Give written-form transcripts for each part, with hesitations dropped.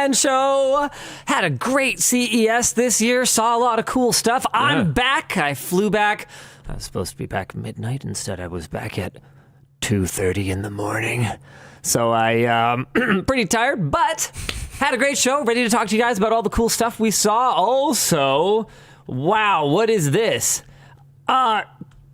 WAN Show. Had a great CES this year. Saw a lot of cool stuff. Yeah. I'm back. I flew back. I was supposed to be back at midnight. Instead, I was back at 2:30 in the morning. So I pretty tired, but had a great show. Ready to talk to you guys about all the cool stuff we saw. Also, wow, what is this?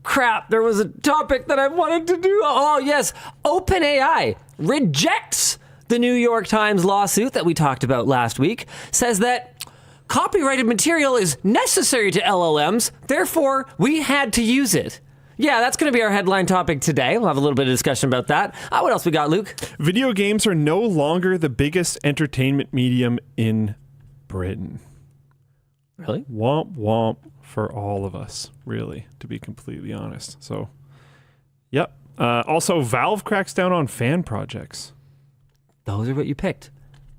Crap, there was a topic that I wanted to do. Oh, yes. OpenAI rejects the New York Times lawsuit that we talked about last week, says that copyrighted material is necessary to LLMs, therefore we had to use it. Yeah, that's going to be our headline topic today. We'll have a little bit of discussion about that. What else we got, Luke? Video games are no longer the biggest entertainment medium in Britain. Really? Womp womp for all of us, really, to be completely honest. So, yep. Also, Valve cracks down on fan projects. Those are what you picked.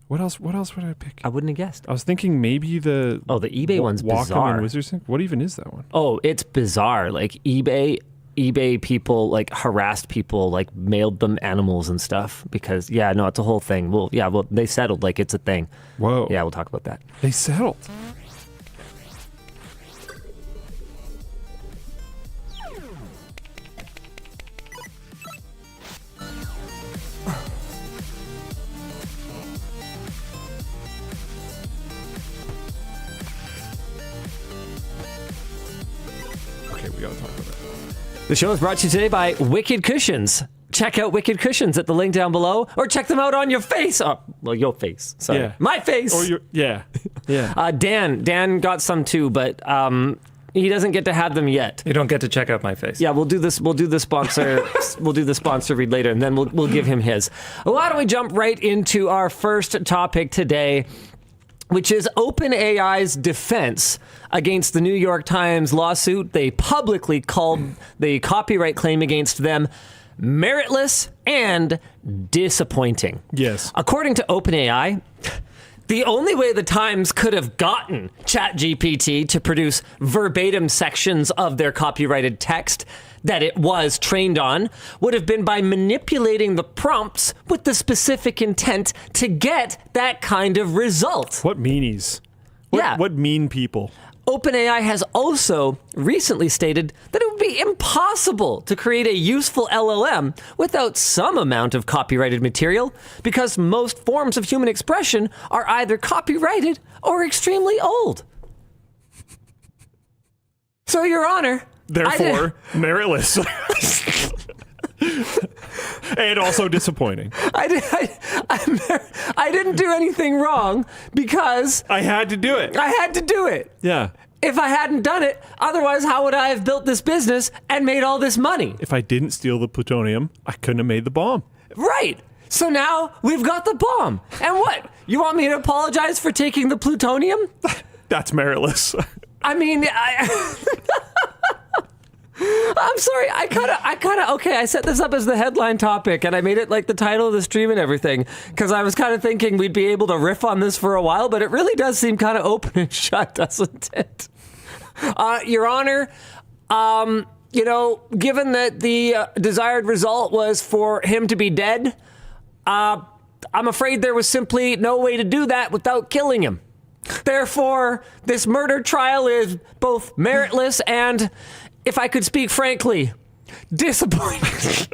What else would I pick? I wouldn't have guessed. I was thinking maybe the eBay one's Wacom bizarre. and Wizard Sync. What even is that one? Oh, it's bizarre. Like eBay people like harassed people, like mailed them animals and stuff because it's a whole thing. Well, they settled, like it's a thing. Whoa. Yeah, we'll talk about that. They settled. The show is brought to you today by Wicked Cushions. Check out Wicked Cushions at the link down below, or check them out on your face. Oh, well, your face. Sorry. Yeah. My face. Or yeah. Dan got some too, but he doesn't get to have them yet. You don't get to check out my face. Yeah, we'll do this. We'll do the sponsor. We'll do the sponsor read later, and then we'll give him his. Why don't we jump right into our first topic today, which is OpenAI's defense against the New York Times lawsuit. They publicly called the copyright claim against them meritless and disappointing. Yes. According to OpenAI, the only way the Times could have gotten ChatGPT to produce verbatim sections of their copyrighted text that it was trained on would have been by manipulating the prompts with the specific intent to get that kind of result. What meanies? Yeah. What mean people? OpenAI has also recently stated that it would be impossible to create a useful LLM without some amount of copyrighted material because most forms of human expression are either copyrighted or extremely old. So, Your Honor, therefore, meritless. And also disappointing. I didn't do anything wrong because I had to do it. I had to do it. Yeah. If I hadn't done it, otherwise, how would I have built this business and made all this money? If I didn't steal the plutonium, I couldn't have made the bomb. Right. So now we've got the bomb. And what? You want me to apologize for taking the plutonium? That's meritless. I mean, I'm sorry. I set this up as the headline topic and I made it like the title of the stream and everything because I was kind of thinking we'd be able to riff on this for a while, but it really does seem kind of open and shut, doesn't it? Your Honor, given that the desired result was for him to be dead, I'm afraid there was simply no way to do that without killing him. Therefore, this murder trial is both meritless and, if I could speak frankly, disappointing.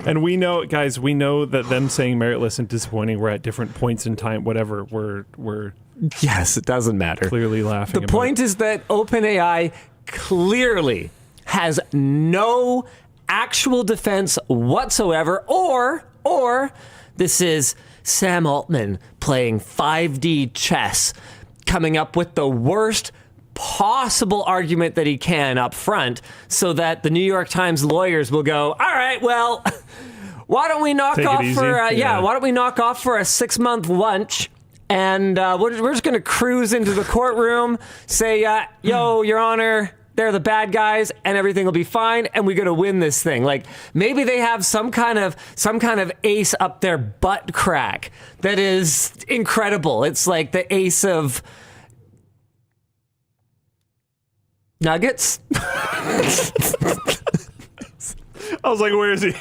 And we know, guys, that them saying meritless and disappointing were at different points in time, whatever, we're yes, it doesn't matter. Clearly laughing. The point is that OpenAI clearly has no actual defense whatsoever, or this is Sam Altman playing 5D chess, coming up with the worst possible argument that he can up front so that the New York Times lawyers will go, all right, well, why don't we knock off for why don't we knock off for a 6-month lunch and we're just going to cruise into the courtroom, say, yo, Your Honor, they're the bad guys and everything will be fine and we're going to win this thing. Like maybe they have some kind of ace up their butt crack that is incredible. It's like the ace of nuggets. I was like, where is he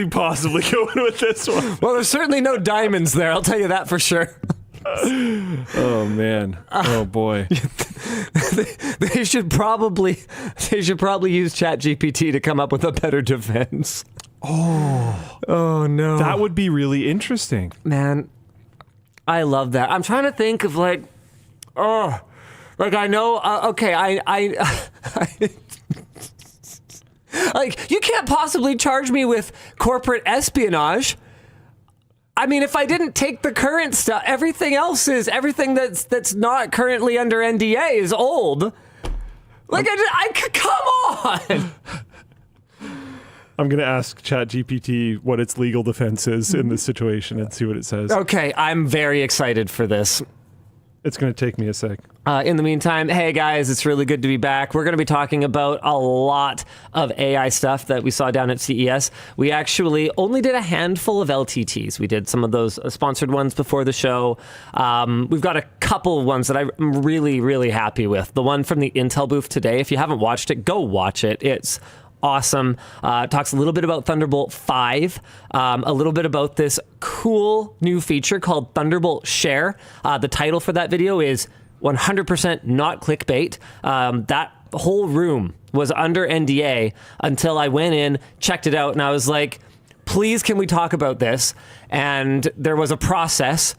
possibly going with this one? Well, there's certainly no diamonds there, I'll tell you that for sure. Oh man. Oh boy. They should probably use ChatGPT to come up with a better defense. Oh no. That would be really interesting. Man, I love that. I'm trying to think of like I know. Okay, I like, you can't possibly charge me with corporate espionage. I mean, if I didn't take the current stuff, everything that's not currently under NDA is old. Like, come on. I'm going to ask ChatGPT what its legal defense is in this situation and see what it says. Okay, I'm very excited for this. It's going to take me a sec. In the meantime, hey guys, it's really good to be back. We're going to be talking about a lot of AI stuff that we saw down at CES. We actually only did a handful of LTTs. We did some of those sponsored ones before the show. We've got a couple of ones that I'm really, really happy with. The one from the Intel booth today, if you haven't watched it, go watch it. It's awesome. Talks a little bit about Thunderbolt 5, a little bit about this cool new feature called Thunderbolt Share. The title for that video is 100% not clickbait. That whole room was under NDA until I went in, checked it out, and I was like, please, can we talk about this? And there was a process,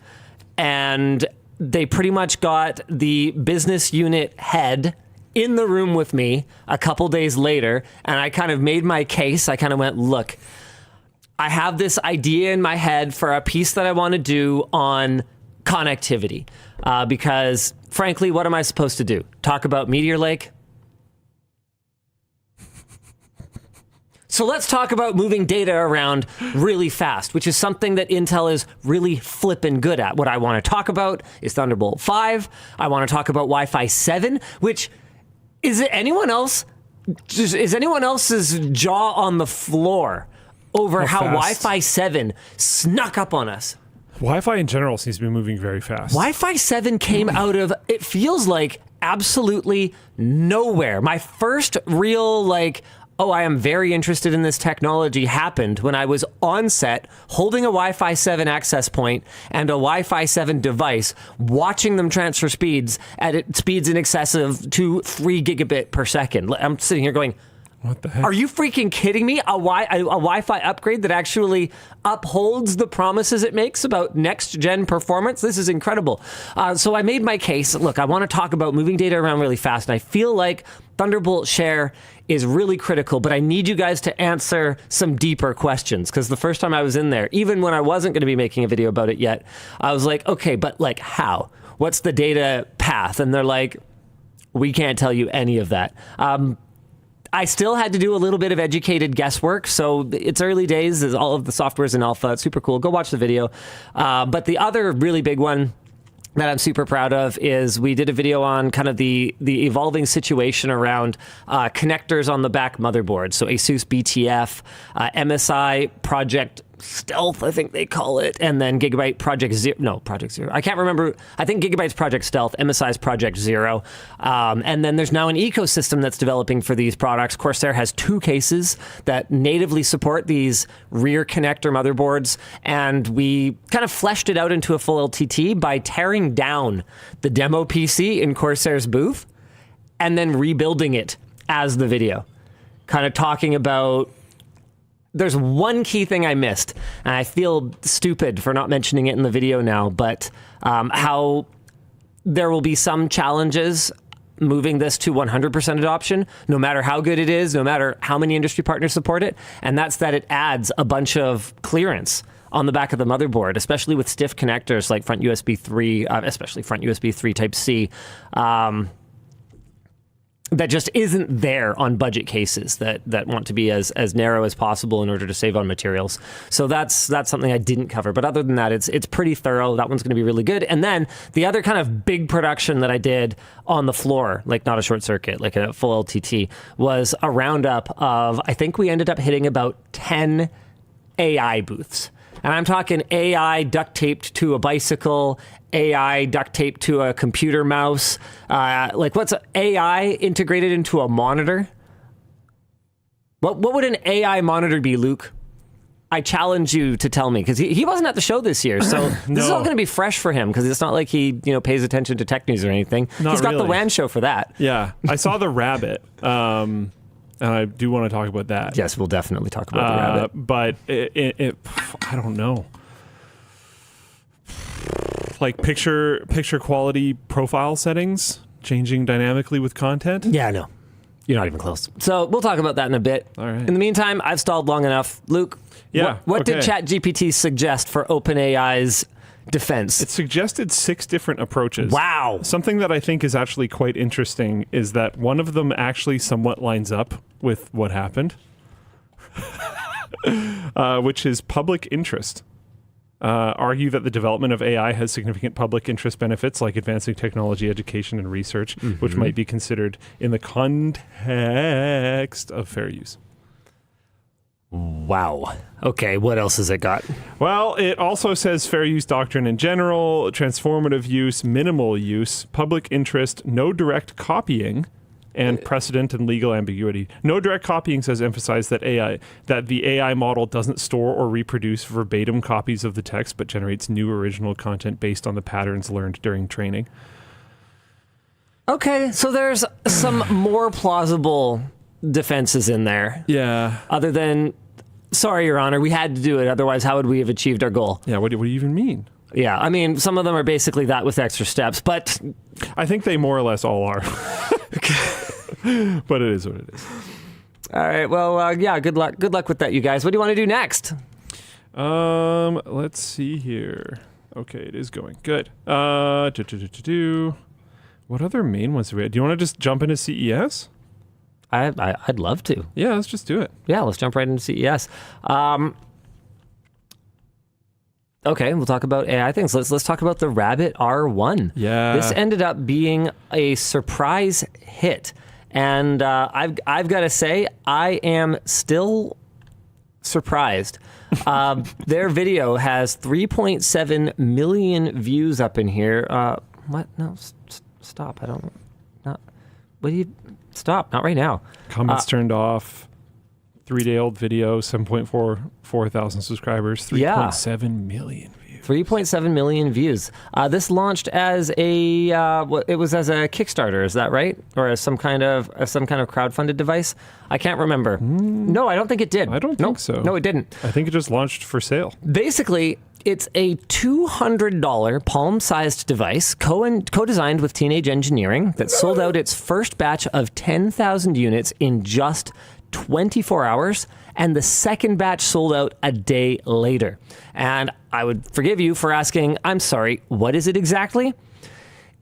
and they pretty much got the business unit head in the room with me a couple days later, and I kind of made my case. I kind of went, look, I have this idea in my head for a piece that I want to do on connectivity, because frankly, what am I supposed to do? Talk about Meteor Lake? So let's talk about moving data around really fast, which is something that Intel is really flippin' good at. What I want to talk about is Thunderbolt 5. I want to talk about Wi-Fi 7, which is anyone else's jaw on the floor over how Wi-Fi 7 snuck up on us? Wi-Fi in general seems to be moving very fast. Wi-Fi 7 came out of, it feels like, absolutely nowhere. My first real, I am very interested in this technology happened when I was on set holding a Wi-Fi 7 access point and a Wi-Fi 7 device, watching them transfer speeds at speeds in excess of 3 gigabit per second. I'm sitting here going, what the heck? Are you freaking kidding me? A Wi-Fi upgrade that actually upholds the promises it makes about next-gen performance? This is incredible. So I made my case. Look, I want to talk about moving data around really fast, and I feel like Thunderbolt Share is really critical, but I need you guys to answer some deeper questions, because the first time I was in there, even when I wasn't going to be making a video about it yet, I was like, okay, but how? What's the data path? And they're like, we can't tell you any of that. I still had to do a little bit of educated guesswork, so it's early days. All of the software is in alpha. It's super cool. Go watch the video. But the other really big one that I'm super proud of is we did a video on kind of the evolving situation around connectors on the back motherboard. So Asus BTF, MSI Project Stealth, I think they call it, and then Gigabyte Project Zero. I can't remember. I think Gigabyte's Project Stealth, MSI's Project Zero. And then there's now an ecosystem that's developing for these products. Corsair has 2 cases that natively support these rear connector motherboards, and we kind of fleshed it out into a full LTT by tearing down the demo PC in Corsair's booth and then rebuilding it as the video. Kind of talking about, there's one key thing I missed, and I feel stupid for not mentioning it in the video now, but how there will be some challenges moving this to 100% adoption, no matter how good it is, no matter how many industry partners support it, and that's that it adds a bunch of clearance on the back of the motherboard, especially with stiff connectors like front USB 3, especially front USB 3 Type-C. That just isn't there on budget cases that want to be as narrow as possible in order to save on materials. So that's something I didn't cover. But other than that, it's pretty thorough. That one's going to be really good. And then the other kind of big production that I did on the floor, like not a short circuit, like a full LTT, was a roundup of, I think we ended up hitting about 10 AI booths. And I'm talking AI duct taped to a bicycle, AI duct taped to a computer mouse. What's AI integrated into a monitor? What would an AI monitor be, Luke? I challenge you to tell me, because he wasn't at the show this year, so this is all going to be fresh for him, because it's not like he pays attention to tech news or anything. He's got the WAN show for that. Yeah, I saw the rabbit, and I do want to talk about that. Yes, we'll definitely talk about the rabbit. But it I don't know. Like picture quality profile settings changing dynamically with content. Yeah, no. You're not even close. So we'll talk about that in a bit. All right. In the meantime, I've stalled long enough. Luke, what did ChatGPT suggest for OpenAI's defense? It suggested 6 different approaches. Wow. Something that I think is actually quite interesting is that one of them actually somewhat lines up with what happened, which is public interest. Argue that the development of AI has significant public interest benefits like advancing technology, education, and research, which might be considered in the context of fair use. Wow. Okay, what else has it got? Well, it also says fair use doctrine in general, transformative use, minimal use, public interest, no direct copying, and precedent and legal ambiguity. No direct copying says emphasize that the AI model doesn't store or reproduce verbatim copies of the text, but generates new original content based on the patterns learned during training. Okay, so there's some more plausible defenses in there. Yeah. Other than, sorry, Your Honor, we had to do it. Otherwise, how would we have achieved our goal? Yeah, what do you even mean? Yeah, I mean, some of them are basically that with extra steps, but I think they more or less all are. But it is what it is. All right, well, yeah, good luck with that, you guys. What do you want to do next? Let's see here. Okay, it is going good. What other main ones do we have? Do you want to just jump into CES? I'd love to. Yeah, let's just do it. Yeah, let's jump right into CES. Okay, we'll talk about AI things. Let's talk about the Rabbit R1. Yeah. This ended up being a surprise hit. And I've got to say, I am still surprised. Their video has 3.7 million views up in here. What? No, stop. I don't. Not. What do you? Stop. Not right now. Comments turned off. 3-day-old video, 7.4 thousand subscribers, 3.7 million views. 3.7 million views. This launched as it was as a Kickstarter, is that right? Or as some kind of crowdfunded device? I can't remember. No, I don't think it did. I don't think so. No, it didn't. I think it just launched for sale. Basically, it's a $200 palm-sized device co-designed with Teenage Engineering that sold out its first batch of 10,000 units in just 24 hours, and the second batch sold out a day later. And I would forgive you for asking, I'm sorry, what is it exactly?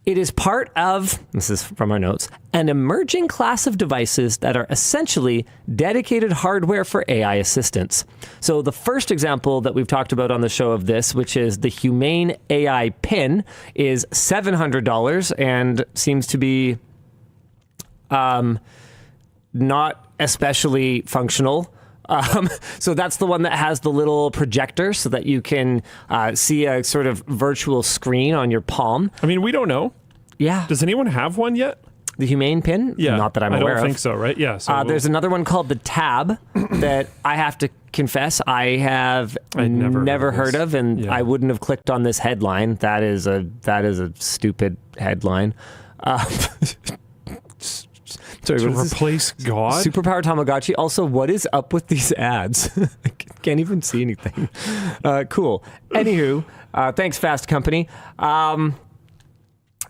It is part of, this is from our notes, an emerging class of devices that are essentially dedicated hardware for AI assistance. So the first example that we've talked about on the show of this, which is the Humane AI Pin, is $700 and seems to be not especially functional. So that's the one that has the little projector so that you can see a sort of virtual screen on your palm. I mean, we don't know. Yeah. Does anyone have one yet? The Humane Pin? Yeah. Not that I'm aware of. I don't think so, right? Yeah. So there's another one called the Tab that I have to confess I have never heard of, and I wouldn't have clicked on this headline. That is a stupid headline. Sorry, to replace God? Superpower Tamagotchi. Also, what is up with these ads? I can't even see anything. Cool. Anywho, thanks, Fast Company.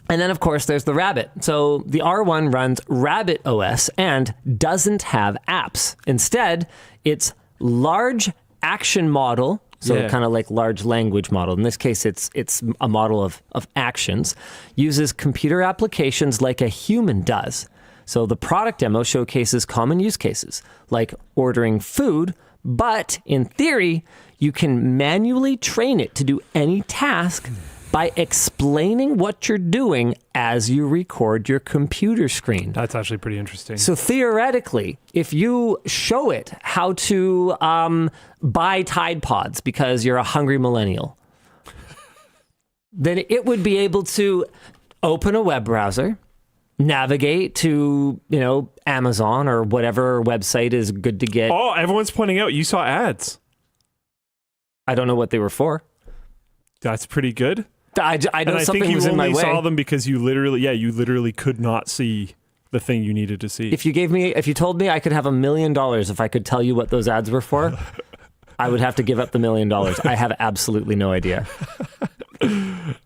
And then, of course, there's the Rabbit. So the R1 runs Rabbit OS and doesn't have apps. Instead, it's large action model. So kind of like large language model. In this case, it's a model of actions. Uses computer applications like a human does. So the product demo showcases common use cases, like ordering food, but in theory, you can manually train it to do any task by explaining what you're doing as you record your computer screen. That's actually pretty interesting. So theoretically, if you show it how to buy Tide Pods because you're a hungry millennial, then it would be able to open a web browser, navigate to, Amazon or whatever website is good to get. Oh, everyone's pointing out you saw ads. I don't know what they were for. That's pretty good. I know And I something think you was in my only way. saw them because you literally could not see the thing you needed to see. If you told me I could have $1 million if I could tell you what those ads were for, I would have to give up the $1 million. I have absolutely no idea. All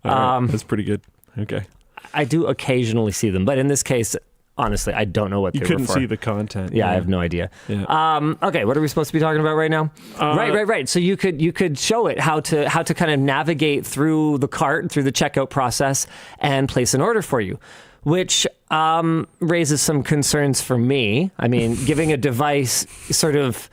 right, that's pretty good. Okay. I do occasionally see them, but in this case, honestly, I don't know what they were for. You couldn't see the content. Yeah, I have no idea. Yeah. Okay, what are we supposed to be talking about right now? Right. So you could show it how to kind of navigate through the cart, through the checkout process, and place an order for you, which raises some concerns for me. I mean, giving a device sort of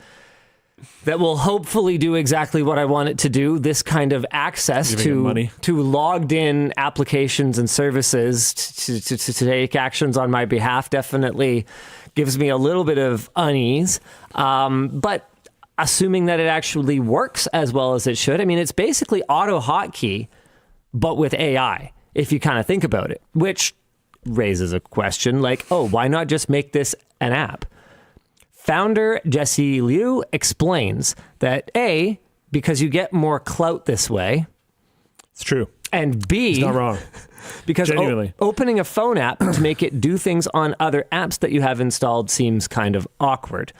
that will hopefully do exactly what I want it to do, this kind of access to logged in applications and services to take actions on my behalf definitely gives me a little bit of unease. But assuming that it actually works as well as it should, I mean, it's basically auto hotkey, but with AI, if you kind of think about it, which raises a question like, oh, why not just make this an app? Founder Jesse Liu explains that A, because you get more clout this way. It's true. And B, he's not wrong. Because opening a phone app to make it do things on other apps that you have installed seems kind of awkward.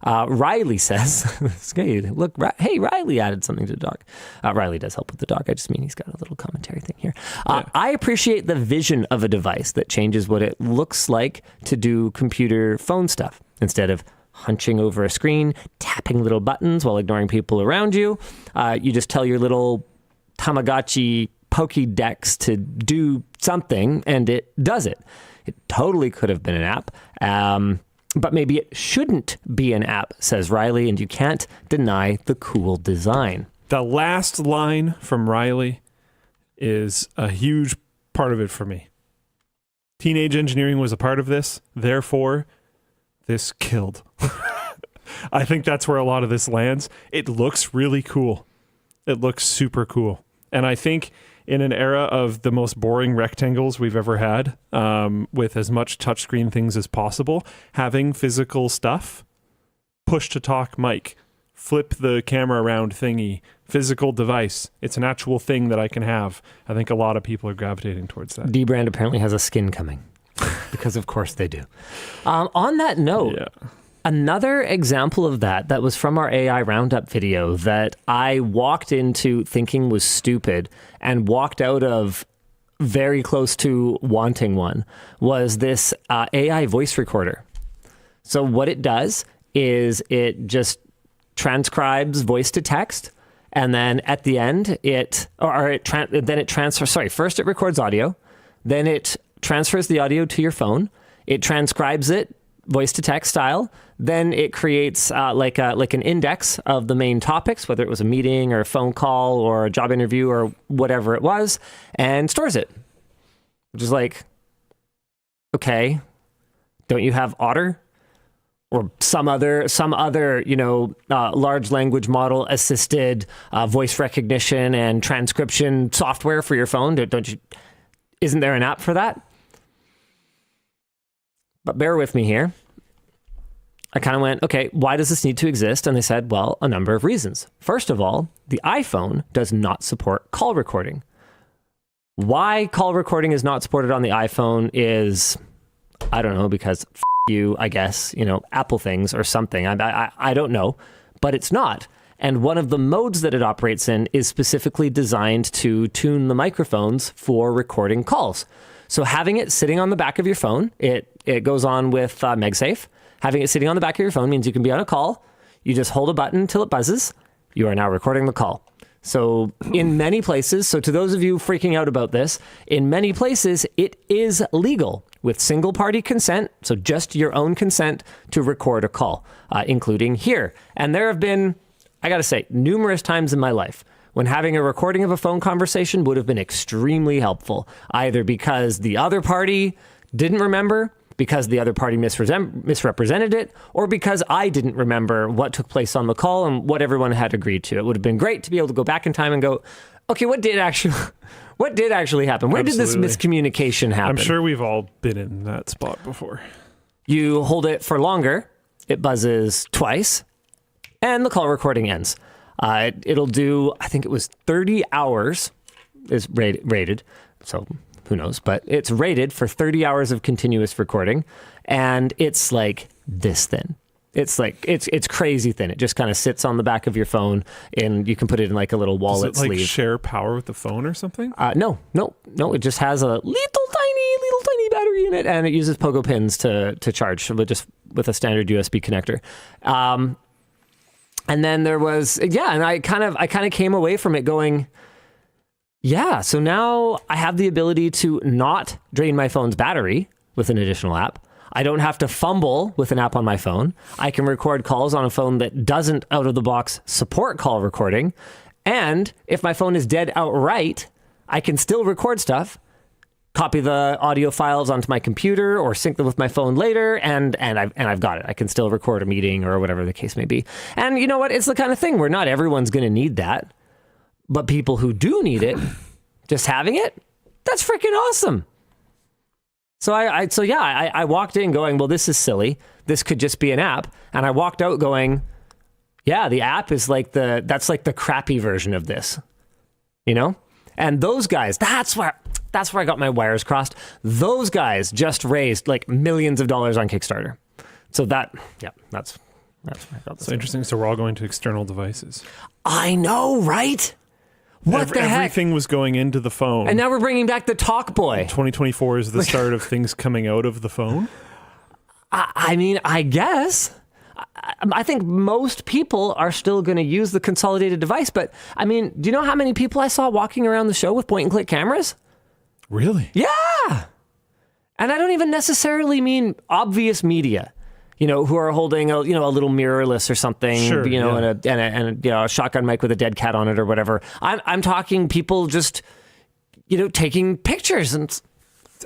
Riley says, look, hey, Riley added something to the doc. Riley does help with the doc. I just mean he's got a little commentary thing here. I appreciate the vision of a device that changes what it looks like to do computer phone stuff instead of hunching over a screen, tapping little buttons while ignoring people around you. You just tell your little Tamagotchi Pokédex to do something, and it does it. It totally could have been an app, but maybe it shouldn't be an app, says Riley, and you can't deny the cool design. The last line from Riley is a huge part of it for me. Teenage engineering was a part of this, therefore this killed. I think that's where a lot of this lands. It looks really cool. It looks super cool. And I think in an era of the most boring rectangles we've ever had, with as much touchscreen things as possible, having physical stuff, push-to-talk mic, flip the camera around thingy, physical device, it's an actual thing that I can have. I think a lot of people are gravitating towards that. D-Brand apparently has a skin coming. Because of course they do. On that note, another example of that was from our AI Roundup video that I walked into thinking was stupid and walked out of very close to wanting one, was this AI voice recorder. So what it does is it just transcribes voice to text, and then at the end first it records audio, then it transfers the audio to your phone. It transcribes it voice to text style. Then it creates like an index of the main topics, whether it was a meeting or a phone call or a job interview or whatever it was, and stores it. Which is like, okay, don't you have Otter or some other large language model assisted voice recognition and transcription software for your phone? Isn't there an app for that? But bear with me here. I kind of went, okay, why does this need to exist? And they said, well, a number of reasons. First of all, the iPhone does not support call recording. Why call recording is not supported on the iPhone is, I don't know, because you, I guess, Apple things or something. I don't know, but it's not. And one of the modes that it operates in is specifically designed to tune the microphones for recording calls. So having it sitting on the back of your phone, it goes on with MagSafe. Having it sitting on the back of your phone means you can be on a call. You just hold a button till it buzzes. You are now recording the call. So in many places, so to those of you freaking out about this, in many places, it is legal with single party consent. So just your own consent to record a call, including here. And there have been, I got to say, numerous times in my life when having a recording of a phone conversation would have been extremely helpful, either because the other party didn't remember, because the other party misrepresented it, or because I didn't remember what took place on the call and what everyone had agreed to. It would have been great to be able to go back in time and go, okay, what did actually happen? Where did this miscommunication happen? I'm sure we've all been in that spot before. You hold it for longer, it buzzes twice, and the call recording ends. It'll do, I think it was 30 hours is rated. So who knows, but it's rated for 30 hours of continuous recording. And it's like this thin. It's like, it's crazy thin. It just kind of sits on the back of your phone and you can put it in like a little wallet Does it like sleeve. share power with the phone or something? No. It just has a little tiny battery in it, and it uses pogo pins to charge, but just with a standard USB connector. And then there was, and I kind of came away from it going, so now I have the ability to not drain my phone's battery with an additional app. I don't have to fumble with an app on my phone. I can record calls on a phone that doesn't out of the box support call recording. And if my phone is dead outright, I can still record stuff, copy the audio files onto my computer or sync them with my phone later, and I've got it. I can still record a meeting or whatever the case may be. And you know what? It's the kind of thing where not everyone's going to need that, but people who do need it, just having it, that's freaking awesome. So I walked in going, well, this is silly. This could just be an app. And I walked out going, yeah, the app is that's like the crappy version of this, you know? And those guys, that's where I got my wires crossed. Those guys just raised like millions of dollars on Kickstarter. So that's where I got this. So interesting. So we're all going to external devices. I know, right? What the heck? Everything was going into the phone. And now we're bringing back the Talk Boy. 2024 is the start of things coming out of the phone? I mean, I guess. I think most people are still going to use the consolidated device. But, I mean, do you know how many people I saw walking around the show with point-and-click cameras? Really? Yeah! And I don't even necessarily mean obvious media. You know, who are holding a little mirrorless or something, sure, and a shotgun mic with a dead cat on it or whatever. I'm talking people just, taking pictures. And it's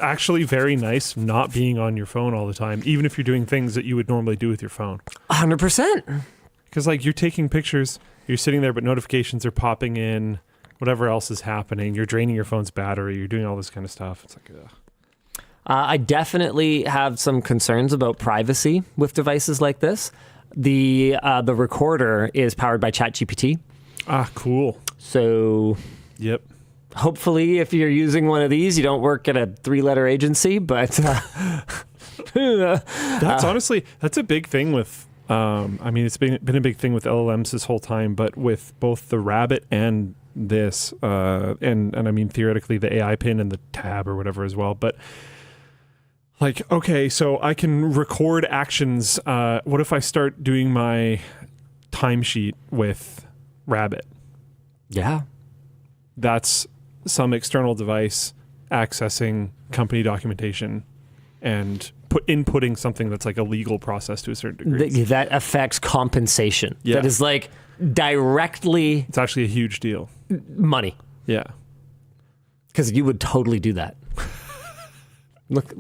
actually very nice not being on your phone all the time, even if you're doing things that you would normally do with your phone. 100%. Because like you're taking pictures, you're sitting there, but notifications are popping in, whatever else is happening. You're draining your phone's battery. You're doing all this kind of stuff. It's like, ugh. I definitely have some concerns about privacy with devices like this. The recorder is powered by ChatGPT. Ah, cool. So, yep. Hopefully, if you're using one of these, you don't work at a 3-letter agency. But that's honestly a big thing with. It's been a big thing with LLMs this whole time, but with both the Rabbit and this, and I mean theoretically the AI pin and the tab or whatever as well, but. Like, okay, so I can record actions. What if I start doing my timesheet with Rabbit? Yeah. That's some external device accessing company documentation and inputting something that's like a legal process to a certain degree. That affects compensation. Yeah. That is like directly... It's actually a huge deal. Money. Yeah. Because you would totally do that. Look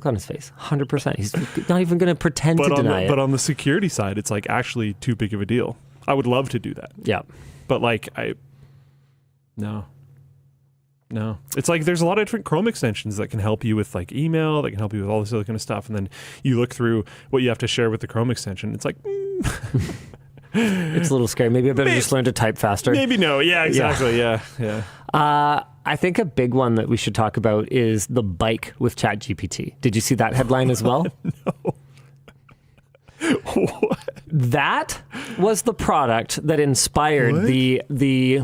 on his face. 100%. He's not even going to pretend to deny it. But on the security side, it's like actually too big of a deal. I would love to do that. Yeah. But like, no. It's like there's a lot of different Chrome extensions that can help you with like email, that can help you with all this other kind of stuff. And then you look through what you have to share with the Chrome extension. It's like, It's a little scary. Maybe I better just learn to type faster. Maybe no. Yeah, exactly. Yeah. I think a big one that we should talk about is the bike with ChatGPT. Did you see that headline as well? No. What? That was the product that inspired the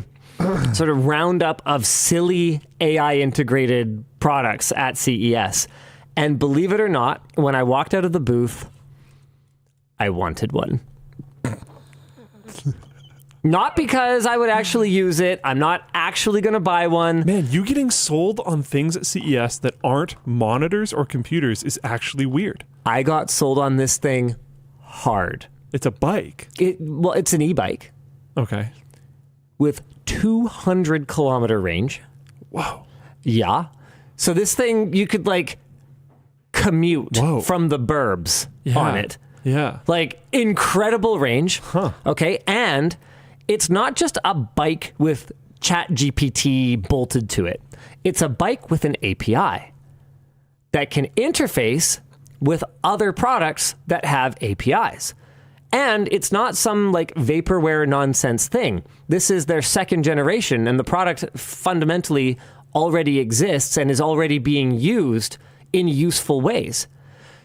sort of roundup of silly AI integrated products at CES. And believe it or not, when I walked out of the booth, I wanted one. Not because I would actually use it. I'm not actually going to buy one. Man, you getting sold on things at CES that aren't monitors or computers is actually weird. I got sold on this thing hard. It's a bike. It's an e-bike. Okay. With 200 kilometer range. Whoa. Yeah. So this thing, you could like commute from the burbs on it. Yeah. Like incredible range. Huh. Okay. And it's not just a bike with ChatGPT bolted to it. It's a bike with an API that can interface with other products that have APIs. And it's not some like vaporware nonsense thing. This is their second generation, and the product fundamentally already exists and is already being used in useful ways.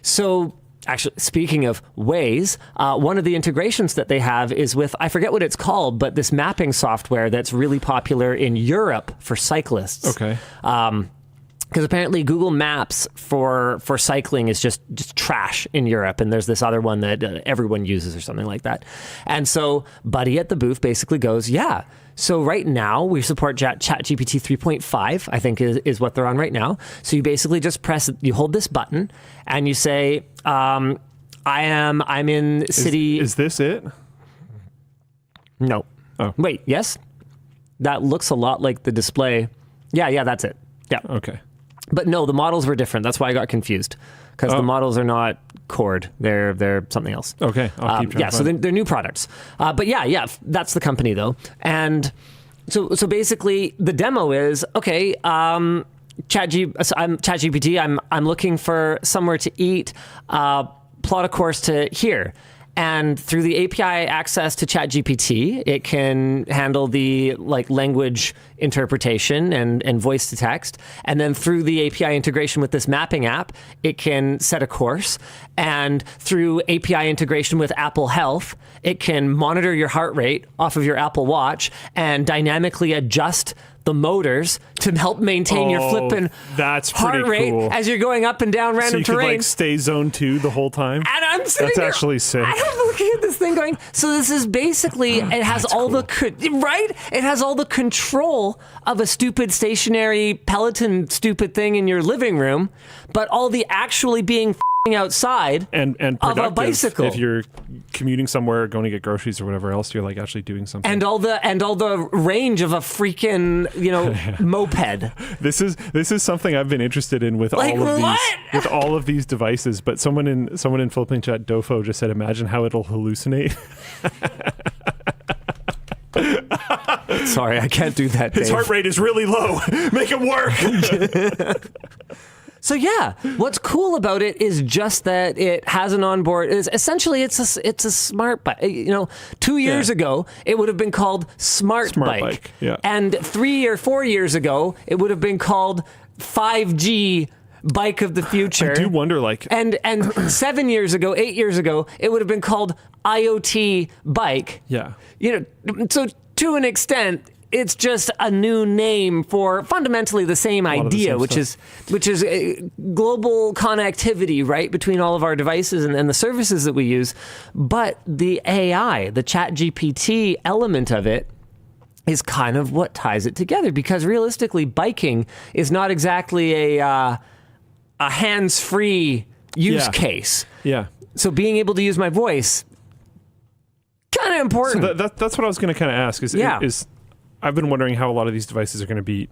So actually, speaking of ways, one of the integrations that they have is with, I forget what it's called, but this mapping software that's really popular in Europe for cyclists. Okay. Because apparently Google Maps for cycling is just trash in Europe, and there's this other one that everyone uses or something like that. And so Buddy at the booth basically goes, yeah, so right now we support ChatGPT 3.5, I think is what they're on right now. So you basically just you hold this button, and you say, I'm in city... Is this it? No. Oh. Wait, yes? That looks a lot like the display. Yeah, that's it. Yeah. Okay. But no, the models were different. That's why I got confused. Because the models are not Cord. They're something else. Okay. I'll keep trying yeah, so they're new products. But yeah, that's the company though. And so basically the demo is, okay, ChatGPT, I'm looking for somewhere to eat, plot a course to here. And through the API access to ChatGPT, it can handle the language interpretation and voice to text. And then through the API integration with this mapping app, it can set a course. And through API integration with Apple Health, it can monitor your heart rate off of your Apple Watch and dynamically adjust the motors to help maintain your flipping heart rate as you're going up and down random terrain. So you could stay zone 2 the whole time? And I'm sitting That's there, actually sick. I'm looking at this thing going, so this is basically, it has all the, right? It has all the control of a stupid stationary Peloton stupid thing in your living room, but all the actually being outside and of a bicycle. If you're commuting somewhere, going to get groceries or whatever else, you're actually doing something. And all the range of a freaking moped. This is something I've been interested in with all of these devices. But someone in Philippine chat, Dofo, just said, imagine how it'll hallucinate. Sorry, I can't do that, Dave. His heart rate is really low. Make it work. So yeah, what's cool about it is just that it has an onboard. Essentially, it's a smart bike. 2 years ago, it would have been called Smart Bike. Yeah. And 3 or 4 years ago, it would have been called 5G Bike of the Future. I do wonder, and 7 years ago, 8 years ago, it would have been called IoT Bike. Yeah. So to an extent, it's just a new name for fundamentally the same idea, which is global connectivity, right, between all of our devices and the services that we use. But the AI, the ChatGPT element of it, is kind of what ties it together. Because realistically, biking is not exactly a hands-free use case. Yeah. So being able to use my voice, kind of important. So that's what I was going to kind of ask. Is I've been wondering how a lot of these devices are going to beat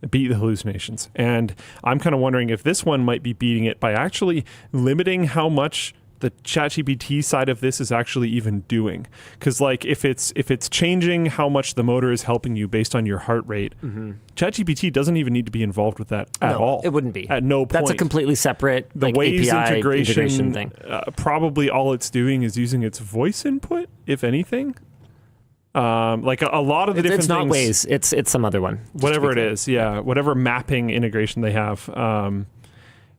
the hallucinations. And I'm kind of wondering if this one might be beating it by actually limiting how much the ChatGPT side of this is actually even doing. Because if it's changing how much the motor is helping you based on your heart rate, ChatGPT doesn't even need to be involved with that at all. It wouldn't be. At no point. That's a completely separate the Waze API integration thing. Probably all it's doing is using its voice input, if anything. A lot of the different things. It's not Waze. It's some other one. Whatever it is, yeah. Whatever mapping integration they have,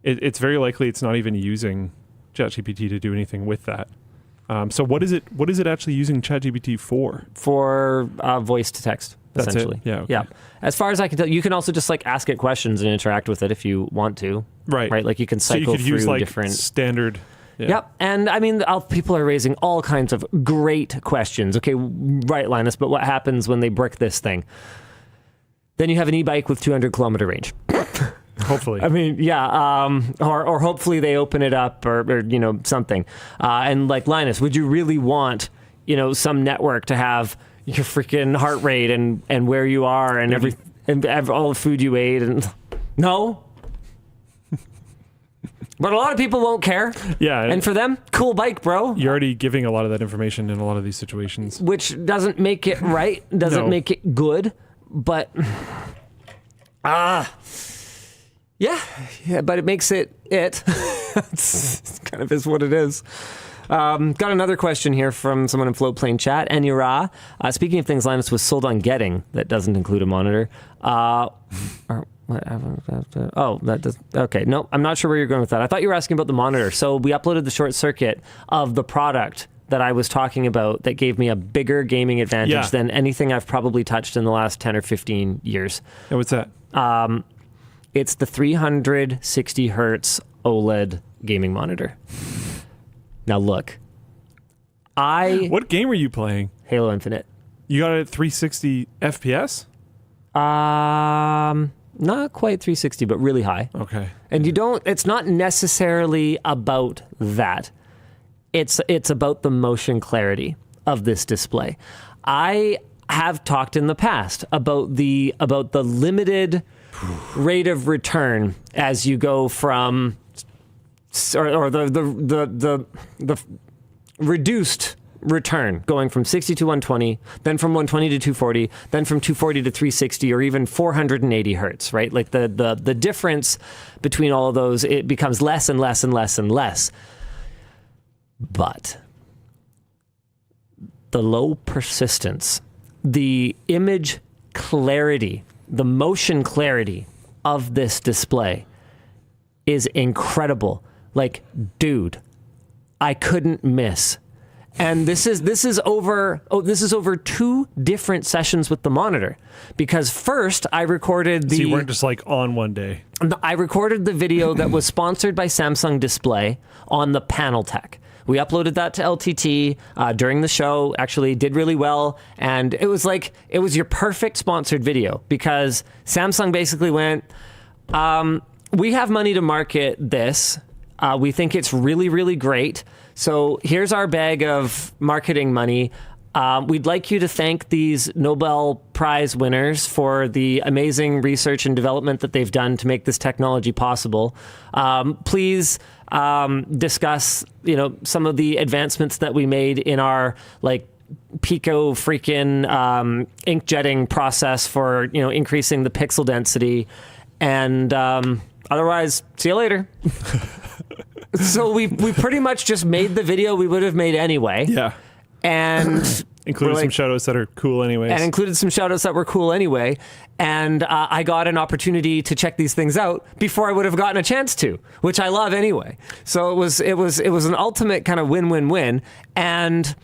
it's very likely it's not even using ChatGPT to do anything with that. So what is it actually using ChatGPT for? For voice to text, That's essentially. it? Yeah. Okay. Yeah. As far as I can tell, you can also just ask it questions and interact with it if you want to. Right. Right. You can cycle so you could through use different standard. Yeah. Yep. And I mean, people are raising all kinds of great questions. Okay, right, Linus, but what happens when they brick this thing? Then you have an e-bike with 200-kilometer range. Hopefully. I mean, yeah. Or hopefully they open it up or something. And Linus, would you really want, some network to have your freaking heart rate and where you are and all the food you ate? And no. But a lot of people won't care. Yeah. And for them, cool bike, bro. You're already giving a lot of that information in a lot of these situations. Which doesn't make it right, doesn't make it good, but... Yeah, but it makes it. It's kind of is what it is. Got another question here from someone in Floatplane chat. Anura, speaking of things Linus was sold on getting that doesn't include a monitor. That does. Okay, no, I'm not sure where you're going with that. I thought you were asking about the monitor. So we uploaded the short circuit of the product that I was talking about that gave me a bigger gaming advantage than anything I've probably touched in the last 10 or 15 years. And what's that? It's the 360 hertz OLED gaming monitor. Now look, What game are you playing? Halo Infinite. You got it at 360 FPS? Not quite 360, but really high. Okay. And it's not necessarily about that. It's about the motion clarity of this display. I have talked in the past about the limited rate of return as you go from or the reduced return going from 60 to 120, then from 120 to 240, then from 240 to 360 or even 480 hertz, right? Like the difference between all of those, it becomes less and less and less and less. But the low persistence, the image clarity, the motion clarity of this display is incredible. Like, dude, I couldn't miss. And this is over 2 different sessions with the monitor. Because first I recorded So you weren't just like on one day. I recorded the video that was sponsored by Samsung Display on the panel tech. We uploaded that to LTT during the show, actually did really well. And it was your perfect sponsored video because Samsung basically went, we have money to market this. We think it's really, really great. So here's our bag of marketing money. We'd like you to thank these Nobel Prize winners for the amazing research and development that they've done to make this technology possible. Please discuss, some of the advancements that we made in our pico freaking inkjetting process for increasing the pixel density, and otherwise, see you later. So we pretty much just made the video we would have made anyway. Yeah. And included some shoutouts that are cool anyways. And included some shoutouts that were cool anyway. And I got an opportunity to check these things out before I would have gotten a chance to, which I love anyway. So it was an ultimate kind of win-win-win. And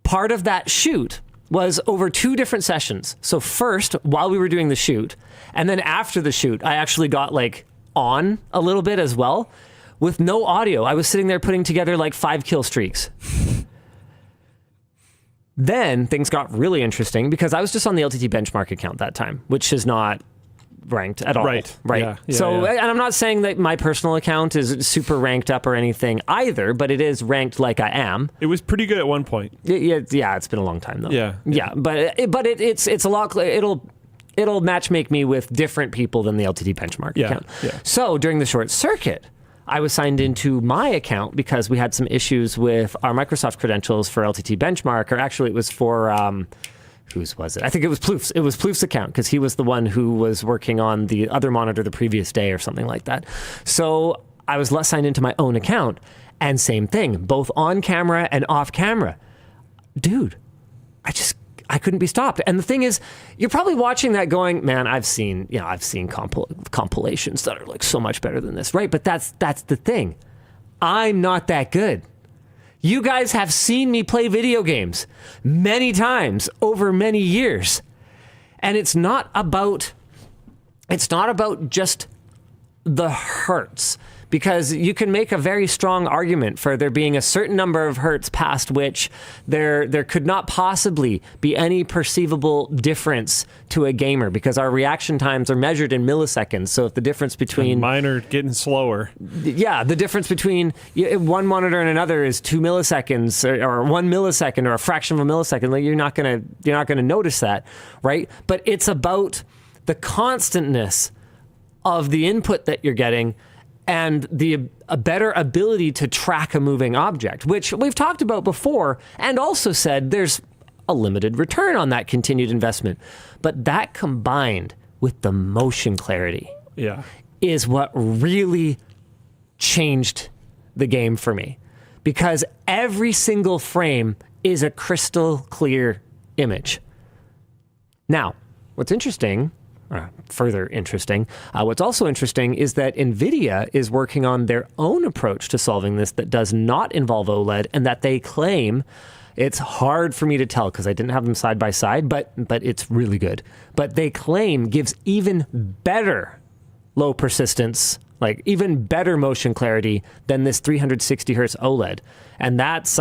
part of that shoot was over 2 different sessions. So first, while we were doing the shoot, and then after the shoot, I actually got on a little bit as well with no audio. I was sitting there putting together 5 kill streaks. Then things got really interesting because I was just on the LTT benchmark account that time, which is not ranked at all. Right. Yeah, so, and I'm not saying that my personal account is super ranked up or anything either, but it is ranked like I am. It was pretty good at one point. Yeah, it's been a long time though. Yeah. But it's a lot. It'll matchmake me with different people than the LTT benchmark account. Yeah. So during the short circuit, I was signed into my account because we had some issues with our Microsoft credentials for LTT benchmark, or actually it was for, whose was it? I think it was Plouffe's. It was Plouffe's account because he was the one who was working on the other monitor the previous day or something like that. So I was signed into my own account, and same thing, both on camera and off camera. Dude, I couldn't be stopped. And the thing is, you're probably watching that going, man, I've seen compilations that are so much better than this, right? But that's the thing. I'm not that good. You guys have seen me play video games many times over many years. And it's not about just the hertz, because you can make a very strong argument for there being a certain number of hertz past which there could not possibly be any perceivable difference to a gamer, because our reaction times are measured in milliseconds. So if the difference between... And mine are getting slower. Yeah, the difference between one monitor and another is 2 milliseconds or 1 millisecond or a fraction of a millisecond. You're not gonna notice that, right? But it's about the constantness of the input that you're getting and a better ability to track a moving object, which we've talked about before, and also said there's a limited return on that continued investment. But that combined with the motion clarity is what really changed the game for me. because every single frame is a crystal clear image. Now, what's interesting, further interesting, what's also interesting is that Nvidia is working on their own approach to solving this that does not involve OLED, and that they claim, it's hard for me to tell because I didn't have them side by side, but it's really good. But they claim gives even better low persistence, like even better motion clarity than this 360 hertz OLED. And that's,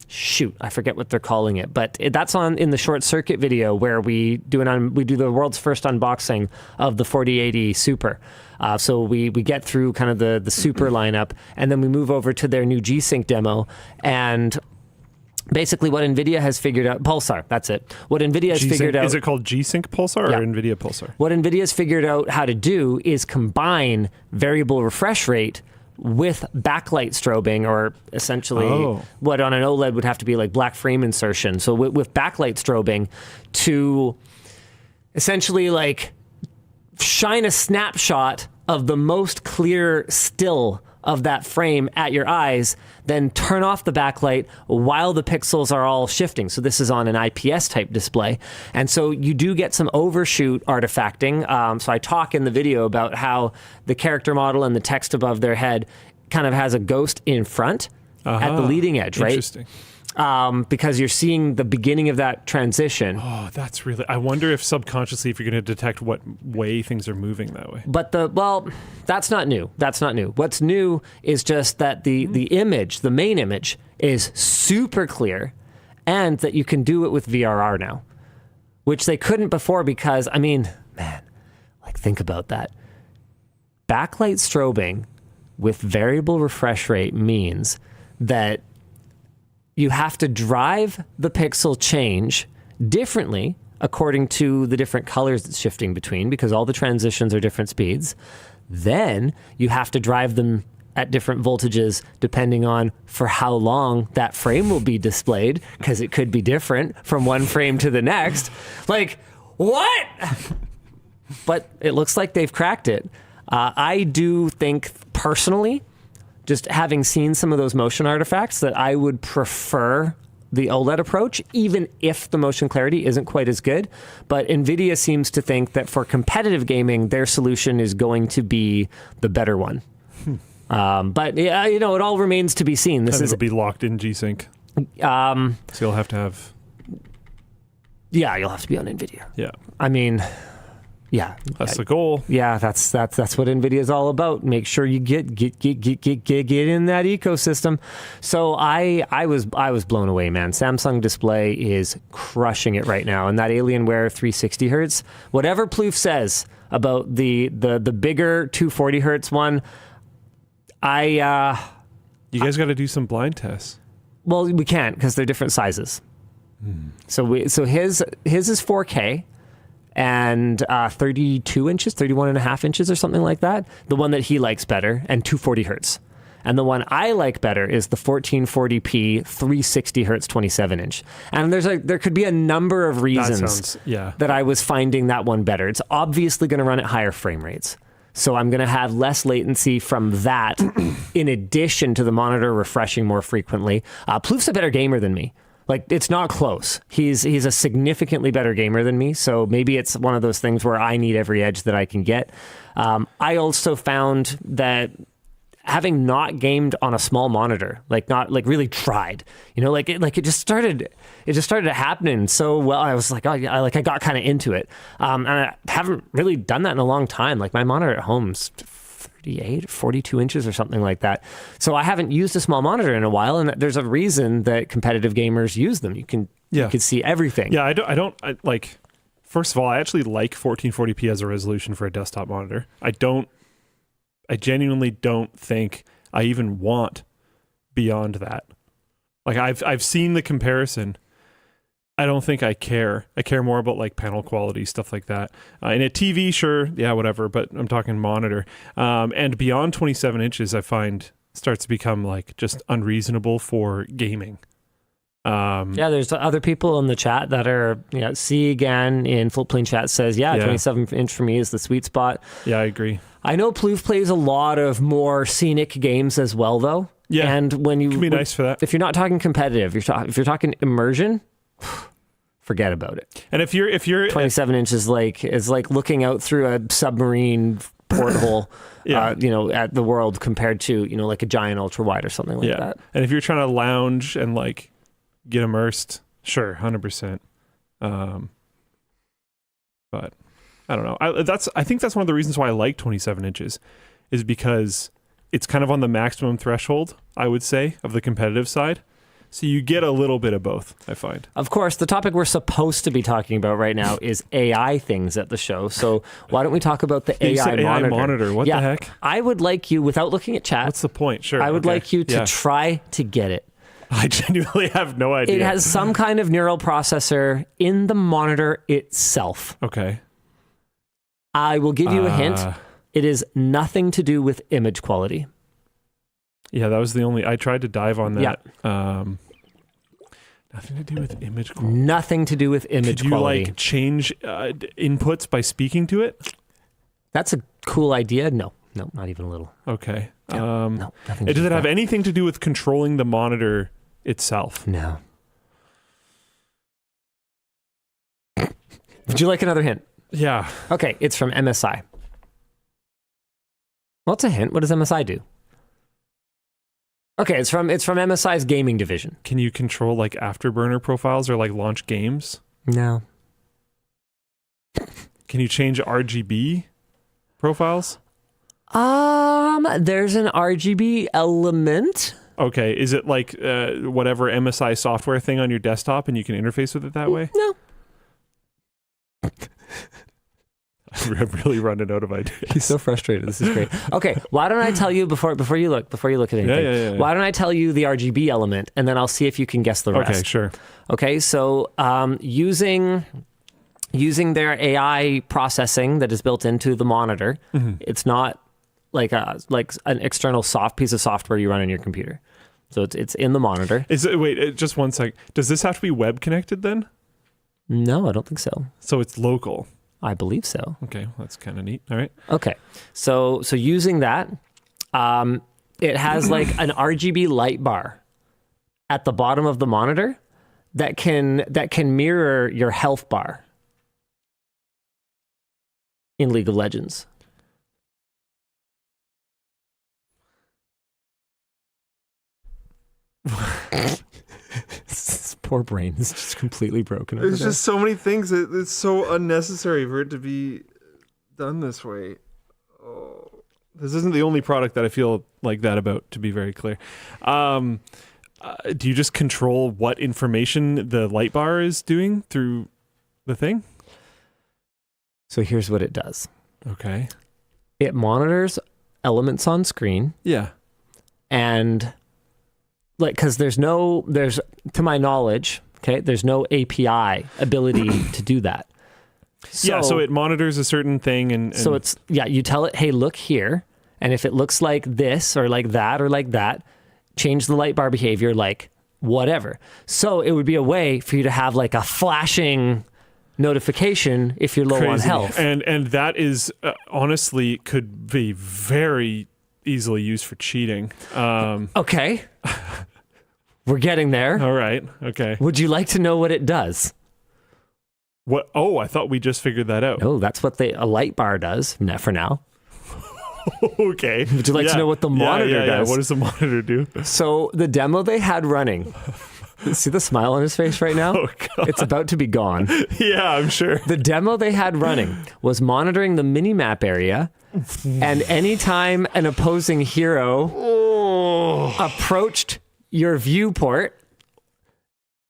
shoot, I forget what they're calling it, but that's in the short circuit video where we do the world's first unboxing of the 4080 Super. So we get through kind of the Super lineup, and then we move over to their new G-SYNC demo, and basically what Nvidia has figured out, Pulsar, that's it. What Nvidia has figured out... Is it called G-SYNC Pulsar or Nvidia Pulsar? What Nvidia has figured out how to do is combine variable refresh rate with backlight strobing, or essentially what on an OLED would have to be like black frame insertion. So with backlight strobing to essentially like shine a snapshot of the most clear still of that frame at your eyes, then turn off the backlight while the pixels are all shifting. So this is on an IPS type display. And so you do get some overshoot artifacting. So I talk in the video about how the character model and the text above their head kind of has a ghost in front at the leading edge, right? Interesting. Because you're seeing the beginning of that transition. Oh, that's really... I wonder if subconsciously if you're going to detect what way things are moving that way. But that's not new. That's not new. What's new is just that the image, the main image, is super clear, and that you can do it with VRR now, which they couldn't before because, I mean, man, like think about that. Backlight strobing with variable refresh rate means that you have to drive the pixel change differently according to the different colors it's shifting between, because all the transitions are different speeds. Then you have to drive them at different voltages depending on for how long that frame will be displayed, because it could be different from one frame to the next. Like, what? But it looks like they've cracked it. I do think personally, just having seen some of those motion artifacts, that I would prefer the OLED approach, even if the motion clarity isn't quite as good. But Nvidia seems to think that for competitive gaming, their solution is going to be the better one. But yeah, it all remains to be seen. It'll be locked in G-SYNC. So you'll have to have... Yeah, you'll have to be on Nvidia. Yeah. I mean... Yeah, that's the goal. Yeah, that's what Nvidia is all about. Make sure you get in that ecosystem. So I was blown away, man. Samsung Display is crushing it right now, and that Alienware 360 hertz. Whatever Plouffe says about the bigger 240 hertz one, you guys got to do some blind tests. Well, we can't because they're different sizes. So his is 4K. And 32 inches, 31 and a half inches or something like that. The one that he likes better, and 240 hertz. And the one I like better is the 1440p 360 hertz 27 inch. And there could be a number of reasons that I was finding that one better. It's obviously going to run at higher frame rates. So I'm going to have less latency from that in addition to the monitor refreshing more frequently. Plouffe's a better gamer than me. Like, it's not close. He's a significantly better gamer than me, so maybe it's one of those things where I need every edge that I can get. I also found that having not gamed on a small monitor, not really tried, it just started happening so well. I was like, I got kind of into it. And I haven't really done that in a long time. Like, my monitor at home's 38, 42 inches or something like that. So I haven't used a small monitor in a while, and there's a reason that competitive gamers use them. You can see everything. Yeah, I like, first of all, I actually like 1440p as a resolution for a desktop monitor. I genuinely don't think I even want beyond that. Like, I've seen the comparison. I don't think I care. I care more about like panel quality, stuff like that. In a TV, sure, yeah, whatever, but I'm talking monitor. And beyond 27 inches, I find starts to become like just unreasonable for gaming. There's other people in the chat that are, C again in Full Plane Chat says, 27 inch for me is the sweet spot. Yeah, I agree. I know Plouffe plays a lot of more scenic games as well, though. Yeah. And when you Can be nice for that. if you're not talking competitive, if you're talking immersion, forget about it. And if you're 27 inches is like looking out through a submarine porthole, Yeah. at the world compared to, like a giant ultra wide or something like that. And if you're trying to lounge and like get immersed, sure, 100%. But I don't know. I think that's one of the reasons why I like 27 inches is because it's kind of on the maximum threshold, I would say, of the competitive side. So you get a little bit of both, I find. Of course, the topic we're supposed to be talking about right now is AI things at the show. So why don't we talk about the AI monitor? What the heck? I would like you, without looking at chat, What's the point? Sure. I would like you to try to get it. I genuinely have no idea. It has some kind of neural processor in the monitor itself. Okay. I will give you a hint. It is nothing to do with image quality. Yeah, that was the only... I tried to dive on that. Yeah. Nothing to do with image quality. Nothing to do with image Could you, quality. like, change inputs by speaking to it? That's a cool idea. No, not even a little. Okay. No, nothing to Does do it with have that. anything to do with controlling the monitor itself? No. Would you like another hint? Yeah. Okay, it's from MSI. Well, it's a hint. What does MSI do? Okay, it's from MSI's gaming division. Can you control like afterburner profiles or like launch games? No. Can you change RGB profiles? There's an RGB element. Okay, is it like whatever MSI software thing on your desktop and you can interface with it that way? No. I'm really running out of ideas. He's so frustrated. This is great. Okay, why don't I tell you before you look at anything? Yeah. Why don't I tell you the RGB element and then I'll see if you can guess the rest. Okay, sure. Okay, so using their AI processing that is built into the monitor, it's not like an external piece of software you run on your computer. So it's in the monitor. Wait, just one sec. Does this have to be web connected then? No, I don't think so. So it's local. I believe so. Okay, well, that's kind of neat. All right. Okay, so using that, it has like an RGB light bar at the bottom of the monitor that can mirror your health bar in League of Legends. This poor brain is just completely broken. There's just so many things that it's so unnecessary for it to be done this way. This isn't the only product that I feel like that about, to be very clear. Do you just control what information the light bar is doing through the thing? So here's what it does. Okay. It monitors elements on screen. Yeah. And because there's to my knowledge, okay, there's no API ability to do that. So it monitors a certain thing and so it's, you tell it, hey, look here. And if it looks like this or like that, change the light bar behavior, like whatever. So it would be a way for you to have like a flashing notification if you're low on health. And that is honestly could be very easily used for cheating. Okay. We're getting there. All right. Okay. Would you like to know what it does? What? Oh, I thought we just figured that out. No, that's what a light bar does for now. Okay. Would you like to know what the monitor does? What does the monitor do? So the demo they had running, see the smile on his face right now? Oh, God. It's about to be gone. Yeah, I'm sure. The demo they had running was monitoring the mini-map area, and anytime an opposing hero approached your viewport,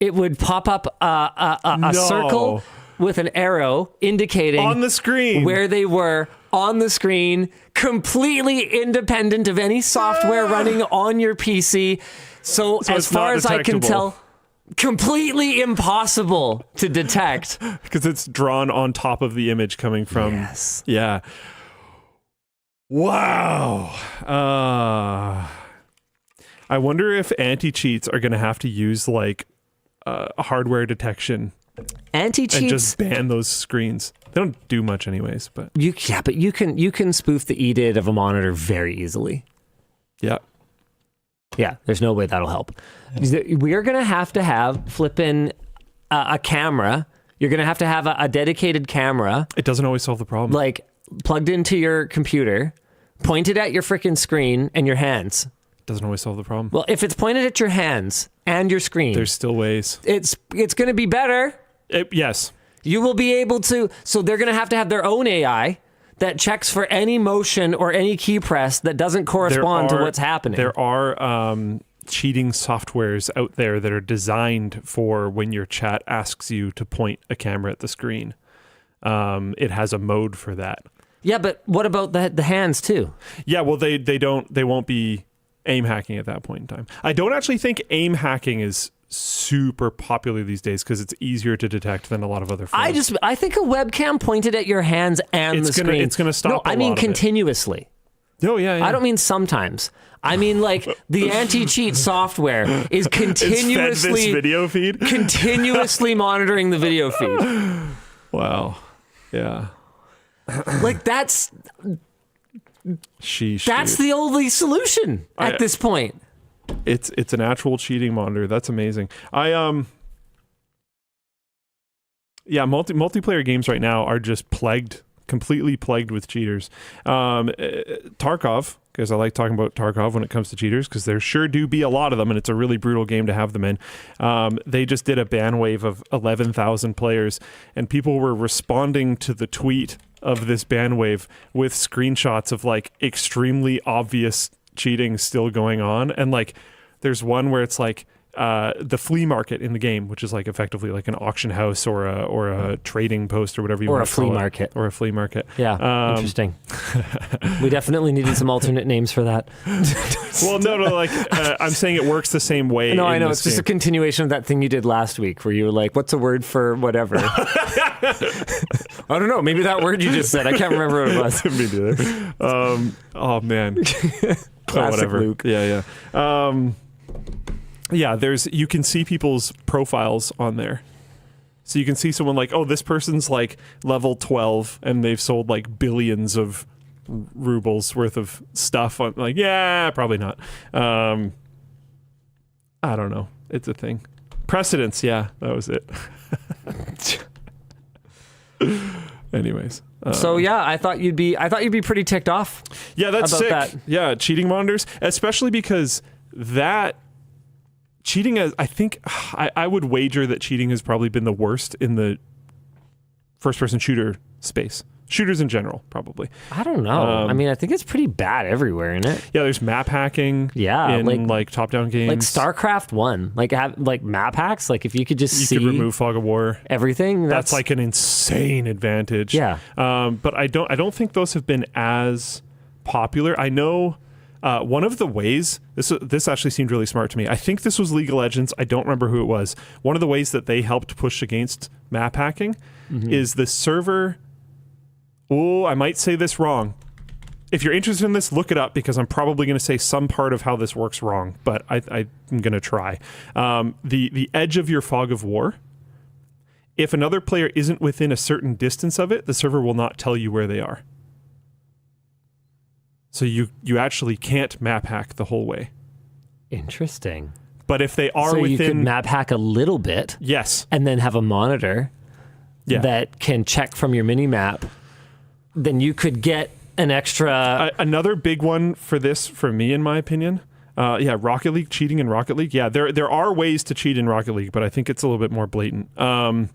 it would pop up a circle with an arrow indicating on the screen where they were on the screen, completely independent of any software running on your PC. So as far as I can tell, completely impossible to detect. Because it's drawn on top of the image coming from... Yes. Yeah. Wow. I wonder if anti-cheats are going to have to use like hardware detection Anti-cheats and just ban those screens. They don't do much anyways, but you can spoof the EDID of a monitor very easily. yeah. Yeah, there's no way that'll help. We are going to have flipping a camera. You're going to have a dedicated camera. It doesn't always solve the problem. Like plugged into your computer, pointed at your freaking screen and your hands. Doesn't always solve the problem. Well, if it's pointed at your hands and your screen, there's still ways. It's going to be better. Yes. You will be able to. So they're going to have their own AI that checks for any motion or any key press that doesn't correspond to what's happening. There are cheating softwares out there that are designed for when your chat asks you to point a camera at the screen. It has a mode for that. Yeah, but what about the hands too? Yeah, well, they won't be aim hacking at that point in time. I don't actually think aim hacking is super popular these days because it's easier to detect than a lot of other phones. I think a webcam pointed at your hands and the screen. It's gonna stop. No, I mean continuously. Oh yeah. I don't mean sometimes. I mean like the anti-cheat software is continuously it's fed this video feed, continuously monitoring the video feed. Wow. Yeah. Like that's Sheesh. That's the only solution at this point. It's an actual cheating monitor. That's amazing. Multiplayer games right now are just completely plagued with cheaters. Tarkov, because I like talking about Tarkov when it comes to cheaters, because there sure do be a lot of them, and it's a really brutal game to have them in. They just did a ban wave of 11,000 players, and people were responding to the tweet of this ban wave with screenshots of like extremely obvious cheating still going on. And like there's one where it's like the flea market in the game, which is like effectively like an auction house or a trading post or whatever you want to call it. Or a flea market. Yeah, interesting. We definitely needed some alternate names for that. Well, no, like I'm saying it works the same way. No, I know. It's just a continuation of that thing you did last week where you were like, what's a word for whatever? I don't know. Maybe that word you just said. I can't remember what it was. Me neither. Oh, man. Classic Luke. Yeah. Yeah, you can see people's profiles on there. So you can see someone like, oh, this person's like level 12 and they've sold like billions of rubles worth of stuff. On, like, yeah, probably not. I don't know. It's a thing. Precedence, yeah, that was it. Anyways. So yeah, I thought you'd be pretty ticked off. Yeah, that's about sick. That. Yeah, cheating monitors, especially because that cheating I would wager that cheating has probably been the worst in the first-person shooter space. Shooters in general, probably. I don't know. I mean, I think it's pretty bad everywhere, isn't it? Yeah, there's map hacking. Yeah, in like top-down games, like StarCraft 1, like map hacks. Like if you could just see, you could remove fog of war, everything. That's like an insane advantage. Yeah. But I don't think those have been as popular. I know. One of the ways, this actually seemed really smart to me. I think this was League of Legends. I don't remember who it was. One of the ways that they helped push against map hacking is the server. Oh, I might say this wrong. If you're interested in this, look it up because I'm probably going to say some part of how this works wrong, but I'm going to try. The edge of your fog of war, if another player isn't within a certain distance of it, the server will not tell you where they are. So you actually can't map hack the whole way. Interesting. But if they are so within... you could map hack a little bit. Yes. And then have a monitor that can check from your mini-map. Then you could get an extra... Another big one for this, for me, in my opinion. Rocket League, cheating in Rocket League. Yeah, there are ways to cheat in Rocket League, but I think it's a little bit more blatant. What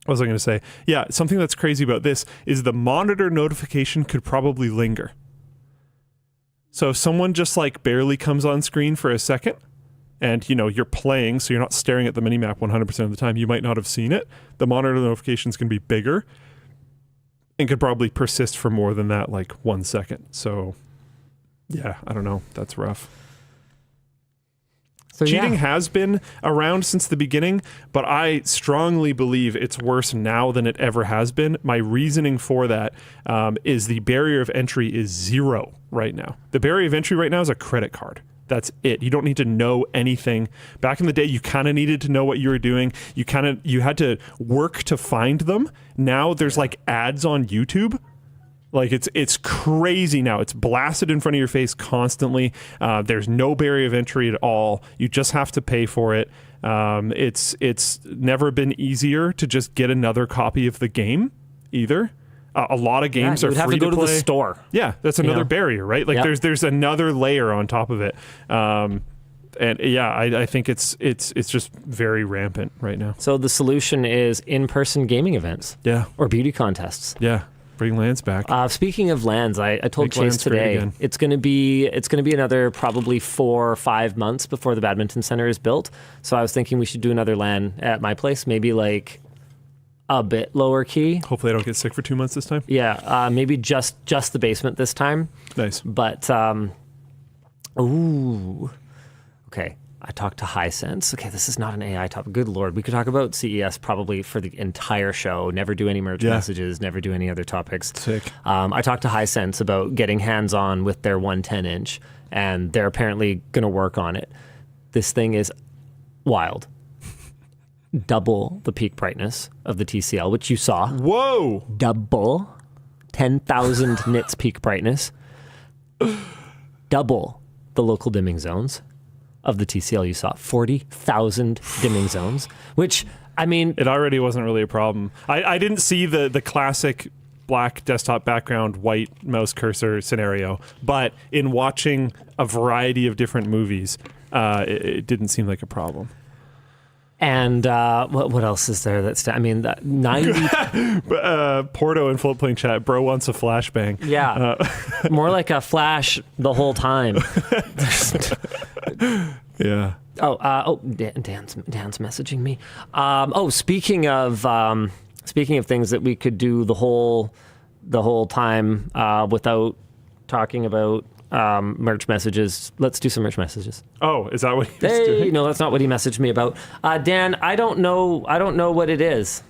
was I going to say? Yeah, something that's crazy about this is the monitor notification could probably linger. So if someone just like barely comes on screen for a second and you're playing, so you're not staring at the minimap 100% of the time, you might not have seen it. The monitor notifications can be bigger and could probably persist for more than that, like 1 second. So yeah, I don't know. That's rough. So cheating has been around since the beginning, but I strongly believe it's worse now than it ever has been. My reasoning for that is the barrier of entry is 0 right now. The barrier of entry right now is a credit card. That's it. You don't need to know anything. Back in the day, you kind of needed to know what you were doing. You had to work to find them. Now there's like ads on YouTube Like it's crazy now. It's blasted in front of your face constantly. There's no barrier of entry at all. You just have to pay for it. It's never been easier to just get another copy of the game either. A lot of games are free to play. You would have to go to the store. Yeah, that's another barrier, right? Like there's another layer on top of it. And yeah, I think it's just very rampant right now. So the solution is in-person gaming events. Yeah. Or beauty contests. Yeah. Bring LANs back. Speaking of LANs, I told Chase today it's going to be another probably 4 or 5 months before the badminton center is built. So I was thinking we should do another LAN at my place, maybe like a bit lower key. Hopefully I don't get sick for 2 months this time. Yeah, maybe just the basement this time. Nice. But okay. I talked to Hisense. Okay, this is not an AI topic. Good Lord. We could talk about CES probably for the entire show. Never do any merge messages. Never do any other topics. Sick. I talked to Hisense about getting hands-on with their 110-inch, and they're apparently going to work on it. This thing is wild. Double the peak brightness of the TCL, which you saw. Whoa! Double. 10,000 nits peak brightness. Double the local dimming zones of the TCL you saw. 40,000 dimming zones, which, I mean... It already wasn't really a problem. I didn't see the classic black desktop background, white mouse cursor scenario, but in watching a variety of different movies, it didn't seem like a problem. And what else is there that's... I mean, 90... Porto and Floatplane chat, bro wants a flashbang. Yeah. More like a flash the whole time. Yeah. Dan's messaging me. Speaking of things that we could do the whole time without talking about merch messages, let's do some merch messages. Oh, is that what he's doing? No, that's not what he messaged me about. Dan, I don't know what it is.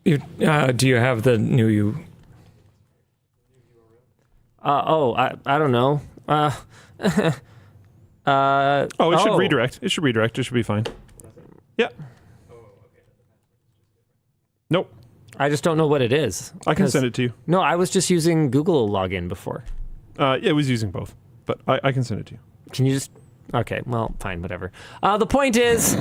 Do you have the new I don't know. It should redirect. It should redirect. It should be fine. Yeah. Nope. I just don't know what it is. I can send it to you. No, I was just using Google login before. It was using both, but I can send it to you. Can you just... Okay, well, fine, whatever. The point is,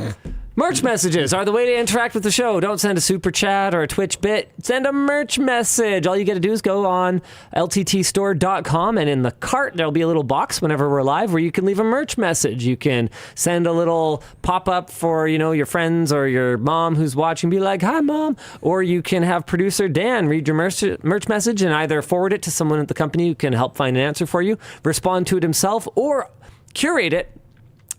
merch messages are the way to interact with the show. Don't send a super chat or a Twitch bit. Send a merch message. All you got to do is go on lttstore.com, and in the cart, there'll be a little box whenever we're live where you can leave a merch message. You can send a little pop-up for, your friends or your mom who's watching, be like, "Hi, Mom." Or you can have producer Dan read your merch message and either forward it to someone at the company who can help find an answer for you, respond to it himself, or curate it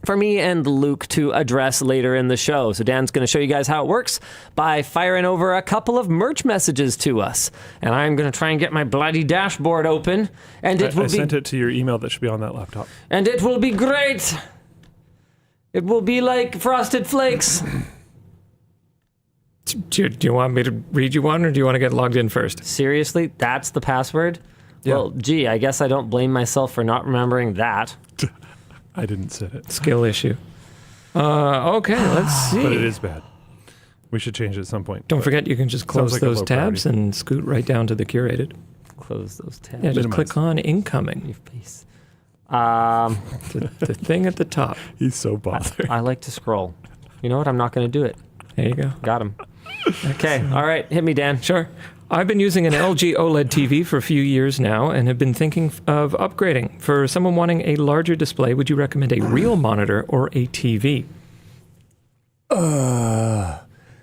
for me and Luke to address later in the show. So Dan's going to show you guys how it works by firing over a couple of merch messages to us. And I'm going to try and get my bloody dashboard open. And I sent it to your email that should be on that laptop. And it will be great. It will be like Frosted Flakes. Do you want me to read you one, or do you want to get logged in first? Seriously? That's the password? Yeah. Well, gee, I guess I don't blame myself for not remembering that. I didn't set it. Skill issue. Okay, let's see. But it is bad. We should change it at some point. Don't forget, you can just close like a those low tabs priority. and scoot right down to the curated. Close those tabs. Yeah, just Minimize. click on incoming. Please. The thing at the top. He's so bothered. I like to scroll. You know what? I'm not going to do it. There you go. Got him. Okay. All right. Hit me, Dan. Sure. I've been using an LG OLED TV for a few years now and have been thinking of upgrading. For someone wanting a larger display, would you recommend a real monitor or a TV?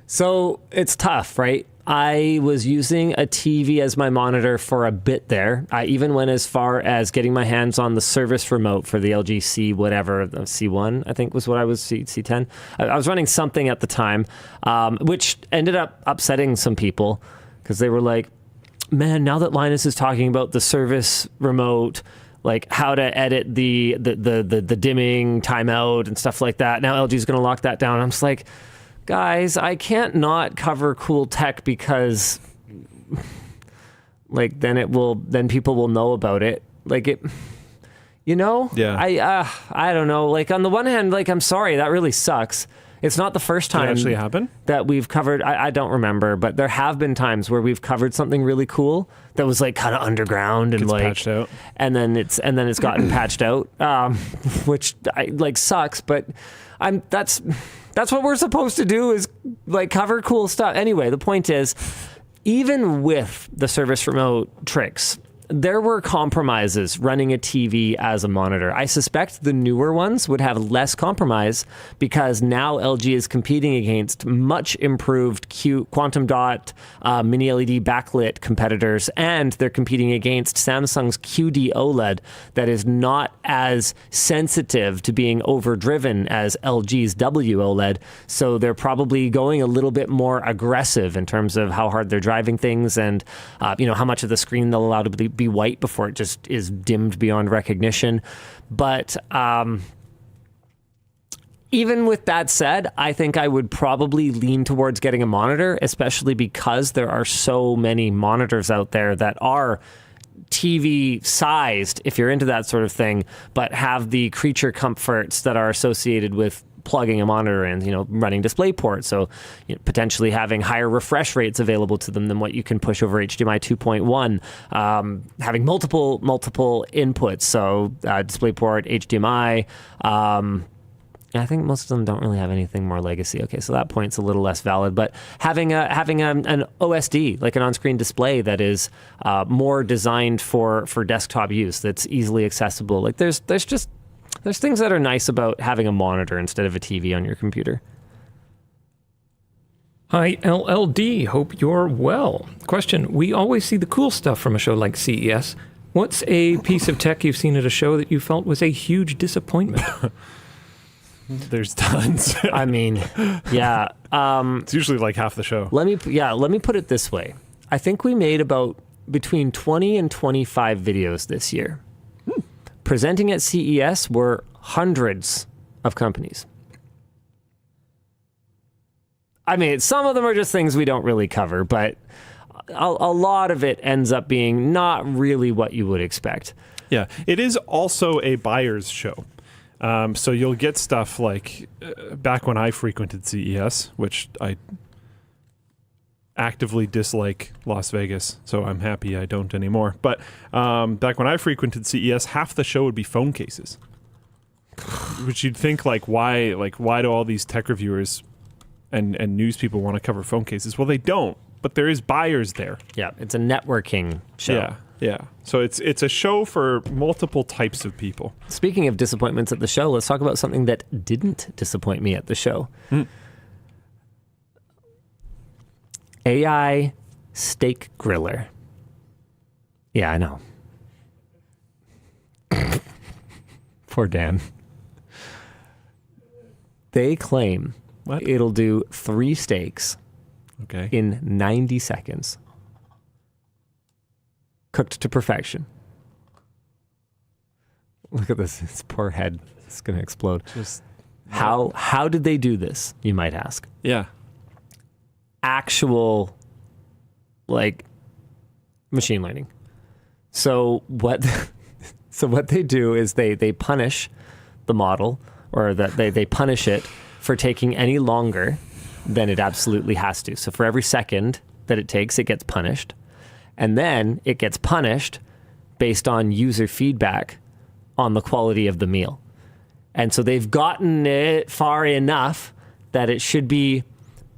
So it's tough, right? I was using a TV as my monitor for a bit there. I even went as far as getting my hands on the service remote for the LG C whatever, the C1, I think was what I was, C10. I was running something at the time, which ended up upsetting some people because they were like, man, now that Linus is talking about the service remote, like how to edit the dimming timeout and stuff like that, now LG's going to lock that down. I'm just like, guys, I can't not cover cool tech because like then people will know about it. Like it, Yeah. I don't know. Like on the one hand, like I'm sorry, that really sucks. It's not the first Did it time actually happen? that we've covered. I don't remember, but there have been times where we've covered something really cool that was like kind of underground and Gets like patched out. and then it's gotten patched out, which sucks. But that's what we're supposed to do, is like cover cool stuff. Anyway, the point is, even with the service remote tricks, there were compromises running a TV as a monitor. I suspect the newer ones would have less compromise because now LG is competing against much improved quantum dot, mini LED backlit competitors, and they're competing against Samsung's QD OLED that is not as sensitive to being overdriven as LG's WOLED. So they're probably going a little bit more aggressive in terms of how hard they're driving things and how much of the screen they'll allow to be white before it just is dimmed beyond recognition. But even with that said, I think I would probably lean towards getting a monitor, especially because there are so many monitors out there that are TV sized, if you're into that sort of thing, but have the creature comforts that are associated with plugging a monitor in, running DisplayPort. So potentially having higher refresh rates available to them than what you can push over HDMI 2.1, having multiple inputs. So DisplayPort, HDMI, I think most of them don't really have anything more legacy. Okay, so that point's a little less valid. But having an OSD, like an on-screen display that is more designed for desktop use, that's easily accessible. Like there's things that are nice about having a monitor instead of a TV on your computer. Hi, LLD. Hope you're well. Question: we always see the cool stuff from a show like CES. What's a piece of tech you've seen at a show that you felt was a huge disappointment? There's tons. I mean, yeah. It's usually like half the show. Let me put it this way. I think we made about between 20 and 25 videos this year. Presenting at CES were hundreds of companies. I mean, some of them are just things we don't really cover, but a lot of it ends up being not really what you would expect. Yeah, it is also a buyer's show. So you'll get stuff like back when I frequented CES, which I actively dislike Las Vegas, so I'm happy I don't anymore. But back when I frequented CES, half the show would be phone cases, which you'd think why do all these tech reviewers and news people want to cover phone cases? Well, they don't, but there is buyers there. Yeah, it's a networking show. Yeah. So it's a show for multiple types of people. Speaking of disappointments at the show, let's talk about something that didn't disappoint me at the show. AI steak griller. Yeah, I know. Poor Dan. They claim it'll do 3 steaks in 90 seconds. Cooked to perfection. Look at this. His poor head. It's going to explode. How did they do this, you might ask? Yeah. Actual machine learning. So what they do is they punish the model, or that they punish it for taking any longer than it absolutely has to. So for every second that it takes, it gets punished. And then it gets punished based on user feedback on the quality of the meal. And so they've gotten it far enough that it should be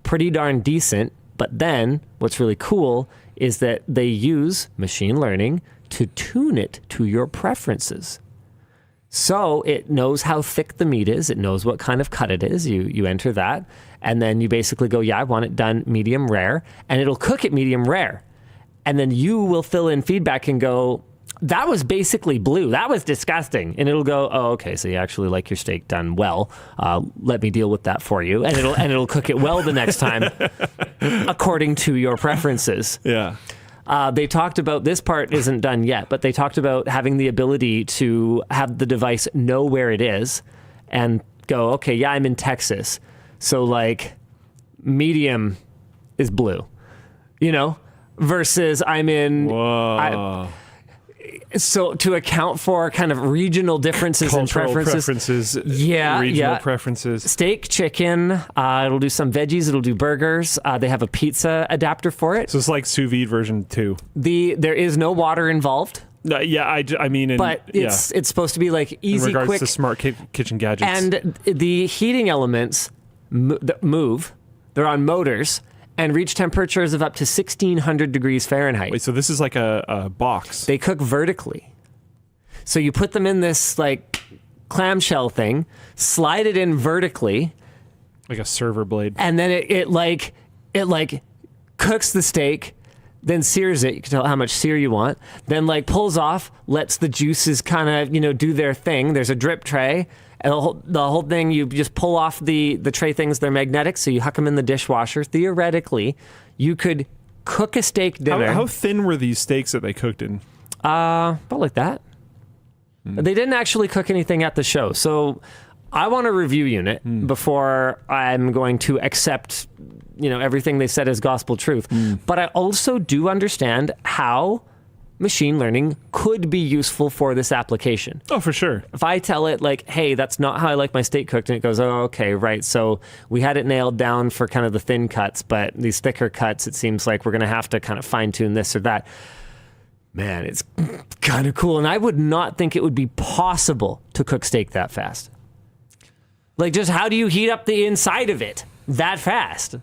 pretty darn decent. But then what's really cool is that they use machine learning to tune it to your preferences. So it knows how thick the meat is. It knows what kind of cut it is. You enter that, and then you basically go, I want it done medium rare, and it'll cook it medium rare. And then you will fill in feedback and go, that was basically blue. That was disgusting. And it'll go, oh, okay, so you actually like your steak done well. Let me deal with that for you. And it'll cook it well the next time, according to your preferences. Yeah. They talked about, this part isn't done yet, but they talked about having the ability to have the device know where it is and go, okay, yeah, I'm in Texas. So medium is blue, versus I'm in... Whoa. So to account for kind of regional differences and Cultural preferences. regional preferences. Steak, chicken, it'll do some veggies, it'll do burgers. They have a pizza adapter for it. So it's like sous vide version 2. There is no water involved. I mean, But it's supposed to be like easy, in regards quick. to smart kitchen gadgets. And the heating elements move. They're on motors and reach temperatures of up to 1,600 degrees Fahrenheit. Wait, so this is like a box. They cook vertically. So you put them in this like clamshell thing, slide it in vertically, Like a server blade. and then it cooks the steak, then sears it. You can tell how much sear you want. Then like pulls off, lets the juices kind of do their thing. There's a drip tray. And the whole thing, you just pull off the tray things. They're magnetic, so you huck them in the dishwasher. Theoretically, you could cook a steak dinner. How thin were these steaks that they cooked in? About like that. They didn't actually cook anything at the show. So I want a review unit before I'm going to accept everything they said as gospel truth. But I also do understand how machine learning could be useful for this application. Oh, for sure. If I tell it like, hey, that's not how I like my steak cooked, and it goes, oh, okay, right. So we had it nailed down for kind of the thin cuts, but these thicker cuts, it seems like we're going to have to kind of fine tune this or that. Man, it's kind of cool. And I would not think it would be possible to cook steak that fast. Like, just how do you heat up the inside of it that fast?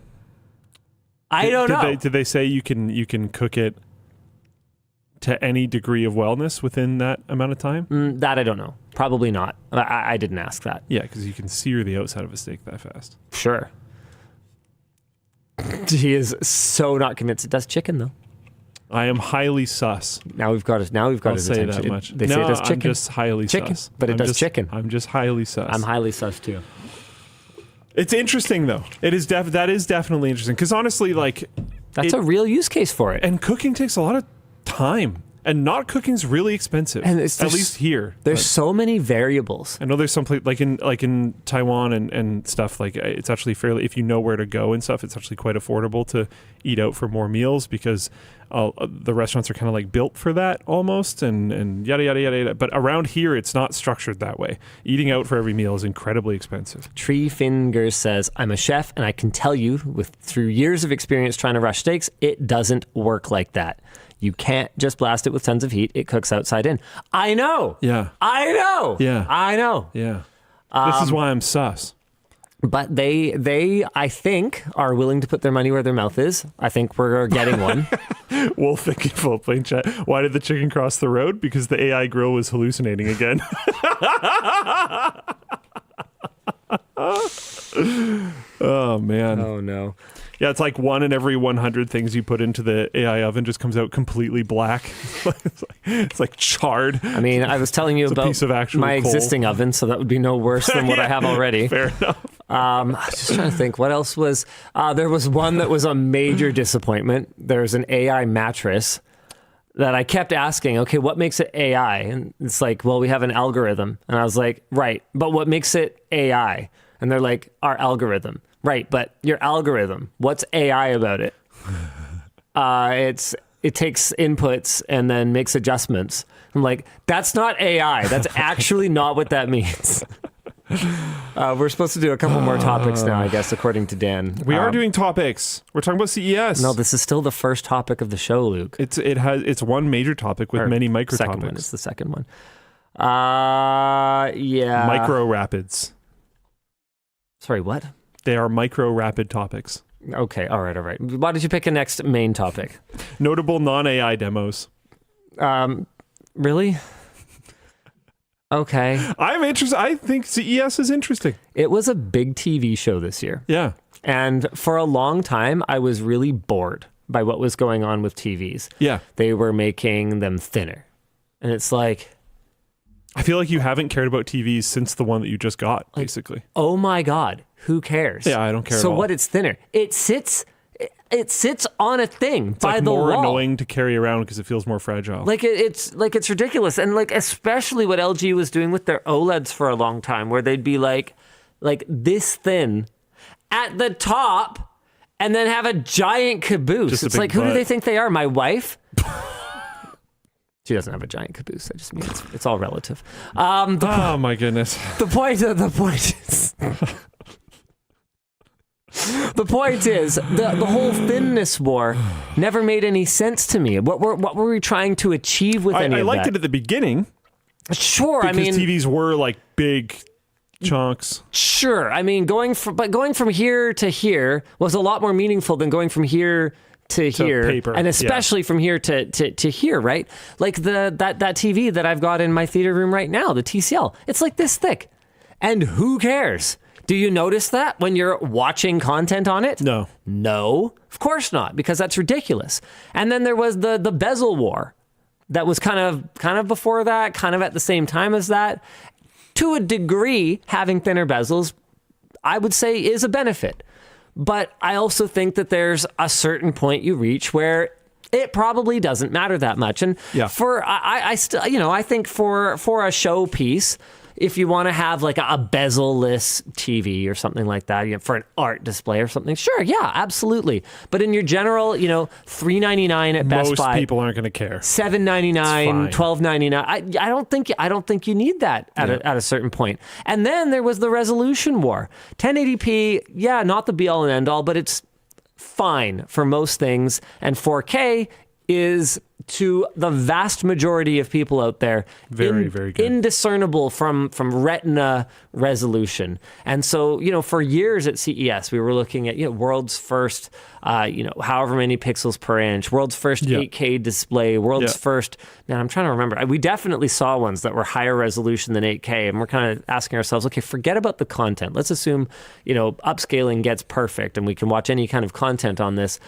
I don't know. Did they say you can cook it to any degree of wellness within that amount of time? That I don't know. Probably not. I didn't ask that. Yeah, because you can sear the outside of a steak that fast. Sure. He is so not convinced. It does chicken, though. I am highly sus. Now we've got his I'll attention. say that much. They say it does chicken. I'm just highly sus. But it does chicken. I'm just highly sus. I'm highly sus too. It's interesting though. That is definitely interesting because honestly, like That's a real use case for it. and cooking takes a lot of time, and not cooking's really expensive. And at least here. There's so many variables. I know there's some place like in Taiwan and stuff, like it's actually fairly, if you know where to go and stuff, it's actually quite affordable to eat out for more meals because the restaurants are kind of like built for that almost, and yada yada yada yada. But around here, it's not structured that way. Eating out for every meal is incredibly expensive. Tree Fingers says, I'm a chef and I can tell you through years of experience trying to rush steaks, it doesn't work like that. You can't just blast it with tons of heat. It cooks outside in. I know. Yeah. I know. Yeah. I know. Yeah. This is why I'm sus. But they, I think, are willing to put their money where their mouth is. I think we're getting one. Wolf thinking full plane chat. Why did the chicken cross the road? Because the AI grill was hallucinating again. Oh, man. Oh, no. Yeah, it's like 1 in every 100 things you put into the AI oven just comes out completely black. It's like charred. I mean, I was telling you It's a about piece of actual my coal. existing oven, so that would be no worse than what I have already. Fair enough. I was just trying to think what else was. There was one that was a major disappointment. There's an AI mattress that I kept asking, okay, what makes it AI? And it's like, well, we have an algorithm. And I was like, right, but what makes it AI? And they're like, our algorithm. Right, but your algorithm, what's AI about it? It takes inputs and then makes adjustments. I'm like, that's not AI. That's actually not what that means. We're supposed to do a couple more topics now, I guess, according to Dan. We are doing topics. We're talking about CES. No, this is still the first topic of the show, Luke. It's one major topic with many micro second one. topics. It's the second one. Yeah. Micro rapids. Sorry, what? They are micro rapid topics. Okay, all right. Why did you pick a next main topic? Notable non-AI demos. Really? Okay. I'm interested. I think CES is interesting. It was a big TV show this year. Yeah. And for a long time, I was really bored by what was going on with TVs. Yeah. They were making them thinner. And it's like, I feel like you haven't cared about TVs since the one that you just got, basically. oh my God, who cares? Yeah, I don't care at So all. what, it's thinner. It sits on a thing It's by like the more wall. annoying to carry around because it feels more fragile. Like it's ridiculous. And like especially what LG was doing with their OLEDs for a long time, where they'd be like this thin at the top and then have a giant caboose. Just a It's big like, who do butt. they think they are? My wife? She doesn't have a giant caboose. I just mean it's all relative. Oh my goodness. The point is the point is the whole thinness war never made any sense to me. What were we trying to achieve with any of that? I liked it at the beginning. Sure, Because I mean TVs were like big chunks. Sure, I mean going from here to here was a lot more meaningful than going from here to here, paper, and especially from here to here, right? Like that TV that I've got in my theater room right now, the TCL. It's like this thick, and who cares? Do you notice that when you're watching content on it? No, of course not, because that's ridiculous. And then there was the bezel war, that was kind of before that, kind of at the same time as that. To a degree, having thinner bezels, I would say, is a benefit. But I also think that there's a certain point you reach where it probably doesn't matter that much. And I think for a showpiece, if you want to have like a bezel-less TV or something like that, for an art display or something, sure, yeah, absolutely. But in your general, $3.99 at Best Buy, most people aren't going to care. $7.99, $12.99. I don't think you need that at a certain point. And then there was the resolution war. 1080p, yeah, not the be-all and end-all, but it's fine for most things. And 4K is, to the vast majority of people out there, very good, indiscernible from retina resolution. And so, for years at CES, we were looking at world's first, however many pixels per inch, world's first 8K display, world's first. Man, I'm trying to remember. We definitely saw ones that were higher resolution than 8K, and we're kind of asking ourselves, okay, forget about the content. Let's assume upscaling gets perfect, and we can watch any kind of content on this.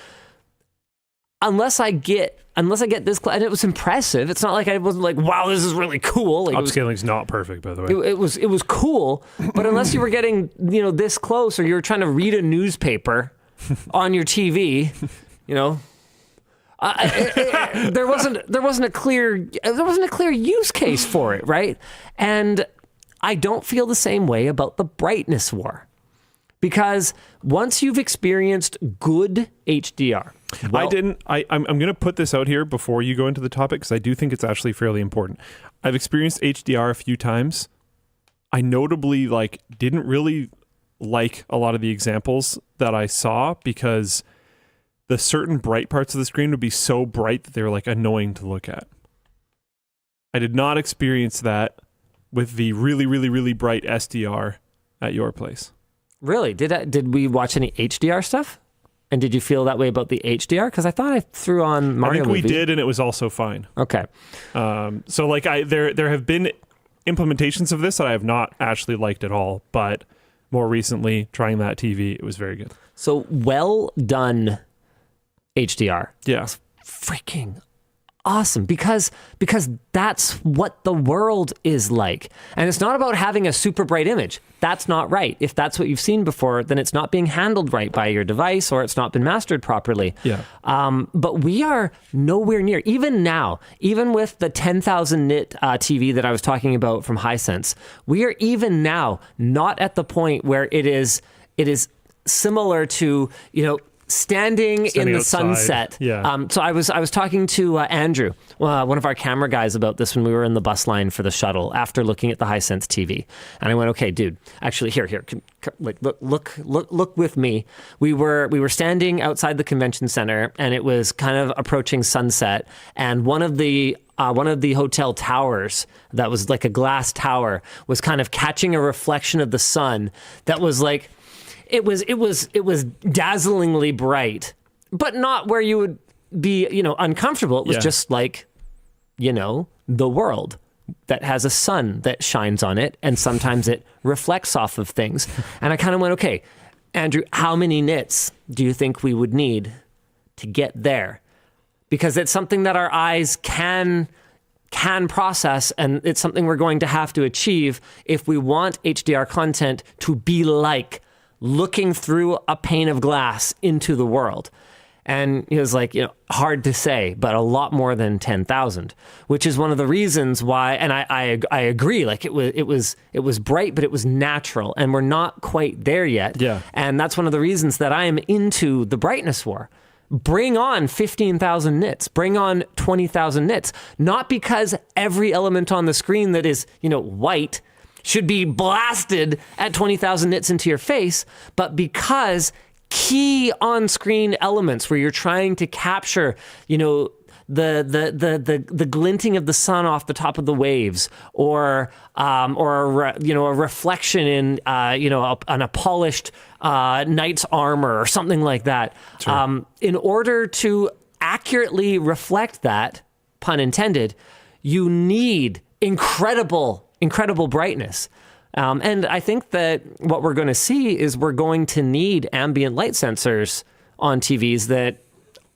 Unless I get this, and it was impressive. It's not like I wasn't like, wow, this is really cool. Like, upscaling's not perfect, by the way. It was cool, but unless you were getting this close, or you were trying to read a newspaper on your TV, there wasn't a clear use case for it, right? And I don't feel the same way about the brightness war, because once you've experienced good HDR. I'm going to put this out here before you go into the topic, because I do think it's actually fairly important. I've experienced HDR a few times. I notably didn't really like a lot of the examples that I saw, because the certain bright parts of the screen would be so bright that they were annoying to look at. I did not experience that with the really, really, really bright SDR at your place. Really? Did we watch any HDR stuff? And did you feel that way about the HDR? Because I thought I threw on Mario movie. I think we movie. did, and it was also fine. Okay. So there have been implementations of this that I have not actually liked at all, but more recently, trying that TV, it was very good. So well done HDR. Yeah. It's freaking awesome, because that's what the world is like. And it's not about having a super bright image. That's not right. If that's what you've seen before, then it's not being handled right by your device, or it's not been mastered properly. Yeah. But we are nowhere near, even now, even with the 10,000 nit TV that I was talking about from Hisense, we are even now not at the point where it is similar to, standing in the outside. Sunset. Yeah. So I was talking to Andrew, one of our camera guys, about this when we were in the bus line for the shuttle after looking at the Hisense TV, and I went, okay, dude, actually, here, look with me. We were standing outside the convention center, and it was kind of approaching sunset, and one of the hotel towers that was like a glass tower was kind of catching a reflection of the sun that was like. It was dazzlingly bright, but not where you would be, uncomfortable. It was just like, the world that has a sun that shines on it, and sometimes it reflects off of things. And I kind of went, okay, Andrew, how many nits do you think we would need to get there? Because it's something that our eyes can process, and it's something we're going to have to achieve if we want HDR content to be like looking through a pane of glass into the world. And he was like, hard to say, but a lot more than 10,000, which is one of the reasons why, and I agree, it was bright, but it was natural, and we're not quite there yet. Yeah. And that's one of the reasons that I am into the brightness war, bring on 15,000 nits, bring on 20,000 nits, not because every element on the screen that is, white should be blasted at 20,000 nits into your face, but because key on-screen elements where you're trying to capture, the glinting of the sun off the top of the waves, or a reflection in on a polished knight's armor or something like that. Sure. In order to accurately reflect that, pun intended, you need incredible brightness. And I think that what we're going to see is we're going to need ambient light sensors on TVs that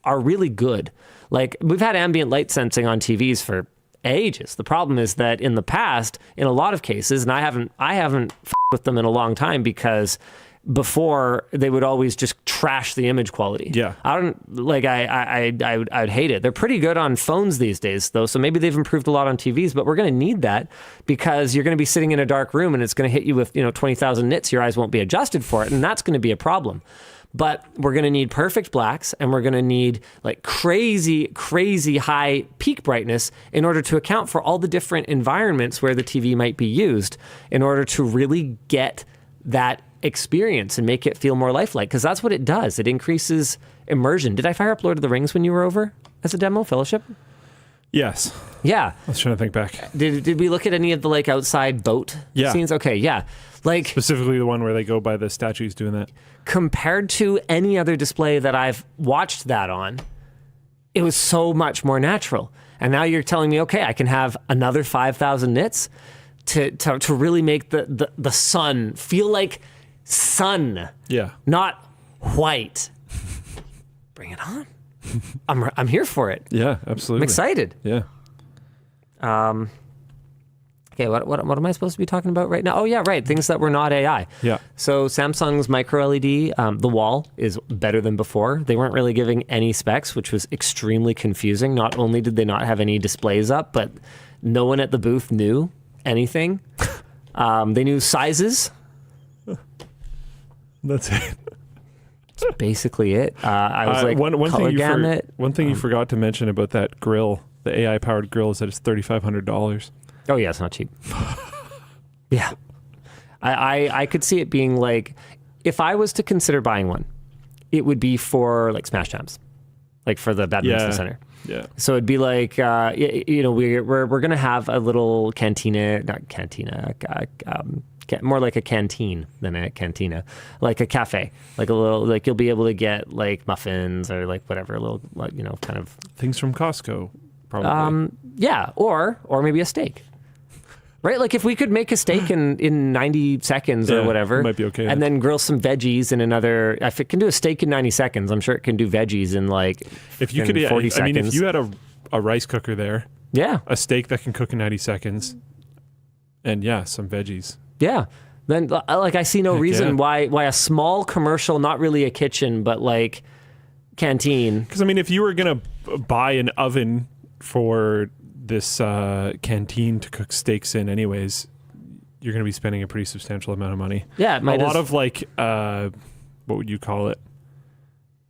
are really good. Like, we've had ambient light sensing on TVs for ages. The problem is that in the past, in a lot of cases, and I haven't f***ed with them in a long time, because before they would always just trash the image quality. Yeah. I'd hate it. They're pretty good on phones these days, though, so maybe they've improved a lot on TVs, but we're going to need that because you're going to be sitting in a dark room and it's going to hit you with 20,000 nits. Your eyes won't be adjusted for it, and that's going to be a problem. But we're going to need perfect blacks, and we're going to need like crazy high peak brightness in order to account for all the different environments where the TV might be used, in order to really get that experience and make it feel more lifelike, because that's what it does. It increases immersion. Did I fire up Lord of the Rings when you were over as a demo, Fellowship? Yes. Yeah. I was trying to think back. Did we look at any of the like outside boat scenes? Okay, yeah. Like, specifically the one where they go by the statues doing that. Compared to any other display that I've watched that on, it was so much more natural. And now you're telling me, okay, I can have another 5,000 nits to really make the sun feel like sun. Yeah. Not white. Bring it on. I'm here for it. Yeah, absolutely. I'm excited. Yeah. Okay, what am I supposed to be talking about right now? Oh, yeah, right. Things that were not AI. Yeah. So Samsung's MicroLED, the wall is better than before. They weren't really giving any specs, which was extremely confusing. Not only did they not have any displays up, but no one at the booth knew anything. They knew sizes. That's it. That's basically it. I was like, one color thing gamut. One thing you forgot to mention about that grill, the AI-powered grill, is that it's $3,500. Oh, yeah, it's not cheap. Yeah. I could see it being like, if I was to consider buying one, it would be for like Smash Jams, like for the badminton center. Yeah. So it'd be like, we're going to have a little more like a canteen than a cantina, like a cafe, like a little, like you'll be able to get like muffins or like whatever, a little, like, kind of things from Costco, probably. Yeah. Or maybe a steak. Right? Like if we could make a steak in 90 seconds or whatever, might be okay. And then grill some veggies in another, if it can do a steak in 90 seconds, I'm sure it can do veggies in like if you could, 40 seconds. I mean, if you had a rice cooker there, a steak that can cook in 90 seconds, and some veggies. Yeah. Then like I see no reason why a small commercial, not really a kitchen, but like canteen. Because I mean, if you were going to buy an oven for this canteen to cook steaks in anyways, you're going to be spending a pretty substantial amount of money. Yeah. A lot of like, what would you call it?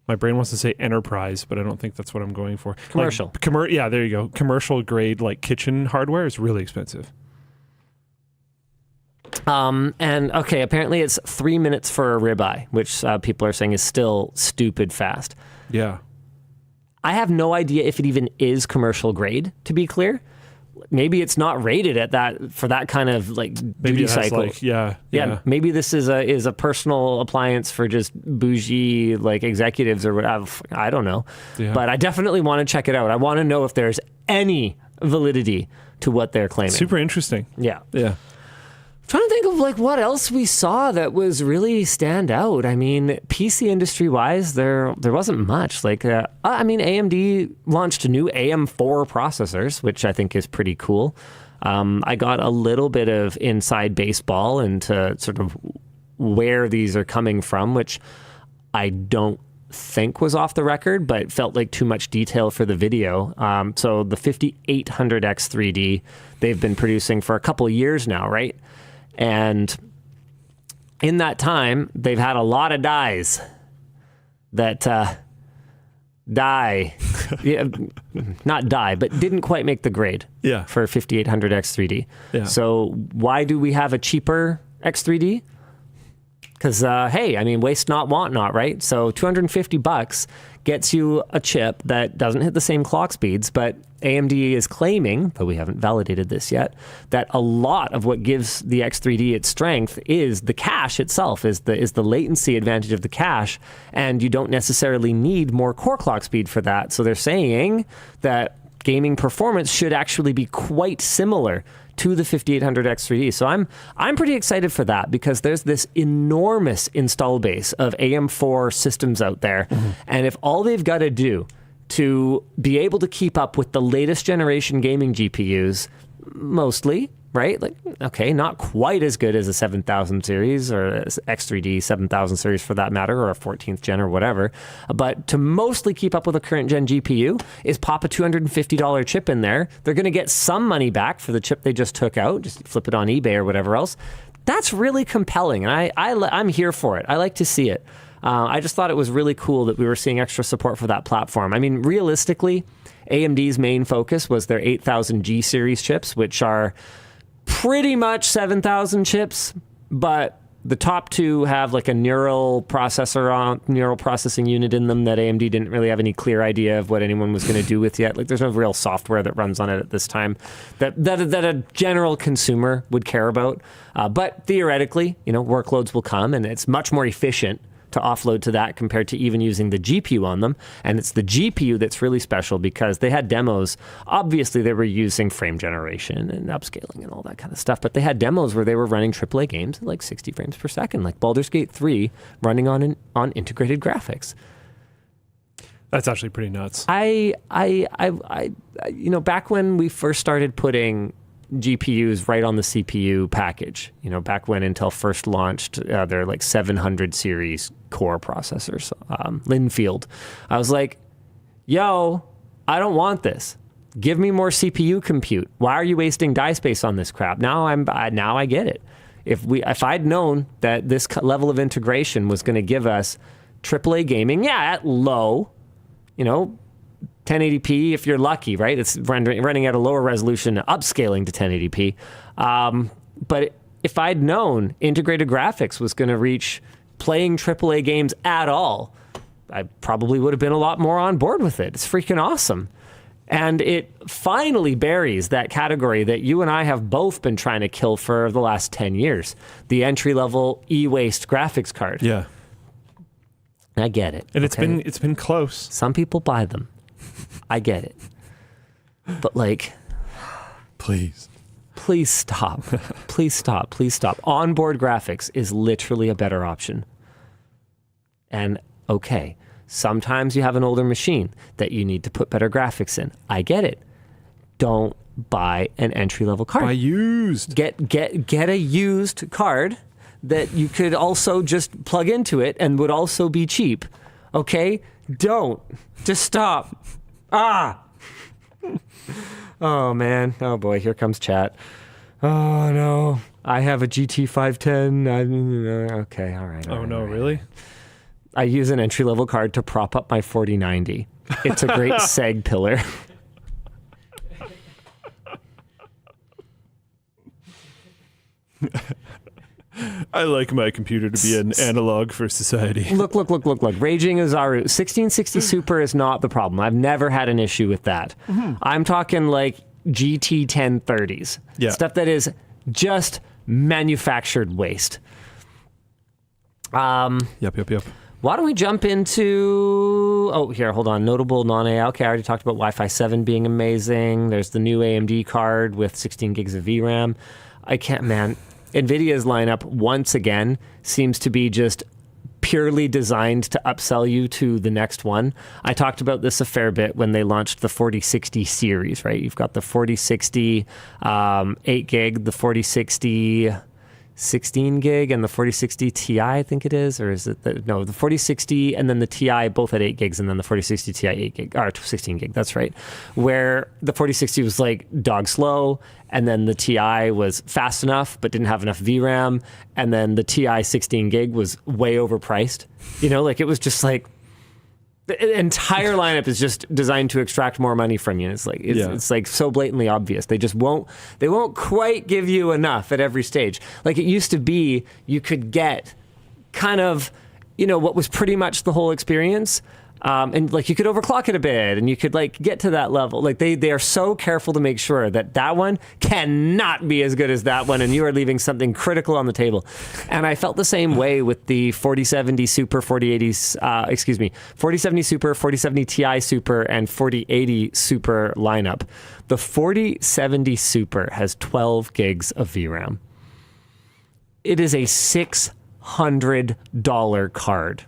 My brain wants to say enterprise, but I don't think that's what I'm going for. Commercial. Like, yeah, there you go. Commercial grade like kitchen hardware is really expensive. And okay, apparently it's 3 minutes for a ribeye, which people are saying is still stupid fast. Yeah. I have no idea if it even is commercial grade, to be clear. Maybe it's not rated at that for that kind of like duty cycle. Like, yeah. Maybe this is a personal appliance for just bougie like executives or whatever. I don't know. Yeah. But I definitely want to check it out. I want to know if there's any validity to what they're claiming. Super interesting. Yeah. Yeah. Trying to think of like what else we saw that was really stand out. I mean, PC industry wise, there wasn't much. Like, AMD launched new AM4 processors, which I think is pretty cool. I got a little bit of inside baseball into sort of where these are coming from, which I don't think was off the record, but felt like too much detail for the video. So the 5800 X3D, they've been producing for a couple of years now, right? And in that time, they've had a lot of dies that die. Yeah, not die, but didn't quite make the grade Yeah. for 5800 X3D. Yeah. So why do we have a cheaper X3D? Because, hey, I mean, waste not, want not, right? So $250 gets you a chip that doesn't hit the same clock speeds, but AMD is claiming, though we haven't validated this yet, that a lot of what gives the X3D its strength is the cache itself, is the latency advantage of the cache, and you don't necessarily need more core clock speed for that. So they're saying that gaming performance should actually be quite similar to the 5800 X3D. So I'm pretty excited for that because there's this enormous install base of AM4 systems out there. And if all they've got to do to be able to keep up with the latest generation gaming GPUs, mostly, right? Like, okay, not quite as good as a 7000 series or a X3D 7000 series for that matter, or a 14th gen or whatever. But to mostly keep up with a current gen GPU is pop a $250 chip in there. They're going to get some money back for the chip they just took out, just flip it on eBay or whatever else. That's really compelling. And I'm here for it. I like to see it. I just thought it was really cool that we were seeing extra support for that platform. I mean, realistically, AMD's main focus was their 8000 G series chips, which are pretty much 7,000 chips, but the top two have like a neural processing unit in them that AMD didn't really have any clear idea of what anyone was going to do with yet. Like, there's no real software that runs on it at this time that a general consumer would care about. But theoretically, workloads will come, and it's much more efficient to offload to that compared to even using the GPU on them. And it's the GPU that's really special because they had demos. Obviously, they were using frame generation and upscaling and all that kind of stuff, but they had demos where they were running AAA games at like 60 frames per second, like Baldur's Gate 3 running on integrated graphics. That's actually pretty nuts. I back when we first started putting GPUs right on the CPU package, back when Intel first launched their like 700 series core processors, Linfield, I was like, yo, I don't want this. Give me more CPU compute. Why are you wasting die space on this crap? Now I get it. If I'd known that this level of integration was going to give us AAA gaming, at low, 1080p if you're lucky, right? It's running at a lower resolution, upscaling to 1080p. But if I'd known integrated graphics was going to reach playing AAA games at all, I probably would have been a lot more on board with it. It's freaking awesome. And it finally buries that category that you and I have both been trying to kill for the last 10 years. The entry-level e-waste graphics card. Yeah. I get it. And okay? it's been close. Some people buy them. I get it. But please stop. Please stop. Onboard graphics is literally a better option. And okay, sometimes you have an older machine that you need to put better graphics in. I get it. Don't buy an entry-level card. Buy used. Get a used card that you could also just plug into it and would also be cheap. Okay? Don't. Just stop. Oh, man. Oh, boy. Here comes chat. Oh, no. I have a GT510. Okay. All right. Oh, no. Really? I use an entry-level card to prop up my 4090. It's a great SEG pillar. I like my computer to be an analog for society. Look. Raging Azaru. 1660 Super is not the problem. I've never had an issue with that. Mm-hmm. I'm talking like GT 1030s. Yeah. Stuff that is just manufactured waste. Yep. Why don't we jump into... Oh, here, hold on. Notable non-AI. Okay, I already talked about Wi-Fi 7 being amazing. There's the new AMD card with 16 gigs of VRAM. Nvidia's lineup, once again, seems to be just purely designed to upsell you to the next one. I talked about this a fair bit when they launched the 4060 series, right? You've got the 4060 8 gig, the 4060 16 gig, and the 4060 Ti, I think it is, or is it the 4060 and then the Ti both at 8 gigs, and then the 4060 Ti 8 gig, or 16 gig, that's right. Where the 4060 was like dog slow, and then the Ti was fast enough but didn't have enough VRAM, and then the Ti 16 gig was way overpriced. It was just like, The entire lineup is just designed to extract more money from you. It's like so blatantly obvious. They won't quite give you enough at every stage. Like it used to be, you could get kind of, what was pretty much the whole experience. And like you could overclock it a bit and you could like get to that level. Like they are so careful to make sure that one cannot be as good as that one, and you are leaving something critical on the table. And I felt the same way with the 4070 Super, 4070 Super, 4070 Ti Super, and 4080 Super lineup. The 4070 Super has 12 gigs of VRAM. It is a $600 card.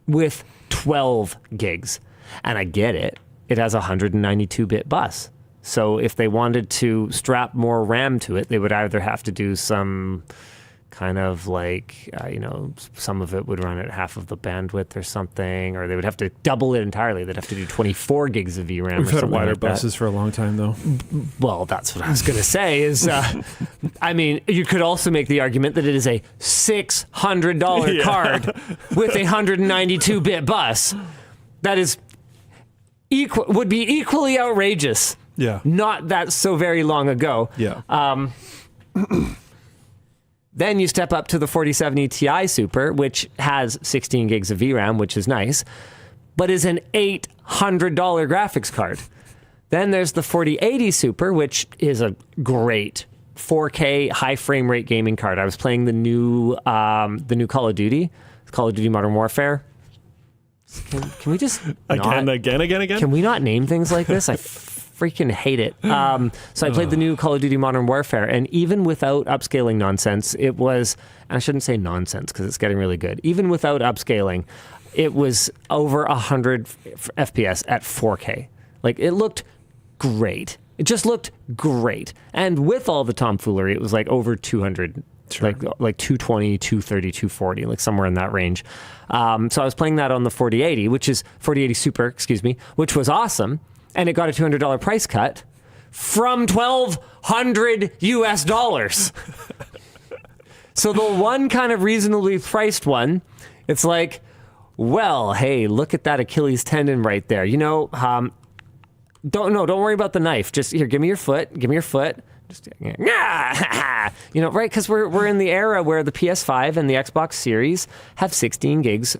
With 12 gigs. And I get it. It has a 192-bit bus. So if they wanted to strap more RAM to it, they would either have to do some kind of like, some of it would run at half of the bandwidth or something, or they would have to double it entirely. They'd have to do 24 gigs of VRAM. We've had wider like buses for a long time, though. Well, that's what I was going to say is, you could also make the argument that it is a $600 card with a 192-bit bus. That is would be equally outrageous. Yeah. Not that so very long ago. Yeah. Then you step up to the 4070 Ti Super, which has 16 gigs of VRAM, which is nice, but is an $800 graphics card. Then there's the 4080 Super, which is a great 4K high frame rate gaming card. I was playing the new Call of Duty Modern Warfare. Can we just again? Can we not name things like this? I freaking hate it. So I played the new Call of Duty Modern Warfare, and even without upscaling nonsense, it was, and I shouldn't say nonsense because it's getting really good. Even without upscaling, it was over 100 FPS at 4K. Like, it looked great. It just looked great. And with all the tomfoolery, it was like over 200. Sure. Like 220, 230, 240, like somewhere in that range. So I was playing that on the 4080 Super, which was awesome. And it got a $200 price cut from $1,200 US. So the one kind of reasonably priced one, it's like, well, hey, look at that Achilles tendon right there. Don't worry about the knife. Just here, give me your foot. Just, right? Because we're in the era where the PS5 and the Xbox Series have 16 gigs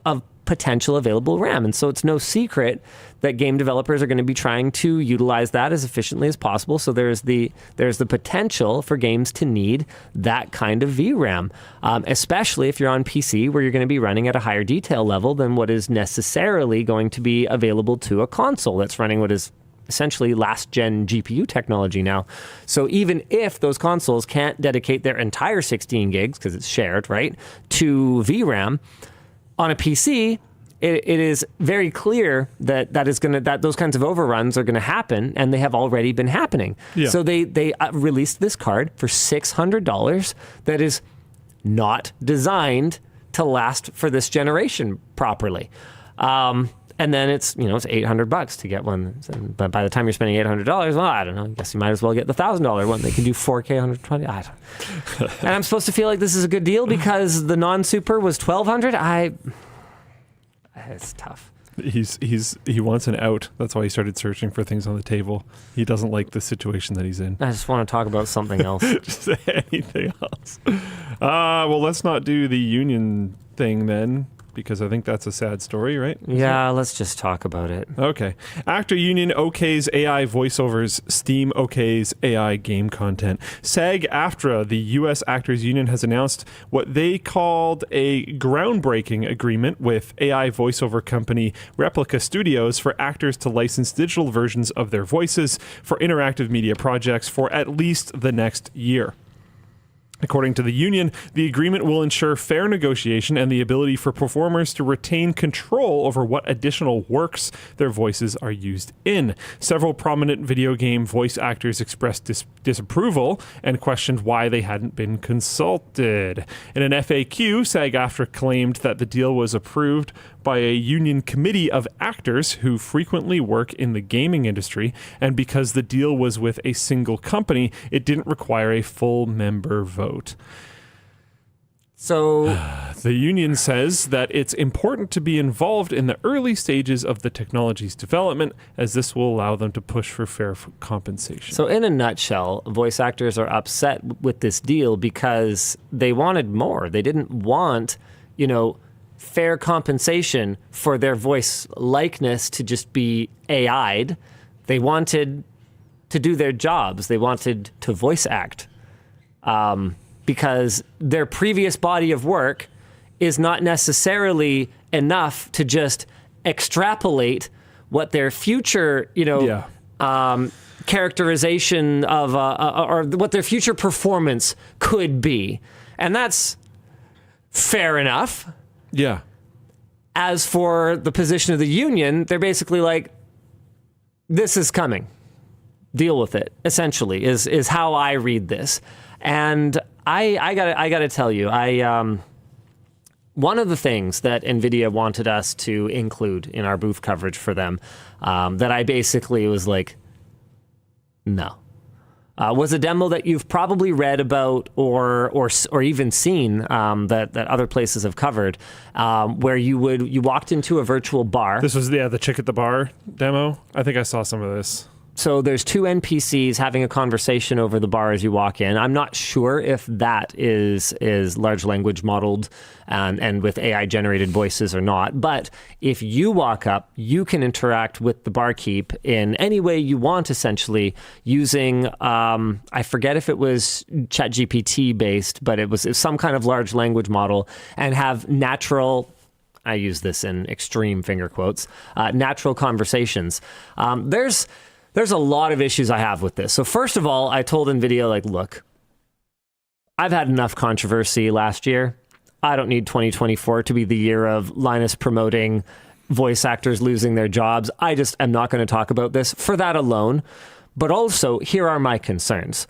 of potential available RAM. And so it's no secret that game developers are going to be trying to utilize that as efficiently as possible. So there's the potential for games to need that kind of VRAM, especially if you're on PC where you're going to be running at a higher detail level than what is necessarily going to be available to a console that's running what is essentially last-gen GPU technology now. So even if those consoles can't dedicate their entire 16 gigs, because it's shared, right, to VRAM, on a PC, it is very clear that those kinds of overruns are going to happen, and they have already been happening. Yeah. So they released this card for $600 that is not designed to last for this generation properly. And then it's $800 to get one. But by the time you're spending $800, well, I don't know. I guess you might as well get the $1,000 one. They can do 4K 120. I don't. And I'm supposed to feel like this is a good deal because the non-super was $1,200. It's tough. He wants an out. That's why he started searching for things on the table. He doesn't like the situation that he's in. I just want to talk about something else. Just anything else. Well, let's not do the union thing then, because I think that's a sad story, right? Yeah, let's just talk about it. Okay. Actor Union okays AI voiceovers, Steam okays AI game content. SAG-AFTRA, the U.S. Actors Union, has announced what they called a groundbreaking agreement with AI voiceover company Replica Studios for actors to license digital versions of their voices for interactive media projects for at least the next year. According to the union, the agreement will ensure fair negotiation and the ability for performers to retain control over what additional works their voices are used in. Several prominent video game voice actors expressed disapproval and questioned why they hadn't been consulted. In an FAQ, SAG-AFTRA claimed that the deal was approved by a union committee of actors who frequently work in the gaming industry, and because the deal was with a single company, it didn't require a full member vote. So The union says that it's important to be involved in the early stages of the technology's development, as this will allow them to push for fair compensation. So in a nutshell, voice actors are upset with this deal because they wanted more. They didn't want, fair compensation for their voice likeness to just be AI'd. They wanted to do their jobs. They wanted to voice act. Because their previous body of work is not necessarily enough to just extrapolate what their future, characterization of, or what their future performance could be. And that's fair enough. Yeah. As for the position of the union, they're basically like, this is coming. Deal with it, essentially, is how I read this. And I gotta tell you, one of the things that Nvidia wanted us to include in our booth coverage for them, that I basically was like, no, was a demo that you've probably read about or even seen that other places have covered, where you walked into a virtual bar. This was the chick at the bar demo. I think I saw some of this. So there's two NPCs having a conversation over the bar as you walk in. I'm not sure if that is large language modeled and with AI generated voices or not. But if you walk up, you can interact with the barkeep in any way you want, essentially using, I forget if it was ChatGPT based, but it was some kind of large language model, and have natural, I use this in extreme finger quotes, natural conversations. There's a lot of issues I have with this. So first of all, I told NVIDIA, look, I've had enough controversy last year. I don't need 2024 to be the year of Linus promoting voice actors losing their jobs. I just am not going to talk about this for that alone. But also, here are my concerns.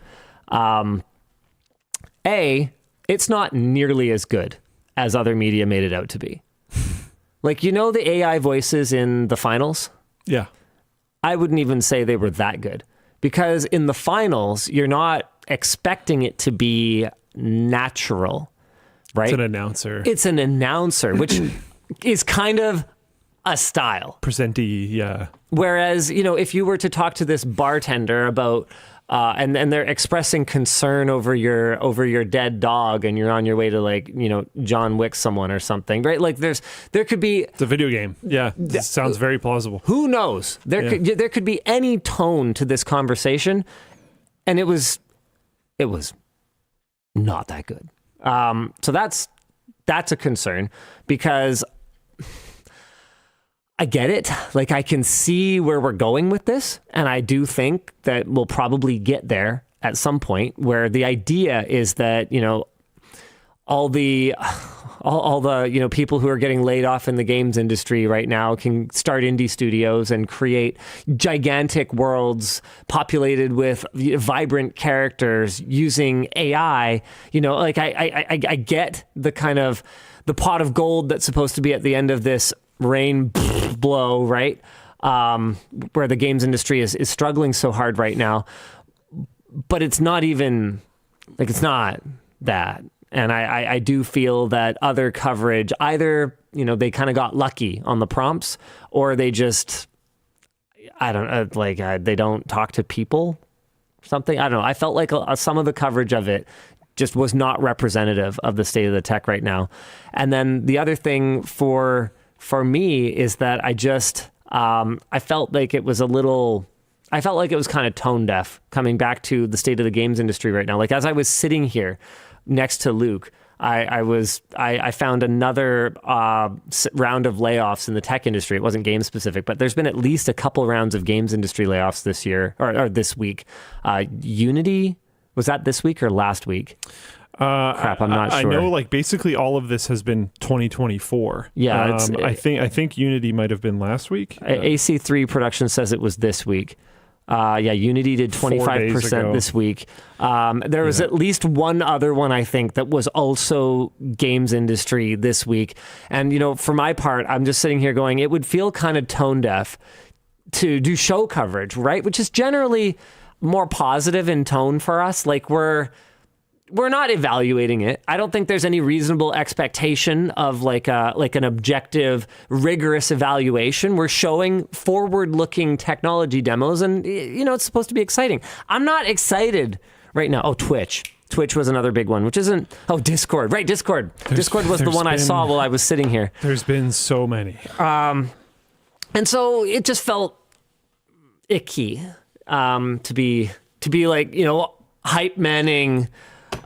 It's not nearly as good as other media made it out to be. The AI voices in the finals? Yeah. I wouldn't even say they were that good, because in the finals, you're not expecting it to be natural, right? It's an announcer. It's an announcer, which is kind of a style. Presentee, yeah. Whereas, if you were to talk to this bartender about, and they're expressing concern over your dead dog, and you're on your way to John Wick someone or something, right? There could be. It's a video game. Yeah, this sounds very plausible. Who knows? There could be any tone to this conversation, and it was not that good. So that's a concern, because I get it. I can see where we're going with this, and I do think that we'll probably get there at some point, where the idea is that, all the people who are getting laid off in the games industry right now can start indie studios and create gigantic worlds populated with vibrant characters using AI. I get the kind of the pot of gold that's supposed to be at the end of this rain blow, right? Where the games industry is struggling so hard right now. But it's not even, it's not that. And I do feel that other coverage, either, they kind of got lucky on the prompts, or they just, they don't talk to people or something. I don't know. I felt like some of the coverage of it just was not representative of the state of the tech right now. And then the other thing for me is that I just, I felt like it was kind of tone deaf, coming back to the state of the games industry right now. As I was sitting here next to Luke, I found another round of layoffs in the tech industry. It wasn't game specific, but there's been at least a couple rounds of games industry layoffs this year, or this week. Unity, was that this week or last week? Crap, I'm not sure. I know, basically all of this has been 2024. Yeah, I think Unity might have been last week. AC3 Production says it was this week. Unity did 25% this week. There was at least one other one, I think, that was also games industry this week. And, for my part, I'm just sitting here going, it would feel kind of tone deaf to do show coverage, right? Which is generally more positive in tone for us. we're not evaluating it. I don't think there's any reasonable expectation of like an objective, rigorous evaluation. We're showing forward-looking technology demos, and it's supposed to be exciting. I'm not excited right now. Oh, Twitch. Twitch was another big one, which isn't... Oh, Discord. Right, Discord. Discord was the one I saw while I was sitting here. There's been so many. And so it just felt icky to be like, hype manning.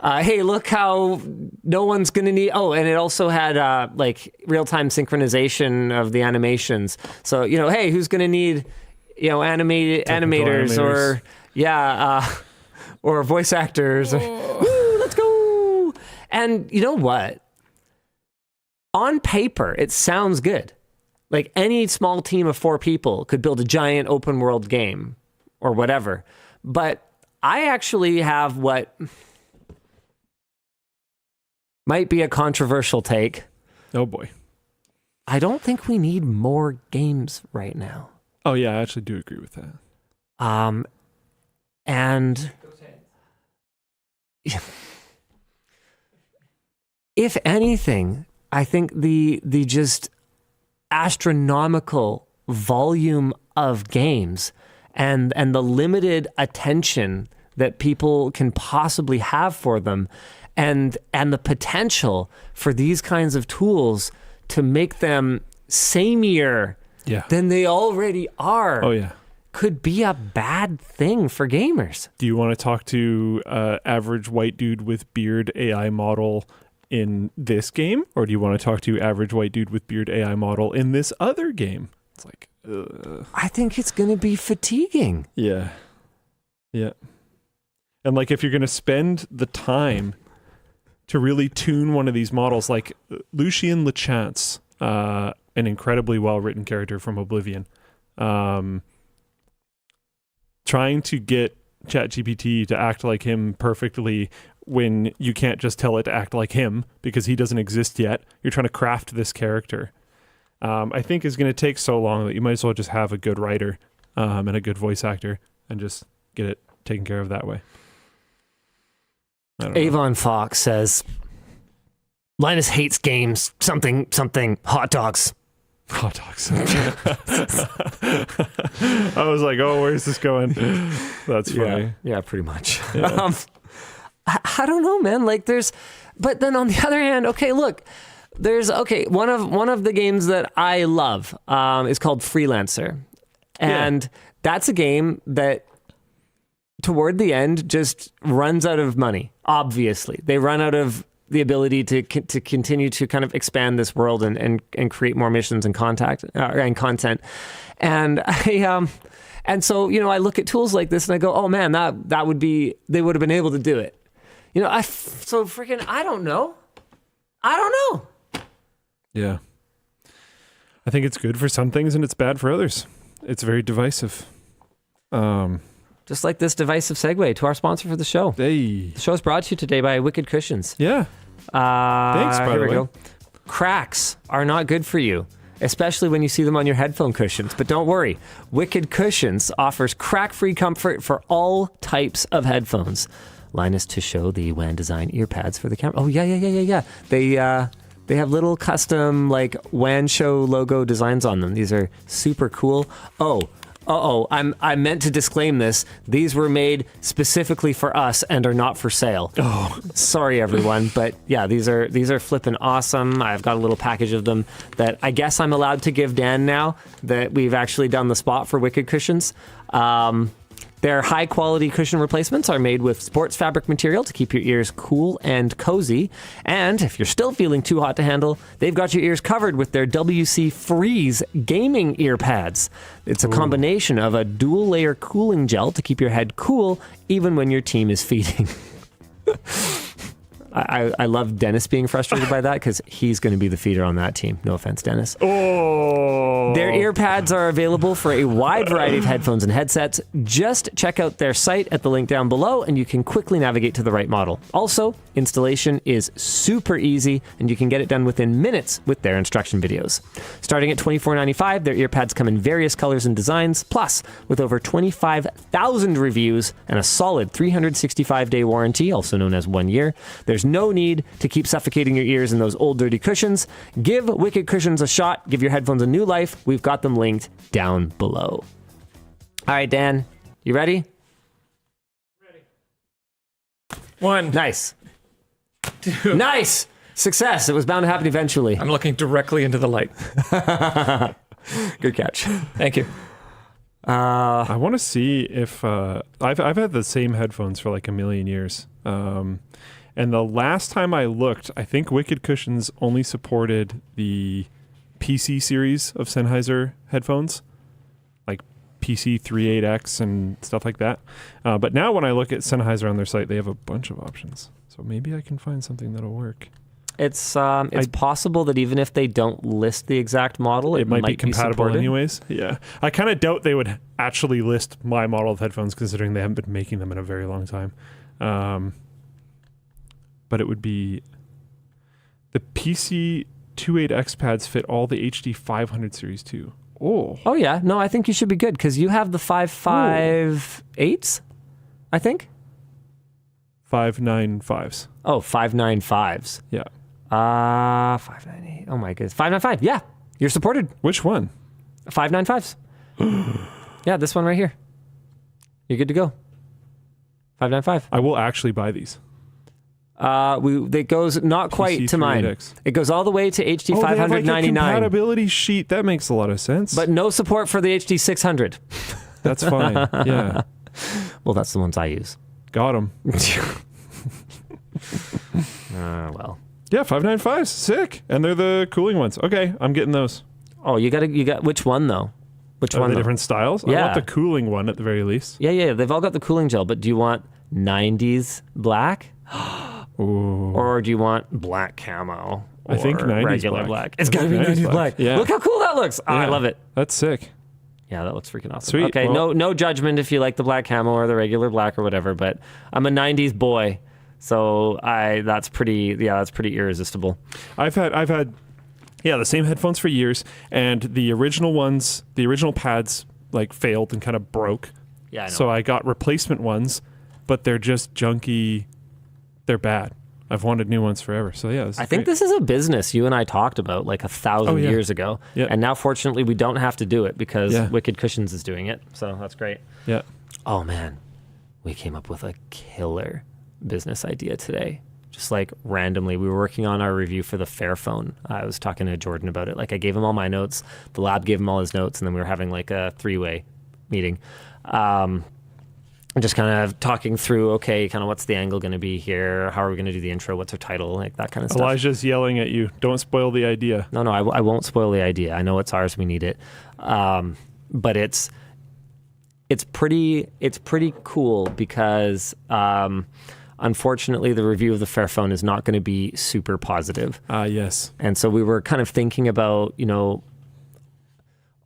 Hey, look how no one's going to need... Oh, and it also had like real-time synchronization of the animations. So, hey, who's going to need, animators or... Yeah, or voice actors. Woo, let's go. And you know what? On paper, it sounds good. Like any small team of 4 people could build a giant open world game or whatever. But I actually have what might be a controversial take. Oh boy. I don't think we need more games right now. Oh yeah, I actually do agree with that. And if anything, I think the just astronomical volume of games and the limited attention that people can possibly have for them and the potential for these kinds of tools to make them sameier than they already are. Oh yeah. Could be a bad thing for gamers. Do you want to talk to average white dude with beard AI model in this game? Or do you want to talk to average white dude with beard AI model in this other game? It's like, I think it's going to be fatiguing. Yeah. Yeah. And like if you're going to spend the time to really tune one of these models, like Lucien Lachance, an incredibly well-written character from Oblivion, trying to get ChatGPT to act like him perfectly when you can't just tell it to act like him because he doesn't exist yet. You're trying to craft this character. I think is going to take so long that you might as well just have a good writer and a good voice actor and just get it taken care of that way. Avon Fox says, Linus hates games, something, hot dogs. Hot dogs. I was like, oh, where's this going? That's funny. Yeah, pretty much. Yeah. I don't know, man. Like but then on the other hand, okay, look, one of the games that I love is called Freelancer. And that's a game that toward the end just runs out of money. Obviously, they run out of the ability to continue to kind of expand this world and create more missions and content. And so I look at tools like this and I go, oh man, they would have been able to do it. I don't know. Yeah. I think it's good for some things and it's bad for others. It's very divisive. Just like this divisive segue to our sponsor for the show. Hey. The show is brought to you today by Wicked Cushions. Yeah. Thanks, by the way. Here we go. Cracks are not good for you, especially when you see them on your headphone cushions. But don't worry. Wicked Cushions offers crack-free comfort for all types of headphones. Linus to show the WAN design ear pads for the camera. Oh, yeah. They have little custom like WAN Show logo designs on them. These are super cool. I meant to disclaim this. These were made specifically for us and are not for sale. Oh, sorry everyone, but yeah, these are flippin' awesome. I've got a little package of them that I guess I'm allowed to give Dan now that we've actually done the spot for Wicked Cushions. Their high-quality cushion replacements are made with sports fabric material to keep your ears cool and cozy. And if you're still feeling too hot to handle, they've got your ears covered with their WC Freeze gaming ear pads. It's a combination of a dual-layer cooling gel to keep your head cool even when your team is feeding. I love Dennis being frustrated by that because he's going to be the feeder on that team. No offense, Dennis. Oh. Their ear pads are available for a wide variety of headphones and headsets. Just check out their site at the link down below and you can quickly navigate to the right model. Also, installation is super easy and you can get it done within minutes with their instruction videos. Starting at $24.95, their ear pads come in various colors and designs. Plus, with over 25,000 reviews and a solid 365-day warranty, also known as 1 year, there's no need to keep suffocating your ears in those old dirty cushions. Give Wicked Cushions a shot. Give your headphones a new life. We've got them linked down below. All right, Dan, you ready? Ready. 1. Nice. 2. Nice. Success. It was bound to happen eventually. I'm looking directly into the light. Good catch. Thank you. I want to see if I've had the same headphones for like a million years. And the last time I looked, I think Wicked Cushions only supported the PC series of Sennheiser headphones, like PC 38X and stuff like that. But now when I look at Sennheiser on their site, they have a bunch of options. So maybe I can find something that'll work. It's possible that even if they don't list the exact model, it might be compatible supported. anyways. Yeah. I kind of doubt they would actually list my model of headphones considering they haven't been making them in a very long time. But it would be the PC 28X pads fit all the HD 500 series too. Oh yeah. No, I think you should be good because you have the 558s, I think. 595s. Oh, 595s. Yeah. 598. Oh my goodness. 595. Yeah. You're supported. Which one? 595s. Yeah, this one right here. You're good to go. 595. I will actually buy these. It goes not quite to mine. It goes all the way to HD 599. Compatibility sheet. That makes a lot of sense. But no support for the HD 600. That's fine. Yeah. Well, that's the ones I use. Got them. Well. Yeah, 595s. Sick. And they're the cooling ones. Okay, I'm getting those. Oh, you got which one though? Which one? The though? different styles? Yeah. I want the cooling one at the very least. Yeah. They've all got the cooling gel, but do you want 90s black? Ooh. Or do you want black camo? Or I think 90s regular black. It's I got to think be 90s black. Yeah. Look how cool that looks. Oh, I Yeah. love it. That's sick. Yeah, that looks freaking awesome. Sweet. Okay, Well, no judgment if you like the black camo or the regular black or whatever, but I'm a 90s boy. So that's pretty irresistible. I've had the same headphones for years, and the original pads like failed and kind of broke. Yeah, I know. So I got replacement ones, but they're just junky. They're bad. I've wanted new ones forever. So yeah, I think this is a business you and I talked about like 1,000 yeah. years ago. Yeah. And now fortunately we don't have to do it because Yeah. Wicked Cushions is doing it. So that's great. Yeah. Oh man, we came up with a killer business idea today. Just like randomly, we were working on our review for the Fairphone. I was talking to Jordan about it. Like I gave him all my notes, the lab gave him all his notes, and then we were having like a 3-way meeting. Just kind of talking through, okay, kind of what's the angle going to be here? How are we going to do the intro? What's our title? Like that kind of stuff. Elijah's yelling at you. Don't spoil the idea. No, I won't spoil the idea. I know it's ours. We need it. But it's pretty cool because unfortunately the review of the Fairphone is not going to be super positive. Yes. And so we were kind of thinking about,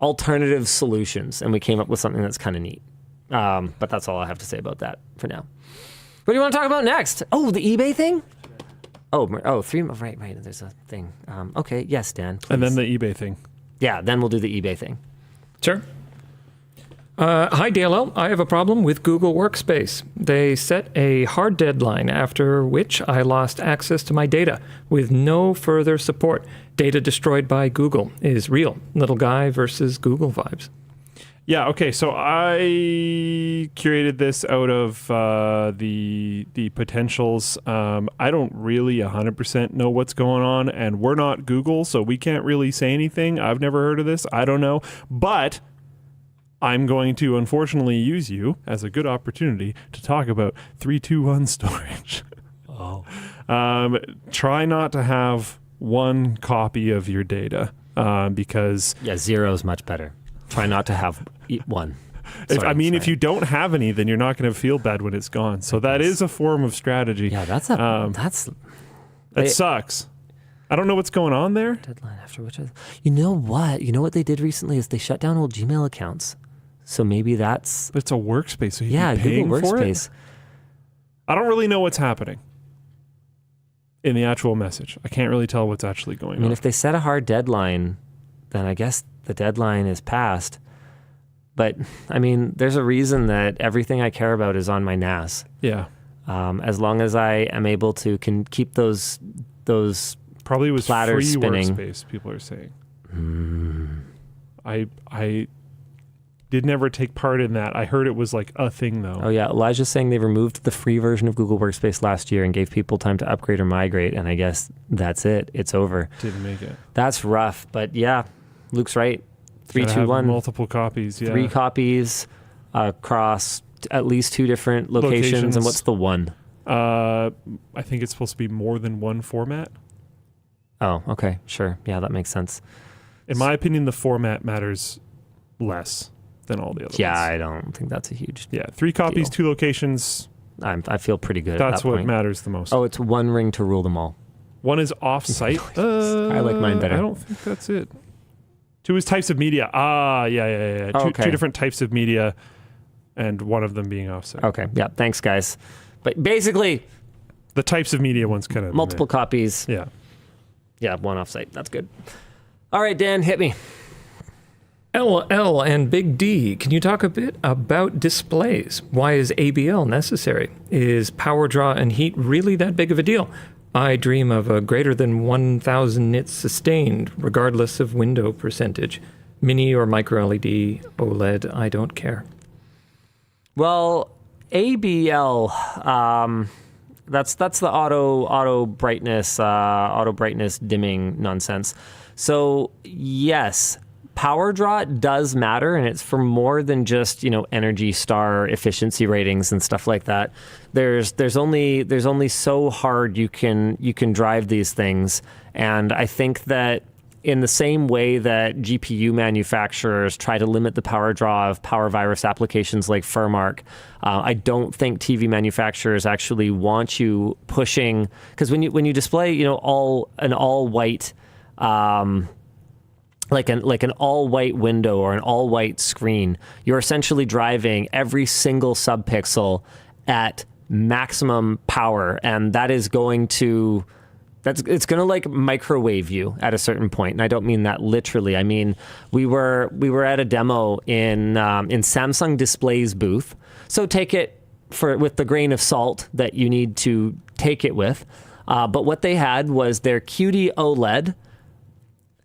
alternative solutions, and we came up with something that's kind of neat. But that's all I have to say about that for now. What do you want to talk about next? Oh, the eBay thing? Right. There's a thing. Okay, yes, Dan, please. And then the eBay thing. Yeah, then we'll do the eBay thing. Sure. Hi, DLL. I have a problem with Google Workspace. They set a hard deadline after which I lost access to my data with no further support. Data destroyed by Google is real. Little guy versus Google vibes. Yeah, okay, so I curated this out of the potentials. I don't really 100% know what's going on, and we're not Google, so we can't really say anything. I've never heard of this. I don't know. But I'm going to, unfortunately, use you as a good opportunity to talk about 321 storage. Oh. Try not to have one copy of your data because... Yeah, 0 is much better. Try not to have one. If you don't have any, then you're not going to feel bad when it's gone. So that is a form of strategy. Yeah, It sucks. I don't know what's going on there. Deadline after which you know what they did recently is they shut down old Gmail accounts. So maybe that's... But it's a workspace, so you yeah, can paying Google for Workspace. it? I don't really know what's happening in the actual message. I can't really tell what's actually going on. I mean, if they set a hard deadline, then I guess the deadline is passed. But, I mean, there's a reason that everything I care about is on my NAS. Yeah. As long as I am able to keep those probably was platters free spinning. Workspace, people are saying. I did never take part in that. I heard it was like a thing, though. Oh, yeah. Elijah's saying they removed the free version of Google Workspace last year and gave people time to upgrade or migrate, and I guess that's it. It's over. Didn't make it. That's rough, but yeah, Luke's right. 3, Gotta 2, have 1. multiple copies, yeah. 3 copies across at least 2 different locations. And what's the one? I think it's supposed to be more than one format. Oh, okay. Sure. Yeah, that makes sense. In my opinion, the format matters less than all the other Yeah, ones. I don't think that's a huge Yeah, 3 copies, deal. 2 locations. I feel pretty good at That's that what point. matters the most. Oh, it's 1 ring to rule them all. 1 is off-site. I like mine better. I don't think that's it. 2 is types of media. Yeah. Oh, 2 okay. 2 different types of media, and one of them being offsite. Okay. Yeah. Thanks, guys. But basically, The types of media one's kind of multiple copies. Yeah. Yeah, 1 offsite. That's good. All right, Dan, hit me. LL and Big D, can you talk a bit about displays? Why is ABL necessary? Is power draw and heat really that big of a deal? I dream of a greater than 1,000 nits sustained, regardless of window percentage. Mini or micro LED, OLED, I don't care. Well, ABL, that's the auto brightness dimming nonsense. So yes, power draw does matter, and it's for more than just Energy Star efficiency ratings and stuff like that. There's only so hard you can drive these things, and I think that in the same way that GPU manufacturers try to limit the power draw of power virus applications like Furmark, I don't think TV manufacturers actually want you pushing, because when you display an all white like an all-white window or an all-white screen, you're essentially driving every single subpixel at maximum power, and that is going to like microwave you at a certain point. And I don't mean that literally. I mean, we were at a demo in Samsung Display's booth. So take it with the grain of salt that you need to take it with. But what they had was their QD OLED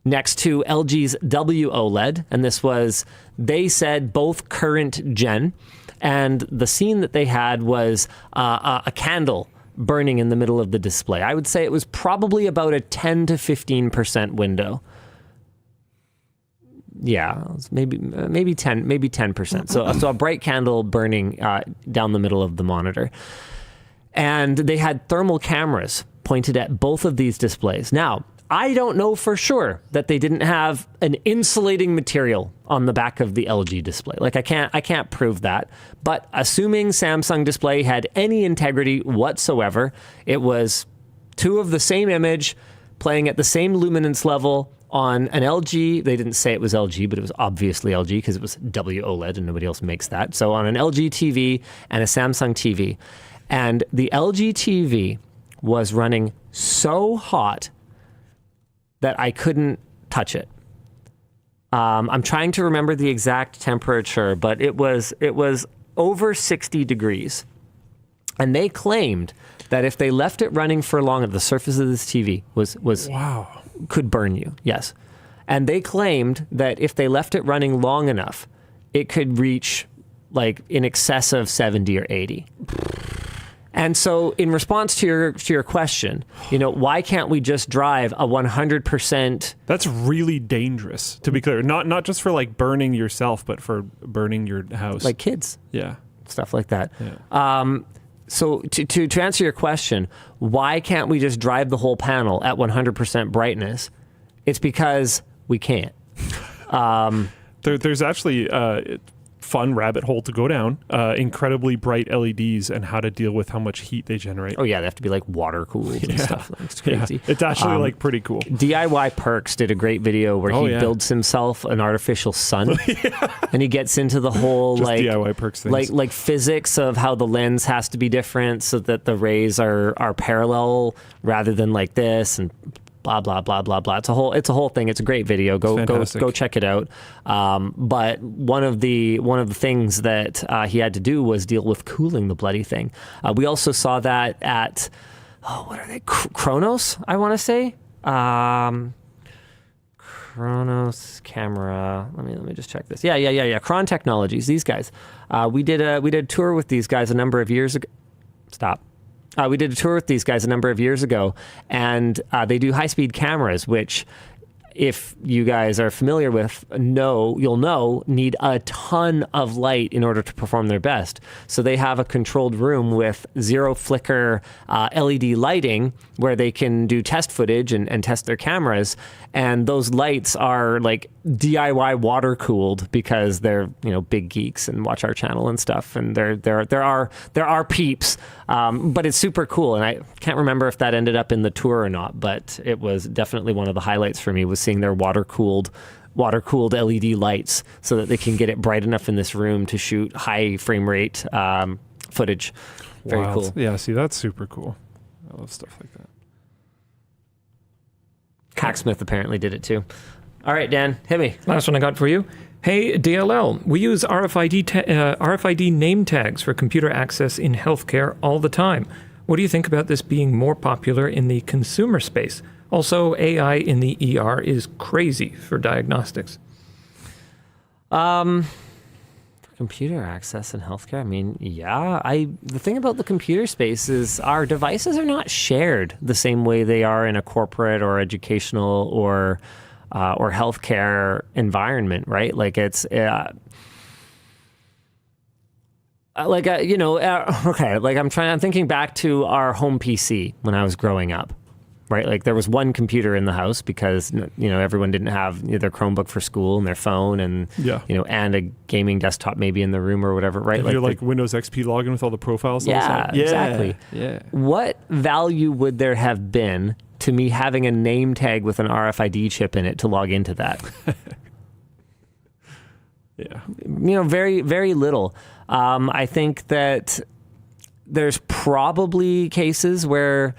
next to LG's WOLED, and this was, they said, both current gen, and the scene that they had was a candle burning in the middle of the display. I would say it was probably about a 10 to 15% window. Yeah, maybe 10%. So a bright candle burning down the middle of the monitor. And they had thermal cameras pointed at both of these displays. Now, I don't know for sure that they didn't have an insulating material on the back of the LG display. Like I can't prove that. But assuming Samsung display had any integrity whatsoever, it was 2 of the same image playing at the same luminance level on an LG. They didn't say it was LG, but it was obviously LG because it was WOLED and nobody else makes that. So on an LG TV and a Samsung TV. And the LG TV was running so hot that I couldn't touch it. I'm trying to remember the exact temperature, but it was over 60 degrees. And they claimed that if they left it running for long, the surface of this TV was Wow. could burn you. Yes. And they claimed that if they left it running long enough, it could reach like in excess of 70 or 80. And so in response to your question, why can't we just drive a 100%? That's really dangerous, to be clear. Not just for like burning yourself, but for burning your house. Like kids. Yeah. Stuff like that. Yeah. So to answer your question, why can't we just drive the whole panel at 100% brightness? It's because we can't. There's actually, fun rabbit hole to go down. Incredibly bright LEDs and how to deal with how much heat they generate. Oh yeah, they have to be like water cooled and stuff. It's crazy. Yeah. It's actually like pretty cool. DIY Perks did a great video where he builds himself an artificial sun, and he gets into the whole Just like DIY Perks things. like physics of how the lens has to be different so that the rays are parallel rather than like this, and blah blah blah blah blah. It's a whole thing. It's a great video. Go check it out. But one of the things that he had to do was deal with cooling the bloody thing. We also saw that at what are they? Kronos, I want to say. Kronos camera. Let me just check this. Yeah. Cron Technologies. These guys. We did a tour with these guys a number of years ago. Stop. We did a tour with these guys a number of years ago, and they do high-speed cameras, which, if you guys are familiar with, you'll know need a ton of light in order to perform their best. So they have a controlled room with zero flicker LED lighting where they can do test footage and test their cameras. And those lights are like DIY water cooled because they're big geeks and watch our channel and stuff. And there are peeps, but it's super cool. And I can't remember if that ended up in the tour or not, but it was definitely one of the highlights for me was seeing their water cooled LED lights so that they can get it bright enough in this room to shoot high frame rate footage. Very cool. Yeah, see, that's super cool. I love stuff like that. Hacksmith apparently did it too. All right, Dan, hit me. Last one I got for you. Hey, DLL, we use RFID name tags for computer access in healthcare all the time. What do you think about this being more popular in the consumer space? Also, AI in the ER is crazy for diagnostics. Computer access in healthcare. I mean, yeah. The thing about the computer space is our devices are not shared the same way they are in a corporate or educational or healthcare environment, right? Like it's okay. Like I'm thinking back to our home PC when I was growing up. Right, like there was one computer in the house because everyone didn't have their Chromebook for school and their phone and and a gaming desktop maybe in the room or whatever. Right, if you're Windows XP login with all the profiles. Yeah, exactly. Yeah. What value would there have been to me having a name tag with an RFID chip in it to log into that? Yeah, very very little. I think that there's probably cases where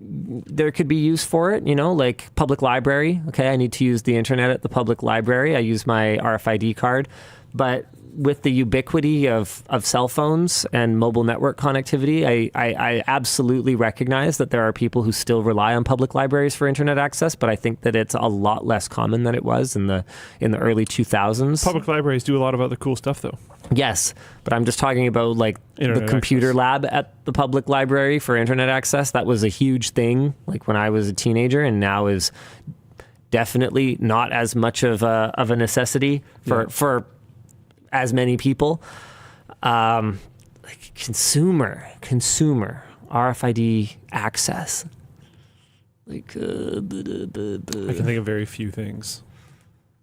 there could be use for it, like public library. Okay, I need to use the internet at the public library. I use my RFID card. But with the ubiquity of cell phones and mobile network connectivity, I absolutely recognize that there are people who still rely on public libraries for internet access, but I think that it's a lot less common than it was in the early 2000s. Public libraries do a lot of other cool stuff, though. Yes, but I'm just talking about like internet the computer lab at the public library for internet access. That was a huge thing, like when I was a teenager, and now is definitely not as much of a necessity for as many people. Like consumer RFID access. Like I can think of very few things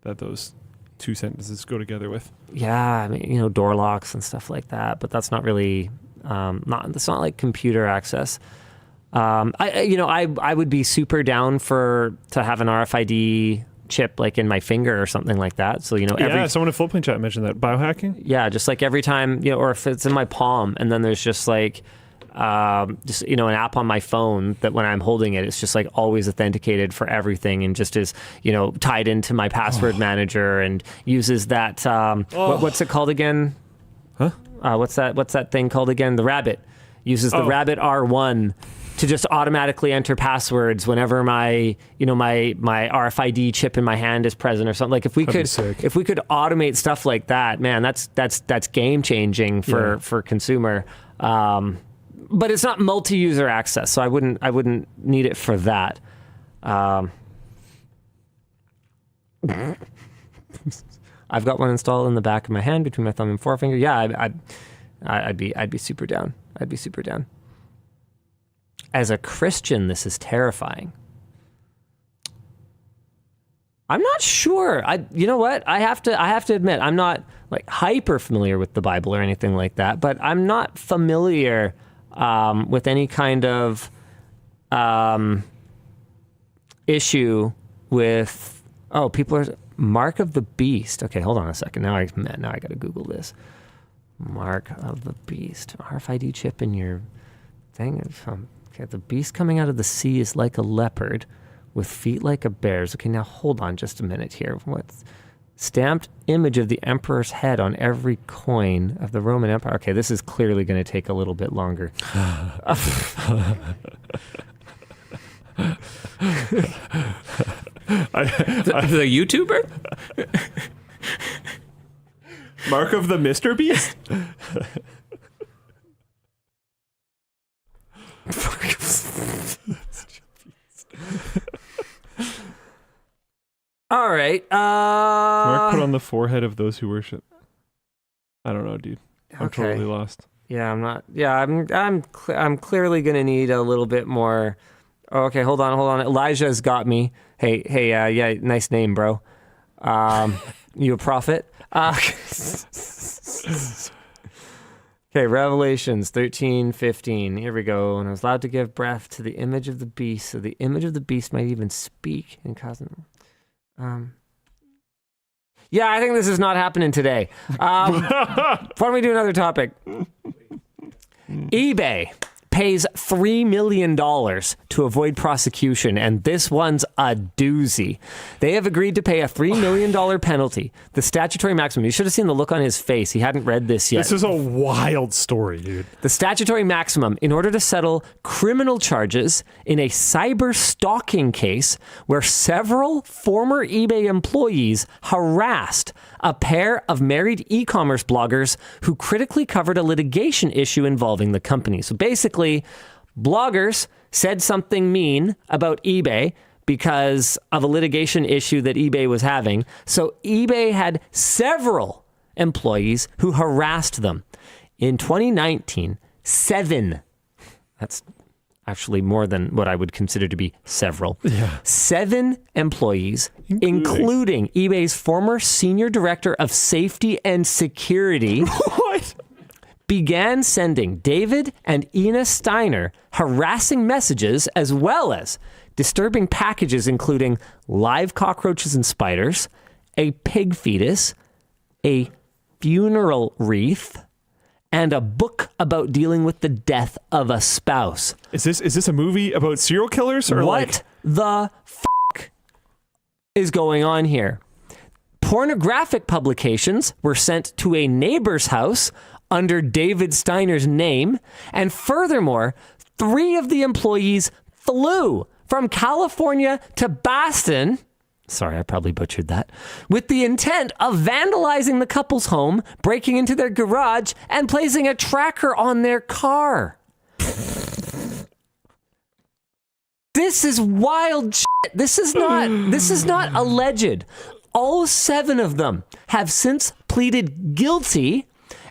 that those two sentences go together with. Yeah, I mean, door locks and stuff like that, but that's not really that's not like computer access. I would be super down to have an RFID chip like in my finger or something like that. So someone in Flipplane chat mentioned that biohacking. Yeah, just like every time or if it's in my palm and then there's just like an app on my phone that when I'm holding it, it's just like always authenticated for everything and just is tied into my password manager and uses that what's it called again? Huh? What's that thing called again? The Rabbit uses the Rabbit R1 to just automatically enter passwords whenever my RFID chip in my hand is present or something. Like if we could automate stuff like that, man, that's game changing for consumer. But it's not multi-user access, so I wouldn't need it for that. I've got one installed in the back of my hand between my thumb and forefinger. Yeah, I'd be super down. I'd be super down. As a Christian, this is terrifying. I'm not sure. You know what? I have to admit, I'm not like hyper familiar with the Bible or anything like that, but I'm not familiar with any kind of issue with people are Mark of the Beast. Okay, hold on a second. Now I got to Google this. Mark of the Beast. RFID chip in your thing. Okay, the beast coming out of the sea is like a leopard with feet like a bear's. Okay, now hold on just a minute here. What's stamped image of the emperor's head on every coin of the Roman Empire? Okay, this is clearly going to take a little bit longer. The YouTuber? Mark of the Mr. Beast? All right. Mark put on the forehead of those who worship. I don't know, dude. I'm totally lost. Yeah, I'm not. Yeah, I'm clearly gonna need a little bit more. Oh, okay, hold on. Elijah's got me. Hey, yeah, nice name, bro. You a prophet? Okay, Revelations 13:15. Here we go. And I was allowed to give breath to the image of the beast, so the image of the beast might even speak and cause them. Yeah, I think this is not happening today. Why don't we do another topic? eBay pays $3 million to avoid prosecution, and this one's a doozy. They have agreed to pay a $3 million penalty, the statutory maximum. You should have seen the look on his face. He hadn't read this yet. This is a wild story, dude. The statutory maximum in order to settle criminal charges in a cyber stalking case where several former eBay employees harassed a pair of married e-commerce bloggers who critically covered a litigation issue involving the company. So basically, bloggers said something mean about eBay because of a litigation issue that eBay was having. So eBay had several employees who harassed them. In 2019, 7, that's actually more than what I would consider to be several. Yeah. 7 employees, including eBay's former senior director of safety and security, What? began sending David and Ina Steiner harassing messages as well as disturbing packages including live cockroaches and spiders, a pig fetus, a funeral wreath, and a book about dealing with the death of a spouse. Is this a movie about serial killers or what the fuck is going on here? Pornographic publications were sent to a neighbor's house under David Steiner's name, and furthermore, 3 of the employees flew from California to Boston. Sorry, I probably butchered that. With the intent of vandalizing the couple's home, breaking into their garage, and placing a tracker on their car. This is wild shit. This is not alleged. All 7 of them have since pleaded guilty,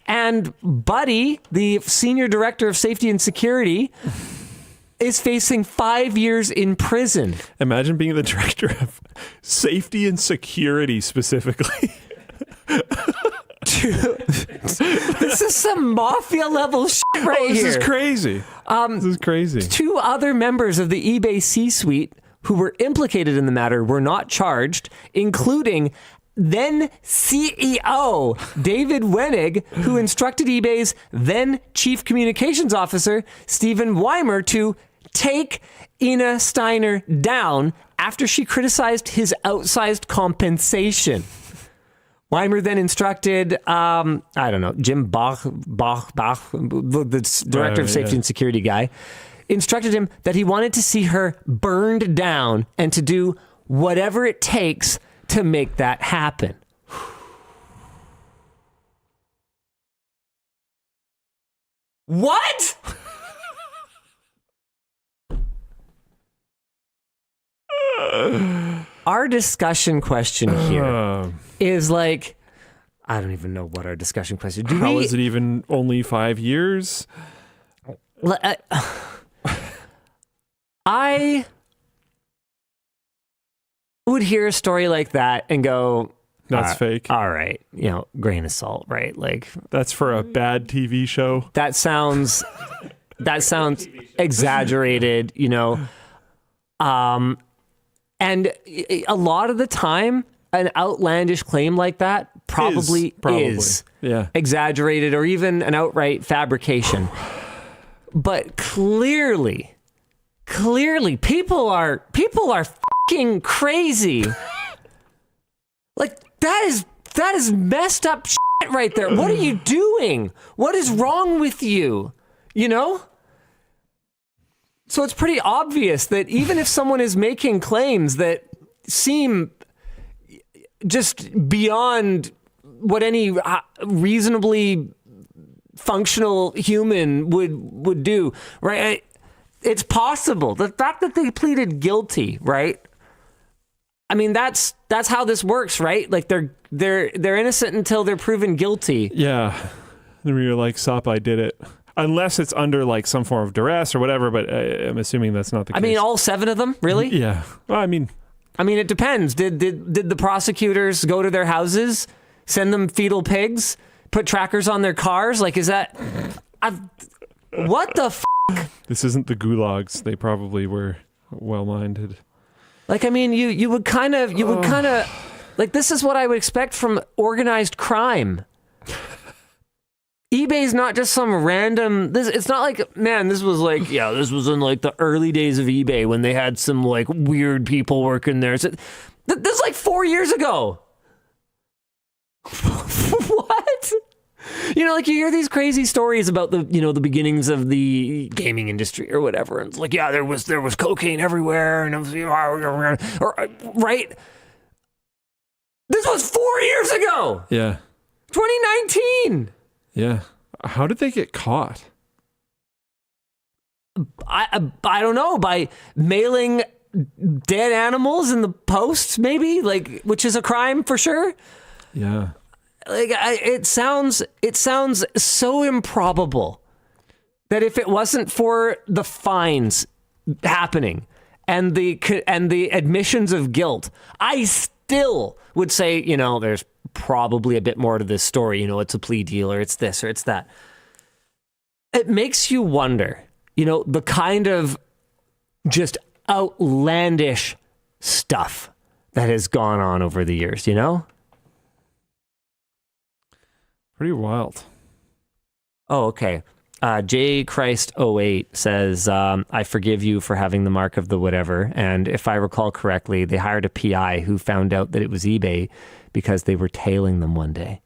and Buddy, the senior director of safety and security, is facing 5 years in prison. Imagine being the director of safety and security specifically. Dude, this is some mafia level shit right here. This is crazy. This is crazy. 2 other members of the eBay C-suite who were implicated in the matter were not charged, including then CEO David Wenig, who instructed eBay's then chief communications officer, Stephen Weimer, to take Ina Steiner down after she criticized his outsized compensation. Weimer then instructed, Jim Bach, the director of safety and security guy, instructed him that he wanted to see her burned down and to do whatever it takes to make that happen. What? Our discussion question here is like, I don't even know what our discussion question. How is it even only 5 years? I would hear a story like that and go, That's fake. all right, grain of salt, right? Like That's for a bad TV show. that sounds exaggerated, and a lot of the time an outlandish claim like that probably is Yeah. exaggerated or even an outright fabrication. But clearly people are fucking crazy. Like that is messed up shit right there. What are you doing? What is wrong with you? So it's pretty obvious that even if someone is making claims that seem just beyond what any reasonably functional human would do, right? It's possible. The fact that they pleaded guilty, right? I mean, that's how this works, right? Like they're innocent until they're proven guilty. Yeah. Then you're like, "Sup, I did it." Unless it's under like some form of duress or whatever, but I'm assuming that's not the case. I mean, all 7 of them, really? Yeah. Well, I mean, it depends. Did the prosecutors go to their houses, send them fetal pigs, put trackers on their cars? Like, is that... what the this isn't the gulags. They probably were well-minded. Like, I mean, you would kind of... Like, this is what I would expect from organized crime. eBay's not just some random... It's not like, man, this was in like the early days of eBay when they had some like weird people working there. So, this is like 4 years ago. What? Like you hear these crazy stories about the beginnings of the gaming industry or whatever. And it's like, yeah, there was cocaine everywhere, and it was, right? This was 4 years ago. Yeah. 2019. Yeah. How did they get caught? I don't know, by mailing dead animals in the post, maybe, like, which is a crime for sure. Yeah. Like it sounds so improbable that if it wasn't for the fines happening and the admissions of guilt, I still would say, there's probably a bit more to this story. It's a plea deal, or it's this, or it's that. It makes you wonder, the kind of just outlandish stuff that has gone on over the years, Pretty wild. Oh, okay. J Christ 08 says, I forgive you for having the mark of the whatever. And if I recall correctly, they hired a PI who found out that it was eBay because they were tailing them one day.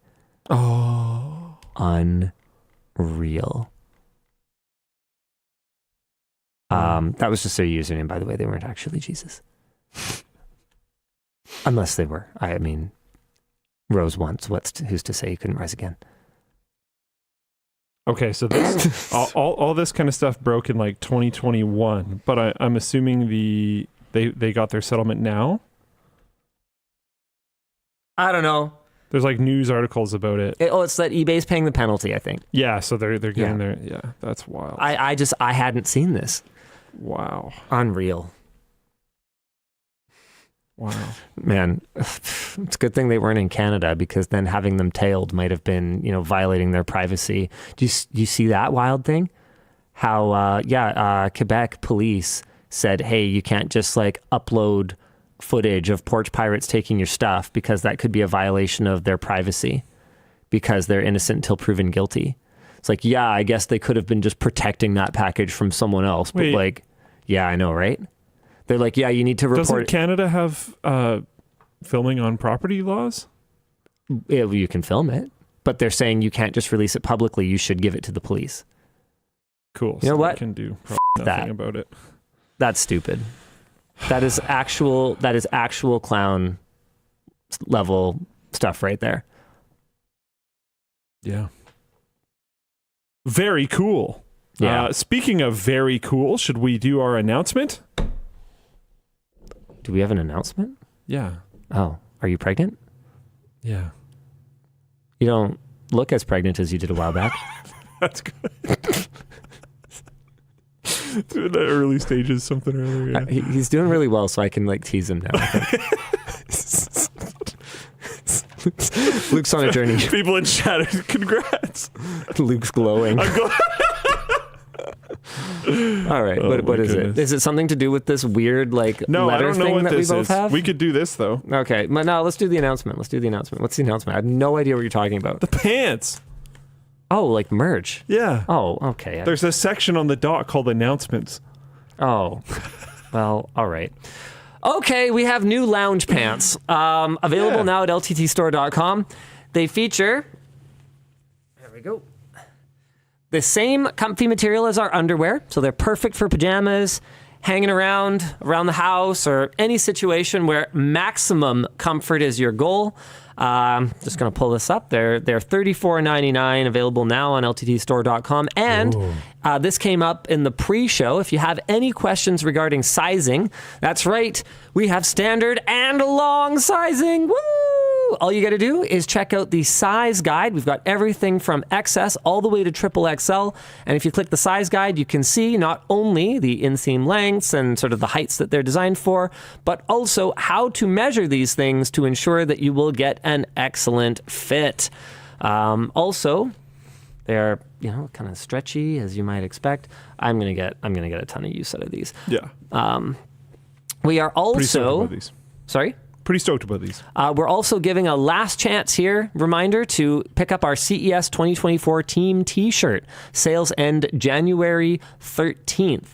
Oh. Unreal. That was just their username, by the way. They weren't actually Jesus. Unless they were. I mean, rose once. Who's to say he couldn't rise again? Okay, so this all this kind of stuff broke in like 2021, but I'm assuming they got their settlement now. I don't know. There's like news articles about it. It's that eBay's paying the penalty, I think. Yeah, so they're getting their... Yeah, that's wild. I hadn't seen this. Wow. Unreal. Wow. Man, it's a good thing they weren't in Canada, because then having them tailed might have been, violating their privacy. Do you see that wild thing? How, Quebec police said, hey, you can't just like upload footage of porch pirates taking your stuff, because that could be a violation of their privacy, because they're innocent until proven guilty. It's like, yeah, I guess they could have been just protecting that package from someone else. But like, yeah, I know, right? They're like, yeah, you need to report. Doesn't Canada have filming on property laws? Yeah, well, you can film it, but they're saying you can't just release it publicly. You should give it to the police. Cool. You know what? Can do nothing that. about it. That's stupid. That is actual clown level stuff right there. Yeah. Very cool. Yeah. Speaking of very cool, should we do our announcement? Do we have an announcement? Yeah. Oh, are you pregnant? Yeah. You don't look as pregnant as you did a while back. That's good. In the early stages, something earlier. Yeah. He's doing really well, so I can like tease him now. I think. Luke's on a journey. People in chat, congrats. Luke's glowing. I'm glad. All right, Oh, what my is it? goodness. Is it something to do with this weird like No, I letter don't know thing what that we this both is. have? We could do this though. Okay, but no, let's do the announcement. What's the announcement? I have no idea what you're talking about. The pants. Oh, like merch. Yeah. Oh, okay. There's a section on the dock called announcements. Oh, well, all right. Okay, we have new lounge pants available now at lttstore.com. They feature, there we go, the same comfy material as our underwear. So they're perfect for pajamas, hanging around the house, or any situation where maximum comfort is your goal. Just going to pull this up. They're $34.99, available now on lttstore.com. And this came up in the pre-show. If you have any questions regarding sizing, that's right, we have standard and long sizing. Woo! All you got to do is check out the size guide. We've got everything from XS all the way to triple XL. And if you click the size guide, you can see not only the inseam lengths and sort of the heights that they're designed for, but also how to measure these things to ensure that you will get an excellent fit. Also, they're kind of stretchy, as you might expect. I'm gonna get a ton of use out of these. Yeah. We are Pretty stoked also about these. sorry. Pretty stoked about these. We're also giving a last chance here reminder to pick up our CES 2024 team t-shirt. Sales end January 13th.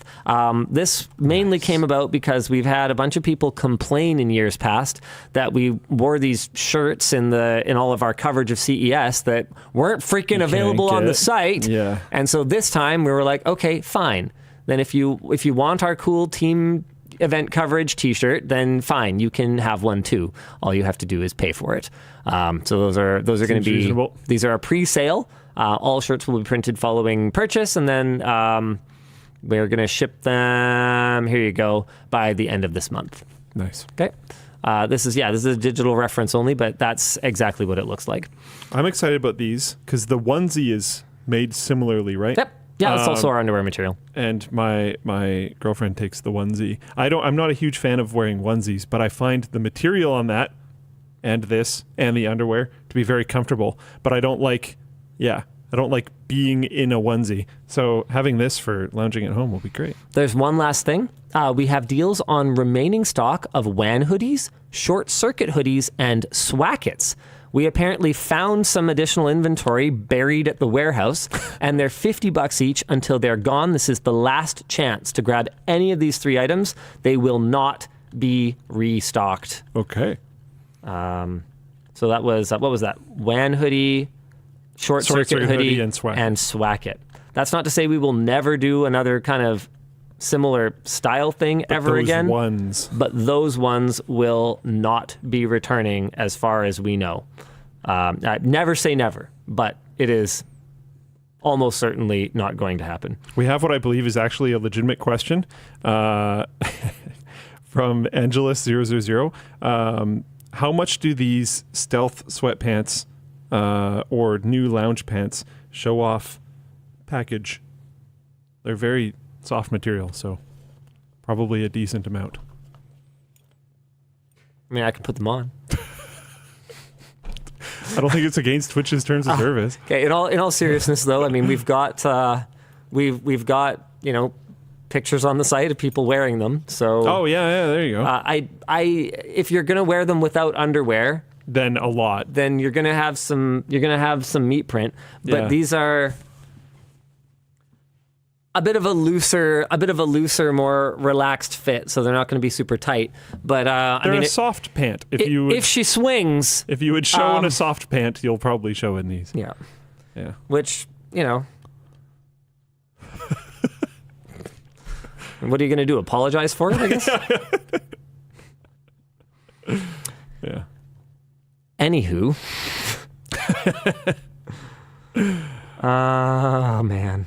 This mainly came about because we've had a bunch of people complain in years past that we wore these shirts in all of our coverage of CES that weren't freaking available on the site. Yeah. And so this time we were like, okay, fine. Then if you want our cool team event coverage t-shirt, then fine, you can have one too. All you have to do is pay for it. So those are going to be reasonable. These are a pre-sale. All shirts will be printed following purchase, and then we're going to ship them, here you go, by the end of this month. Nice. Okay. This is a digital reference only, but that's exactly what it looks like. I'm excited about these because the onesie is made similarly, right? Yep. Yeah, it's also our underwear material. And my girlfriend takes the onesie. I'm not a huge fan of wearing onesies, but I find the material on that and this and the underwear to be very comfortable. But I don't like being in a onesie. So having this for lounging at home will be great. There's one last thing. We have deals on remaining stock of WAN hoodies, short circuit hoodies, and swackets. We apparently found some additional inventory buried at the warehouse, and they're $50 each until they're gone. This is the last chance to grab any of these three items. They will not be restocked. Okay. So that was, what was that? WAN hoodie, short circuit hoodie, and swacket. That's not to say we will never do another kind of similar style thing ever again. But those ones will not be returning as far as we know. Never say never, but it is almost certainly not going to happen. We have what I believe is actually a legitimate question from Angelus000. How much do these stealth sweatpants or new lounge pants show off package? They're very soft material, so probably a decent amount. I mean, I could put them on. I don't think it's against Twitch's terms of service. Okay, in all seriousness, though, I mean, we've got pictures on the site of people wearing them. So yeah, there you go. If you're gonna wear them without underwear, then a lot. Then you're gonna have some meat print. But these are a bit of a looser, more relaxed fit, so they're not going to be super tight. But they're a soft pant. If she swings, if you would show in a soft pant, you'll probably show in these. Yeah. Yeah. Which, what are you going to do? Apologize for it, I guess? Yeah. Anywho. Man.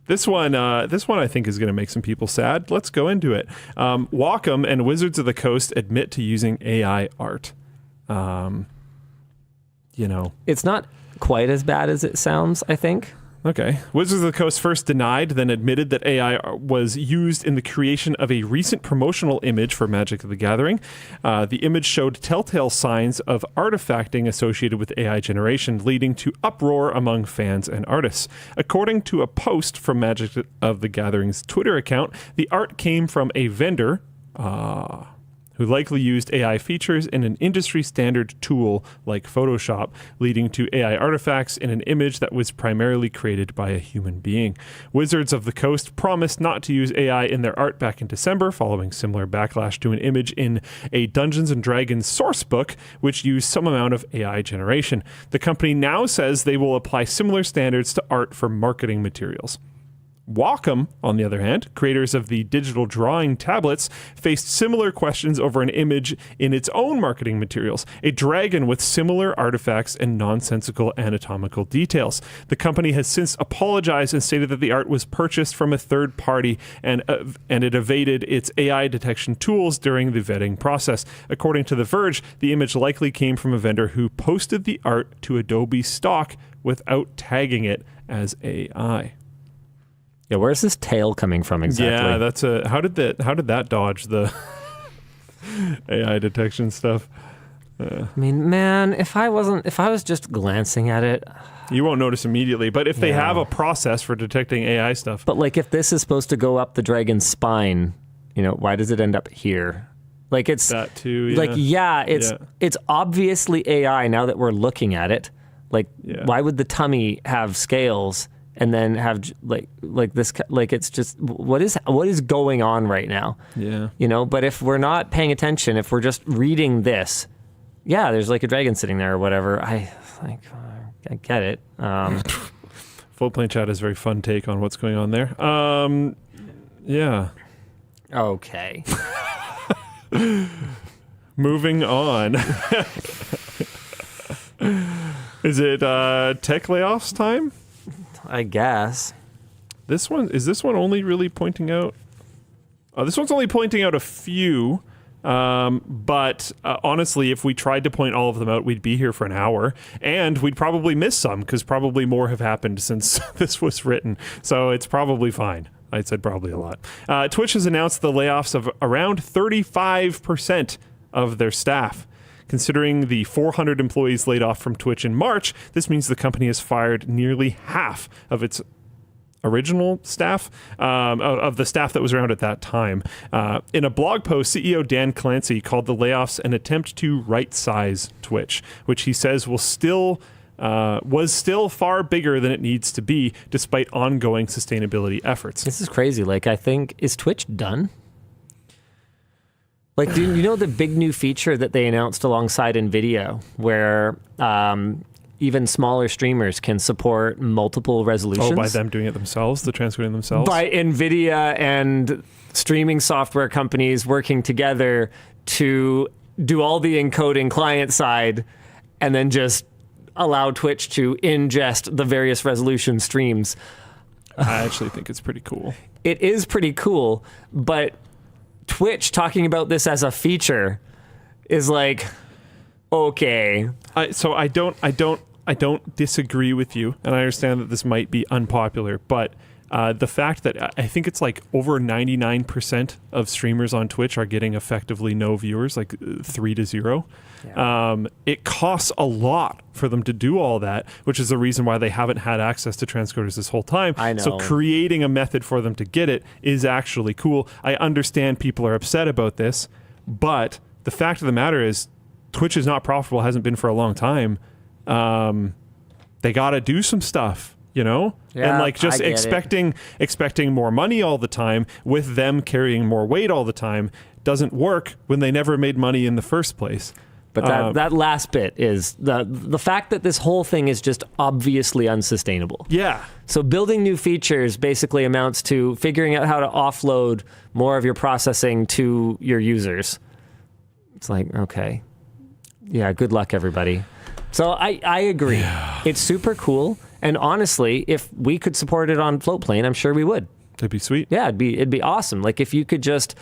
This one I think is going to make some people sad. Let's go into it. Wacom and Wizards of the Coast admit to using AI art. It's not quite as bad as it sounds, I think. Okay. Wizards of the Coast first denied, then admitted that AI was used in the creation of a recent promotional image for Magic the Gathering. The image showed telltale signs of artifacting associated with AI generation, leading to uproar among fans and artists. According to a post from Magic of the Gathering's Twitter account, the art came from a vendor, who likely used AI features in an industry-standard tool like Photoshop, leading to AI artifacts in an image that was primarily created by a human being. Wizards of the Coast promised not to use AI in their art back in December, following similar backlash to an image in a Dungeons & Dragons source book, which used some amount of AI generation. The company now says they will apply similar standards to art for marketing materials. Wacom, on the other hand, creators of the digital drawing tablets, faced similar questions over an image in its own marketing materials, a dragon with similar artifacts and nonsensical anatomical details. The company has since apologized and stated that the art was purchased from a third party and it evaded its AI detection tools during the vetting process. According to The Verge, the image likely came from a vendor who posted the art to Adobe Stock without tagging it as AI. Yeah, where's this tail coming from exactly? Yeah, that's how did that dodge the AI detection stuff? I mean, man, if I was just glancing at it, you won't notice immediately. But if they have a process for detecting AI stuff, but like if this is supposed to go up the dragon's spine, why does it end up here? Like it's that too. Yeah. It's obviously AI now that we're looking at it. Like, why would the tummy have scales? And then have like this, like it's just what is going on right now? Yeah, But if we're not paying attention, if we're just reading this, there's like a dragon sitting there or whatever. I get it. Full Plane Chat has a very fun take on what's going on there. Yeah. Okay. Moving on. Is it tech layoffs time? I guess. This one only really pointing out? This one's only pointing out a few, but honestly, if we tried to point all of them out, we'd be here for an hour, and we'd probably miss some because probably more have happened since this was written. So it's probably fine. I said probably a lot. Twitch has announced the layoffs of around 35% of their staff. Considering the 400 employees laid off from Twitch in March, this means the company has fired nearly half of its original staff, of the staff that was around at that time. In a blog post, CEO Dan Clancy called the layoffs an attempt to right-size Twitch, which he says was still far bigger than it needs to be, despite ongoing sustainability efforts. This is crazy. Like, I think, is Twitch done? Like, do you know the big new feature that they announced alongside Nvidia, where even smaller streamers can support multiple resolutions? Oh, by them doing it themselves, the transcoding themselves? By Nvidia and streaming software companies working together to do all the encoding client side and then just allow Twitch to ingest the various resolution streams. I actually think it's pretty cool. It is pretty cool, but Twitch talking about this as a feature is like, okay. So I don't disagree with you, and I understand that this might be unpopular, but the fact that I think it's like over 99% of streamers on Twitch are getting effectively no viewers, like 3-0. Yeah. It costs a lot for them to do all that, which is the reason why they haven't had access to transcoders this whole time. I know. So creating a method for them to get it is actually cool. I understand people are upset about this, but the fact of the matter is Twitch is not profitable, hasn't been for a long time. They got to do some stuff. Yeah, and like just expecting more money all the time with them carrying more weight all the time doesn't work when they never made money in the first place. But that last bit is the fact that this whole thing is just obviously unsustainable. Yeah. So building new features basically amounts to figuring out how to offload more of your processing to your users. It's like, okay. Yeah, good luck, everybody. So I agree. Yeah. It's super cool. And honestly, if we could support it on Floatplane, I'm sure we would. It'd be sweet. Yeah, it'd be awesome. Like if you could just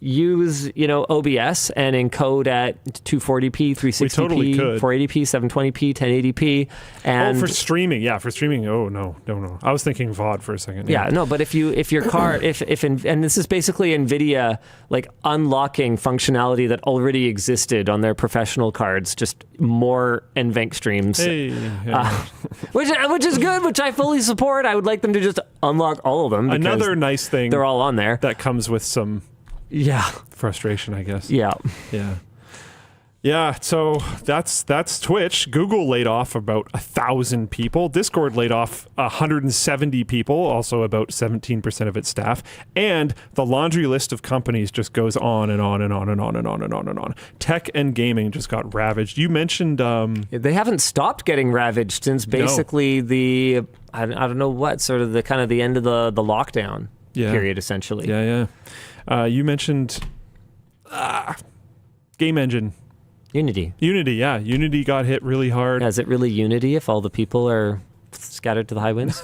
use, OBS and encode at 240p, 360p, totally could. 480p, 720p, 1080p, and for streaming. Yeah, for streaming. Oh no. I was thinking VOD for a second. yeah, no, but if your car, and this is basically Nvidia like unlocking functionality that already existed on their professional cards, just more NVENC streams, Hey, yeah. which is good, which I fully support. I would like them to just unlock all of them. because Another nice thing they're all on there. that comes with some Yeah, frustration, I guess. yeah. Yeah, so that's Twitch. Google laid off about 1,000 people. Discord laid off 170 people, also about 17% of its staff. And the laundry list of companies just goes on and on and on and on and on and on and on. Tech and gaming just got ravaged. You mentioned They haven't stopped getting ravaged since basically the I don't know what sort of the kind of the end of the lockdown period, essentially. you mentioned game engine. Unity. Yeah. Unity got hit really hard. Yeah, is it really Unity if all the people are scattered to the high winds?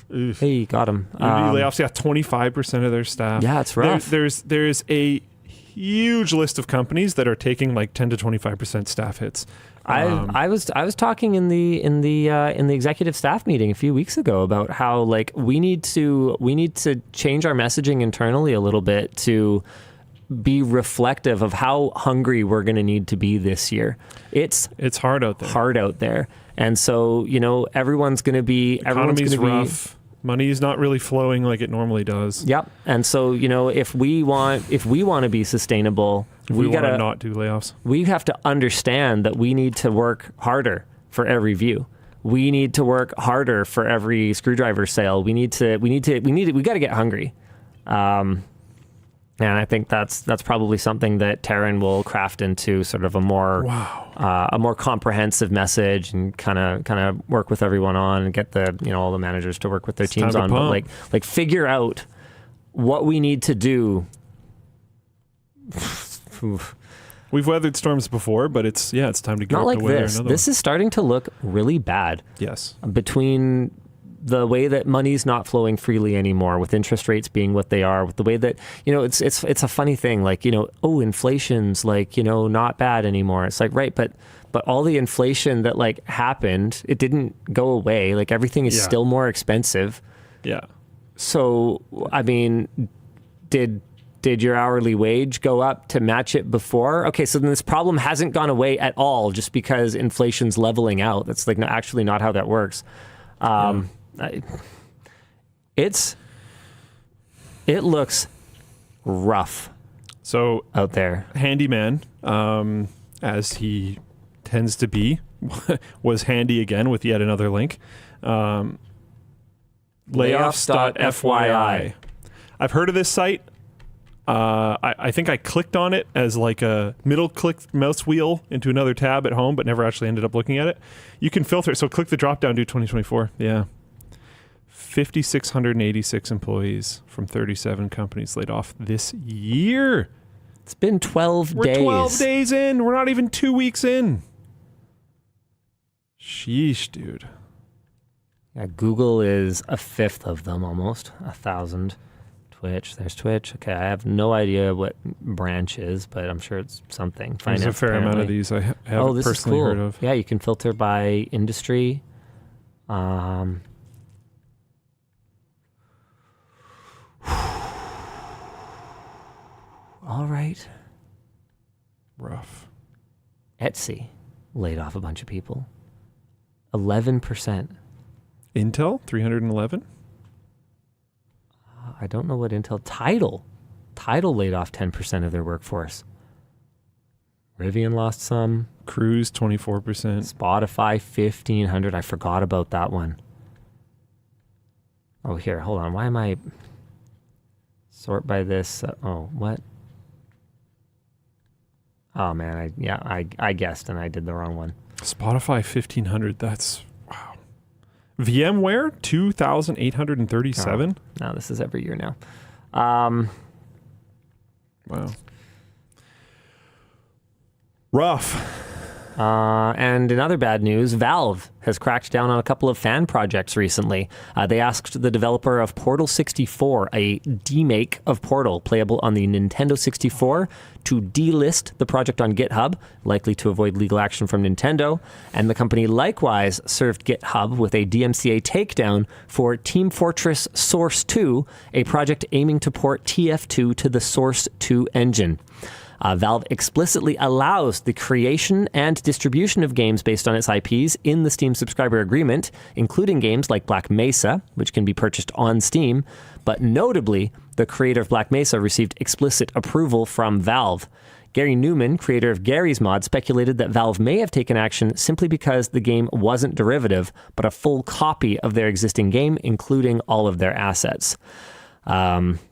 Hey, got him. Unity layoffs, 25% of their staff. Yeah, it's rough. There's a huge list of companies that are taking like 10 to 25% staff hits. I was talking in the executive staff meeting a few weeks ago about how like we need to change our messaging internally a little bit to be reflective of how hungry we're going to need to be this year. It's hard out there. And so, everyone's going to be Economy's rough. Money is not really flowing like it normally does. Yep. And so, if we want to be sustainable, we got to not do layoffs. We have to understand that we need to work harder for every view. We need to work harder for every screwdriver sale. We got to get hungry. And I think that's probably something that Taryn will craft into sort of a more comprehensive message and kind of work with everyone on and get the all the managers to work with their teams on, but like figure out what we need to do. We've weathered storms before, but it's time to get not like to weather this. another This one. is starting to look really bad. Yes, between the way that money's not flowing freely anymore, with interest rates being what they are, with the way that it's a funny thing, like inflation's like not bad anymore. It's like, right, but all the inflation that like happened, it didn't go away. Like everything is still more expensive. Yeah. So I mean, did your hourly wage go up to match it before? Okay, so then this problem hasn't gone away at all just because inflation's leveling out. That's like actually not how that works. It looks rough. So out there, handyman, as he tends to be, was handy again with yet another link. Layoffs.fyi. I've heard of this site. I think I clicked on it as like a middle click mouse wheel into another tab at home, but never actually ended up looking at it. You can filter it. So click the drop down, do 2024. Yeah. 5,686 employees from 37 companies laid off this year. It's been 12 days. We're 12 days in. We're not even 2 weeks in. Sheesh, dude. Yeah, Google is a fifth of them, almost 1,000. Twitch, there's Twitch. Okay, I have no idea what branch is, but I'm sure it's something. There's a fair amount of these I haven't personally heard of. Yeah, you can filter by industry. All right. Rough. Etsy laid off a bunch of people. 11%. Intel, 311. I don't know what Intel. Tidal laid off 10% of their workforce. Rivian lost some. Cruise, 24%. Spotify, 1,500. I forgot about that one. Oh, here, hold on. Why am I sort by this? What? Oh man, I guessed and I did the wrong one. Spotify 1,500. That's wow. VMware 2,837. No, this is every year now. Wow. Rough. And in other bad news, Valve has cracked down on a couple of fan projects recently. They asked the developer of Portal64, a demake of Portal playable on the Nintendo 64, to delist the project on GitHub, likely to avoid legal action from Nintendo. And the company likewise served GitHub with a DMCA takedown for Team Fortress Source 2, a project aiming to port TF2 to the Source 2 engine. Valve explicitly allows the creation and distribution of games based on its IPs in the Steam subscriber agreement, including games like Black Mesa, which can be purchased on Steam. But notably, the creator of Black Mesa received explicit approval from Valve. Gary Newman, creator of Gary's Mod, speculated that Valve may have taken action simply because the game wasn't derivative, but a full copy of their existing game, including all of their assets.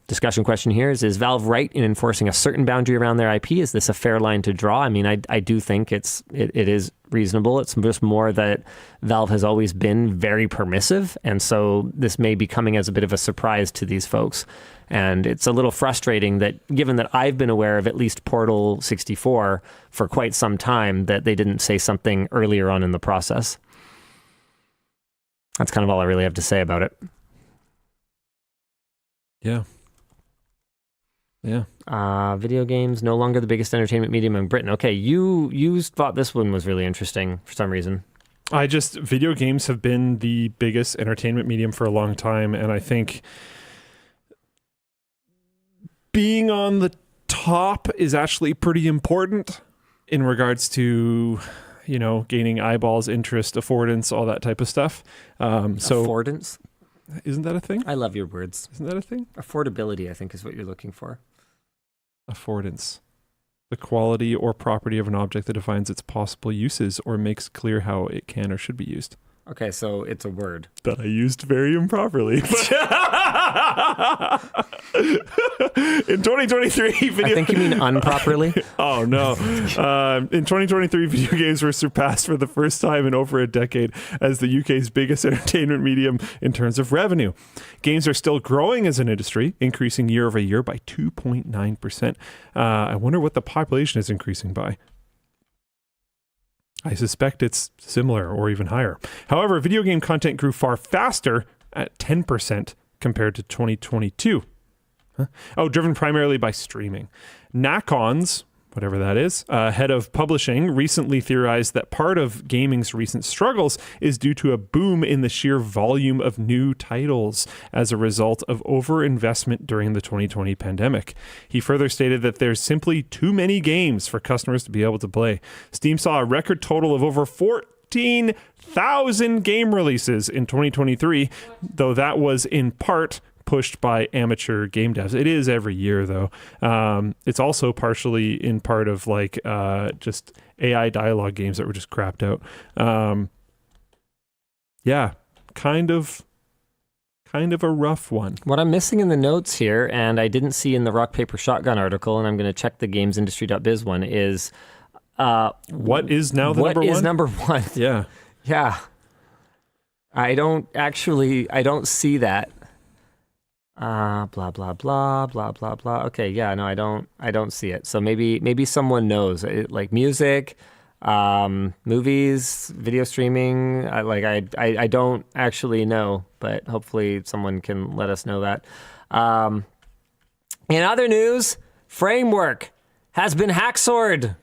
Discussion question here is Valve right in enforcing a certain boundary around their IP? Is this a fair line to draw? I mean, I do think it is reasonable. It's just more that Valve has always been very permissive, and so this may be coming as a bit of a surprise to these folks. And it's a little frustrating that, given that I've been aware of at least Portal 64 for quite some time, that they didn't say something earlier on in the process. That's kind of all I really have to say about it. Yeah. Video games no longer the biggest entertainment medium in Britain. Okay, you thought this one was really interesting for some reason. Video games have been the biggest entertainment medium for a long time, and I think being on the top is actually pretty important in regards to, gaining eyeballs, interest, affordance, all that type of stuff. Affordance? Isn't that a thing? I love your words. Isn't that a thing? Affordability, I think, is what you're looking for. Affordance. The quality or property of an object that defines its possible uses or makes clear how it can or should be used. Okay, so it's a word. That I used very improperly. In 2023, I think you mean improperly. Oh, no. In 2023, video games were surpassed for the first time in over a decade as the UK's biggest entertainment medium in terms of revenue. Games are still growing as an industry, increasing year over year by 2.9%. I wonder what the population is increasing by. I suspect it's similar or even higher. However, video game content grew far faster at 10% compared to 2022. Driven primarily by streaming. Nacons, whatever that is, head of publishing, recently theorized that part of gaming's recent struggles is due to a boom in the sheer volume of new titles as a result of overinvestment during the 2020 pandemic. He further stated that there's simply too many games for customers to be able to play. Steam saw a record total of over 14,000 game releases in 2023, though that was in part pushed by amateur game devs. It is every year, though. It's also partially in part of just AI dialogue games that were just crapped out. Kind of a rough one. What I'm missing in the notes here, and I didn't see in the Rock Paper Shotgun article, and I'm going to check the gamesindustry.biz one, is what is now the number one? What is number one? Yeah. Yeah. I don't see that. Blah blah blah blah blah blah. Okay, yeah, no, I don't see it. So maybe someone knows. Like music, movies, video streaming. I don't actually know, but hopefully someone can let us know that. In other news, Framework has been hacksored.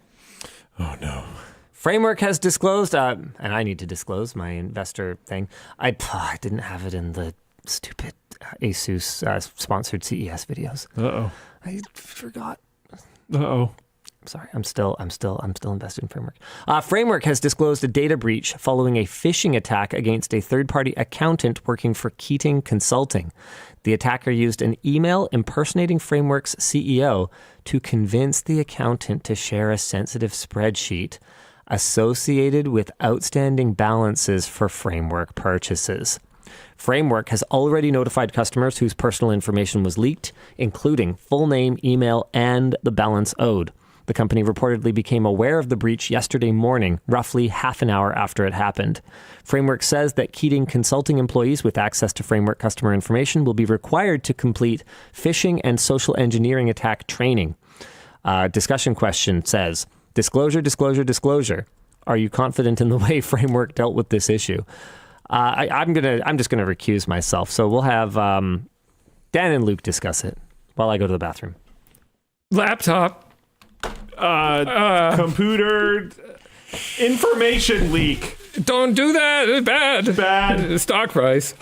Oh no. Framework has disclosed, and I need to disclose my investor thing. I didn't have it in the stupid Asus sponsored CES videos. Uh-oh. I forgot. Uh-oh. Sorry, I'm still invested in Framework. Framework has disclosed a data breach following a phishing attack against a third-party accountant working for Keating Consulting. The attacker used an email impersonating Framework's CEO to convince the accountant to share a sensitive spreadsheet associated with outstanding balances for Framework purchases. Framework has already notified customers whose personal information was leaked, including full name, email, and the balance owed. The company reportedly became aware of the breach yesterday morning, roughly half an hour after it happened. Framework says that Keating Consulting employees with access to Framework customer information will be required to complete phishing and social engineering attack training. Discussion question says, disclosure, disclosure, disclosure. Are you confident in the way Framework dealt with this issue? I'm just gonna recuse myself. So we'll have Dan and Luke discuss it while I go to the bathroom. Laptop. Computer information leak. Don't do that. It's bad. Bad. Stock price.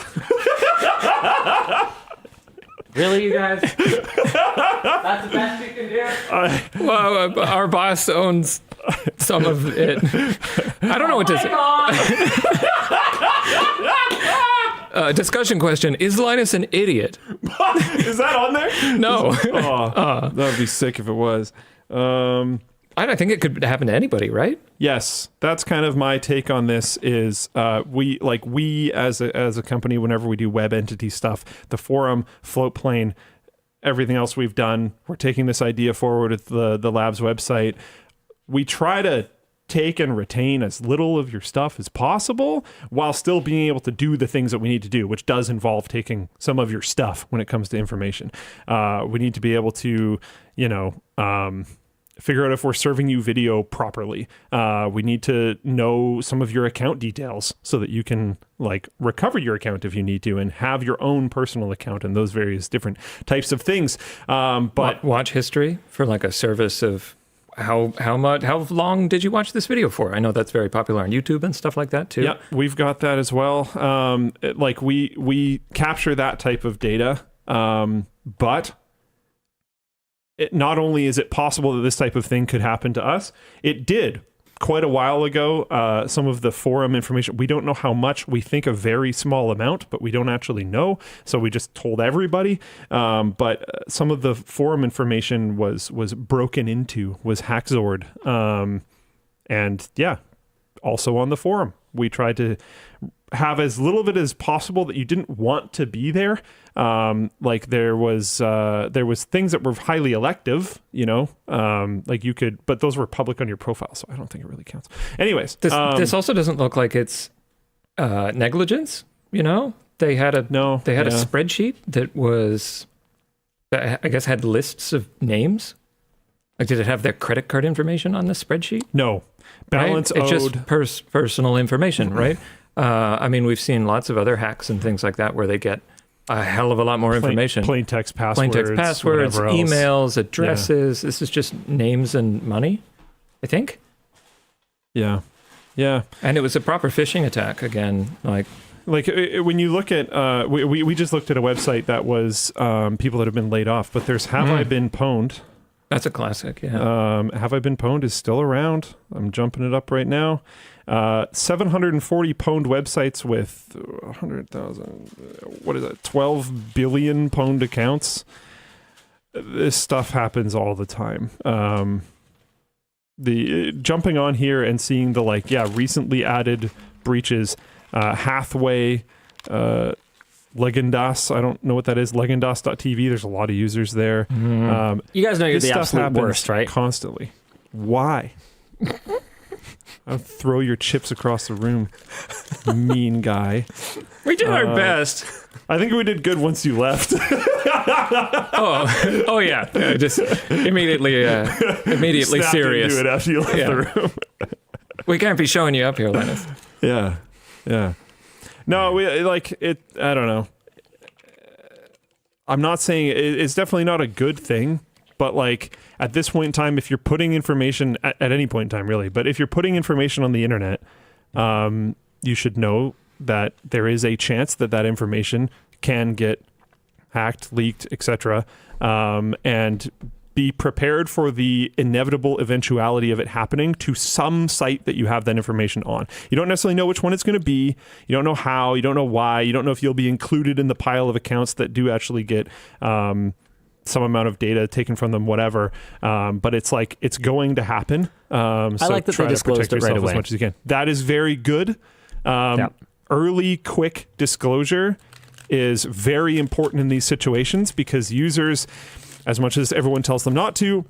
Really, you guys? That's the best you can do? Well, our boss owns some of it. I don't know what to say. Discussion question. Is Linus an idiot? Is that on there? No. That would be sick if it was. I think it could happen to anybody, right? Yes, that's kind of my take on this. Is we as a company, whenever we do web entity stuff, the forum, Floatplane, everything else we've done, we're taking this idea forward with the lab's website. We try to take and retain as little of your stuff as possible while still being able to do the things that we need to do, which does involve taking some of your stuff when it comes to information. We need to be able to, figure out if we're serving you video properly. We need to know some of your account details so that you can recover your account if you need to and have your own personal account and those various different types of things. But watch history for a service of how long did you watch this video for? I know that's very popular on YouTube and stuff like that too. Yeah, we've got that as well. We capture that type of data, but not only is it possible that this type of thing could happen to us, it did quite a while ago. Some of the forum information, we don't know how much. We think a very small amount, but we don't actually know. So we just told everybody. But some of the forum information was broken into, was hackzored. And yeah, also on the forum, we tried to have as little of it as possible that you didn't want to be there. There was things that were highly elective, you could, but those were public on your profile, so I don't think it really counts. Anyways, this also doesn't look like it's negligence. They had a spreadsheet that I guess had lists of names. Did it have their credit card information on the spreadsheet? No, balance right? It's owed. just personal information, right? We've seen lots of other hacks and things like that where they get a hell of a lot more information. Plain text passwords, emails, addresses. Yeah. This is just names and money, I think. Yeah. Yeah. And it was a proper phishing attack again. When you look at, we just looked at a website that was people that have been laid off, but there's Have I Been Pwned? That's a classic, yeah. Have I Been Pwned is still around. I'm jumping it up right now. 740 pwned websites with 100,000, 12 billion pwned accounts. This stuff happens all the time. The jumping on here and seeing the recently added breaches, Hathaway, Legendas, I don't know what that is. Legendas.tv. There's a lot of users there. You guys know you're the absolute worst, right? Constantly. Why? I'll throw your chips across the room, mean guy. We did our best. I think we did good once you left. Oh yeah. Just immediately Snapped serious. into it after you left the room. We can't be showing you up here, Linus. Yeah. No, I don't know. I'm not saying it's definitely not a good thing, but at this point in time, if you're putting information at any point in time, really, but if you're putting information on the internet, you should know that there is a chance that information can get hacked, leaked, etc., and be prepared for the inevitable eventuality of it happening to some site that you have that information on. You don't necessarily know which one it's going to be. You don't know how. You don't know why. You don't know if you'll be included in the pile of accounts that do actually get some amount of data taken from them, whatever. But it's going to happen. So I like that they disclosed it right away. As much as you can. That is very good. Early, quick disclosure is very important in these situations because users, as much as everyone tells them not to,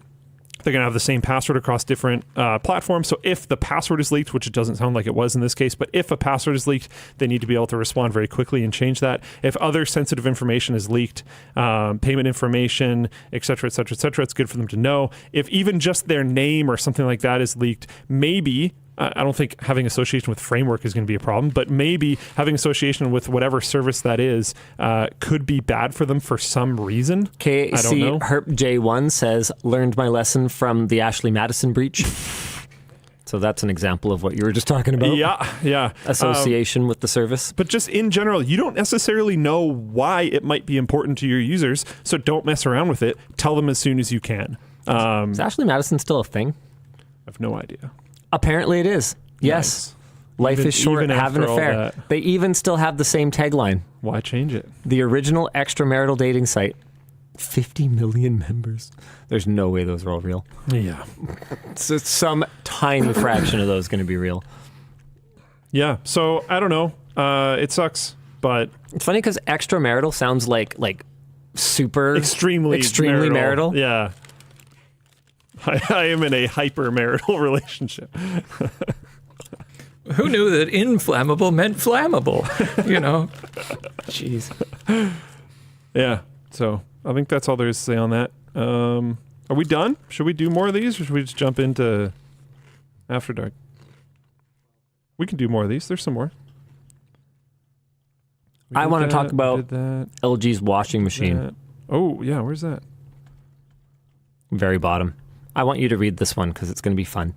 they're going to have the same password across different platforms. So if the password is leaked, which it doesn't sound like it was in this case, but if a password is leaked, they need to be able to respond very quickly and change that. If other sensitive information is leaked, payment information, et cetera, it's good for them to know. If even just their name or something like that is leaked, maybe I don't think having association with framework is going to be a problem, but maybe having association with whatever service that is could be bad for them for some reason. I don't know. Herp J1 says, learned my lesson from the Ashley Madison breach. So that's an example of what you were just talking about. Yeah. Association with the service. But just in general, you don't necessarily know why it might be important to your users, so don't mess around with it. Tell them as soon as you can. Is Ashley Madison still a thing? I have no idea. Apparently it is. Yes. Nice. Life is short, even have an after all affair. that. They even still have the same tagline. Why change it? The original extramarital dating site. 50 million members. There's no way those are all real. Yeah. So some tiny fraction of those going to be real. Yeah. So I don't know. It sucks, but It's funny because extramarital sounds like super extremely marital. Yeah. I am in a hyper-marital relationship. Who knew that inflammable meant flammable? You know? Jeez. Yeah. So I think that's all there is to say on that. Are we done? Should we do more of these, or should we just jump into After Dark? We can do more of these. There's some more. I want to talk about that, LG's washing machine. that. Oh, yeah. Where's that? Very bottom. I want you to read this one because it's going to be fun.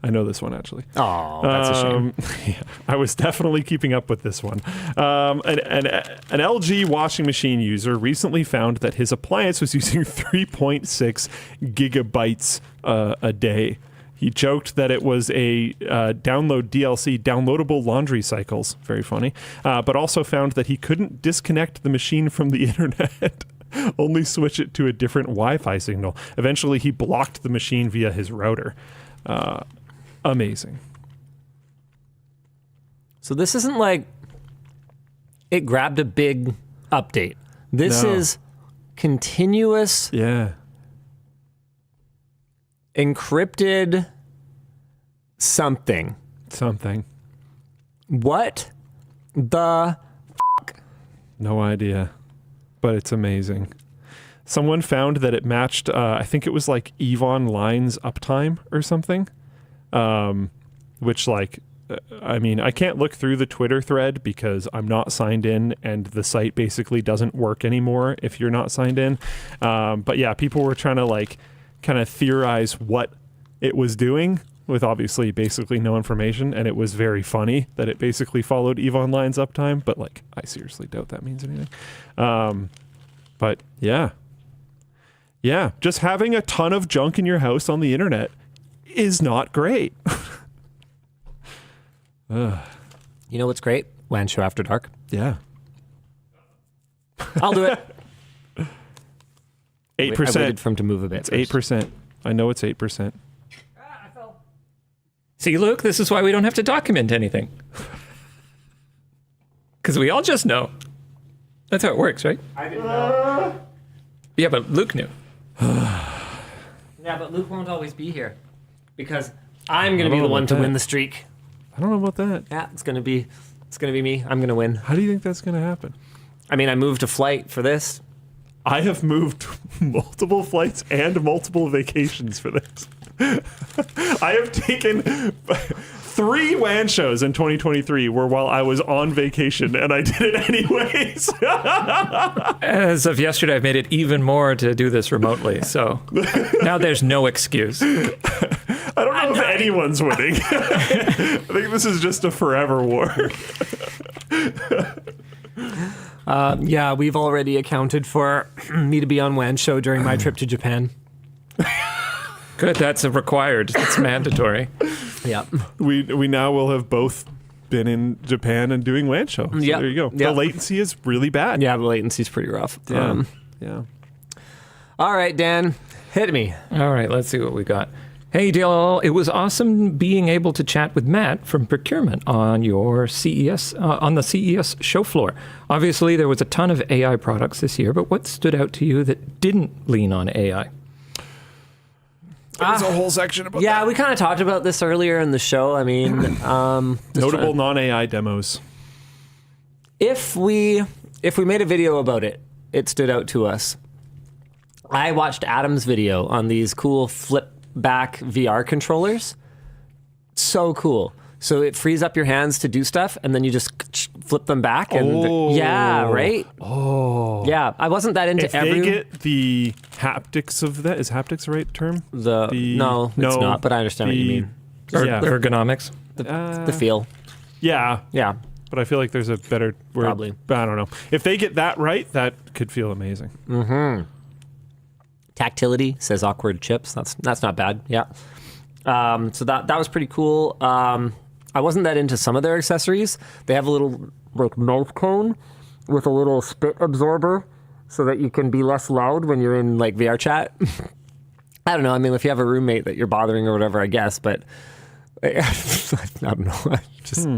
I know this one, actually. Oh, that's a shame. Yeah, I was definitely keeping up with this one. An LG washing machine user recently found that his appliance was using 3.6 gigabytes a day. He joked that it was a download DLC, downloadable laundry cycles. Very funny. But also found that he couldn't disconnect the machine from the internet. Only switch it to a different Wi-Fi signal. Eventually, he blocked the machine via his router. Amazing. So this isn't like it grabbed a big update. This No. is continuous Yeah. encrypted something. Something. What the No idea. But it's amazing. Someone found that it matched, I think it was like Evon Line's uptime or something. Which I mean, I can't look through the Twitter thread because I'm not signed in and the site basically doesn't work anymore if you're not signed in. But yeah, people were trying to kind of theorize what it was doing with obviously basically no information. And it was very funny that it basically followed Evon Line's uptime. But I seriously doubt that means anything. But yeah. Yeah, just having a ton of junk in your house on the internet is not great. You know what's great? WAN Show After Dark. Yeah. I'll do it. 8%. I waited for him to move a bit. It's 8%. I know it's 8%. See, Luke, this is why we don't have to document anything. Because we all just know. That's how it works, right? I didn't know. Yeah, but Luke knew. Yeah, but Luke won't always be here because I'm going to be the one to win the streak. I don't know about that. Yeah, it's going to be me. I'm going to win. How do you think that's going to happen? I mean, I moved a flight for this. I have moved multiple flights and multiple vacations for this. I have taken 3 WAN shows in 2023 where while I was on vacation and I did it anyways. As of yesterday, I've made it even more to do this remotely. So now there's no excuse. I don't know if anyone's winning. I think this is just a forever war. Yeah, we've already accounted for me to be on WAN Show during my trip to Japan. Good, that's required. It's mandatory. Yeah. We now will have both been in Japan and doing WAN show. So Yeah. there you go. Yeah. The latency is really bad. Yeah, the latency's pretty rough. Yeah. Yeah. All right, Dan, hit me. All right, let's see what we got. Hey, DLL, it was awesome being able to chat with Matt from procurement on your CES, on the CES show floor. Obviously, there was a ton of AI products this year, but what stood out to you that didn't lean on AI? There's a whole section about Yeah, we kind of talked about this earlier in the show. I mean, notable non-AI demos. if we made a video about it, it stood out to us. I watched Adam's video on these cool flip back VR controllers So cool. So it frees up your hands to do stuff, and then you just flip them back. And yeah, right? Oh. Yeah, I wasn't that into If they get the haptics of that, is haptics the right term? No, it's not, but I understand what you mean. Ergonomics. The feel. Yeah. Yeah. But I feel like there's a better word. Probably. I don't know. If they get that right, that could feel amazing. Mm-hmm. Tactility, says Awkward Chips. That's not bad. Yeah. So that was pretty cool. I wasn't that into some of their accessories. They have a little like mouth cone with a little spit absorber so that you can be less loud when you're in like VR chat. I don't know. I mean, if you have a roommate that you're bothering or whatever, I guess, but I don't know. Just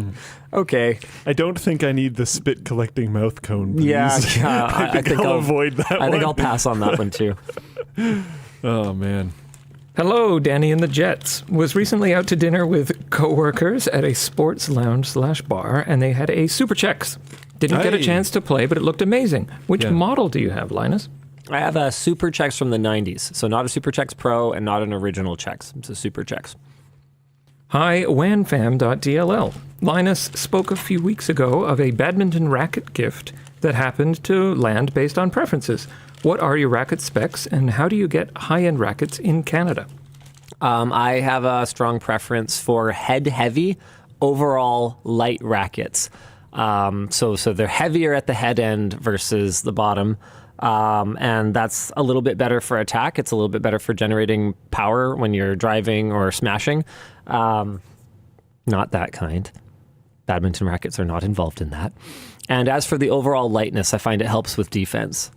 okay. I don't think I need the spit collecting mouth cone. Please. Yeah, I think I'll avoid that. I think I'll pass on that one too. Oh man. Hello, Danny and the Jets. Was recently out to dinner with coworkers at a sports lounge/bar, and they had a Super Chex. Didn't get a chance to play, but it looked amazing. Which model do you have, Linus? I have a Super Chex from the 90s. So not a Super Chex Pro and not an original Chex. It's a Super Chex. Hi, wanfam.dll. Linus spoke a few weeks ago of a badminton racket gift that happened to land based on preferences. What are your racket specs, and how do you get high-end rackets in Canada? I have a strong preference for head-heavy, overall light rackets. So they're heavier at the head end versus the bottom. And that's a little bit better for attack. It's a little bit better for generating power when you're driving or smashing. Not that kind. Badminton rackets are not involved in that. And as for the overall lightness, I find it helps with defense.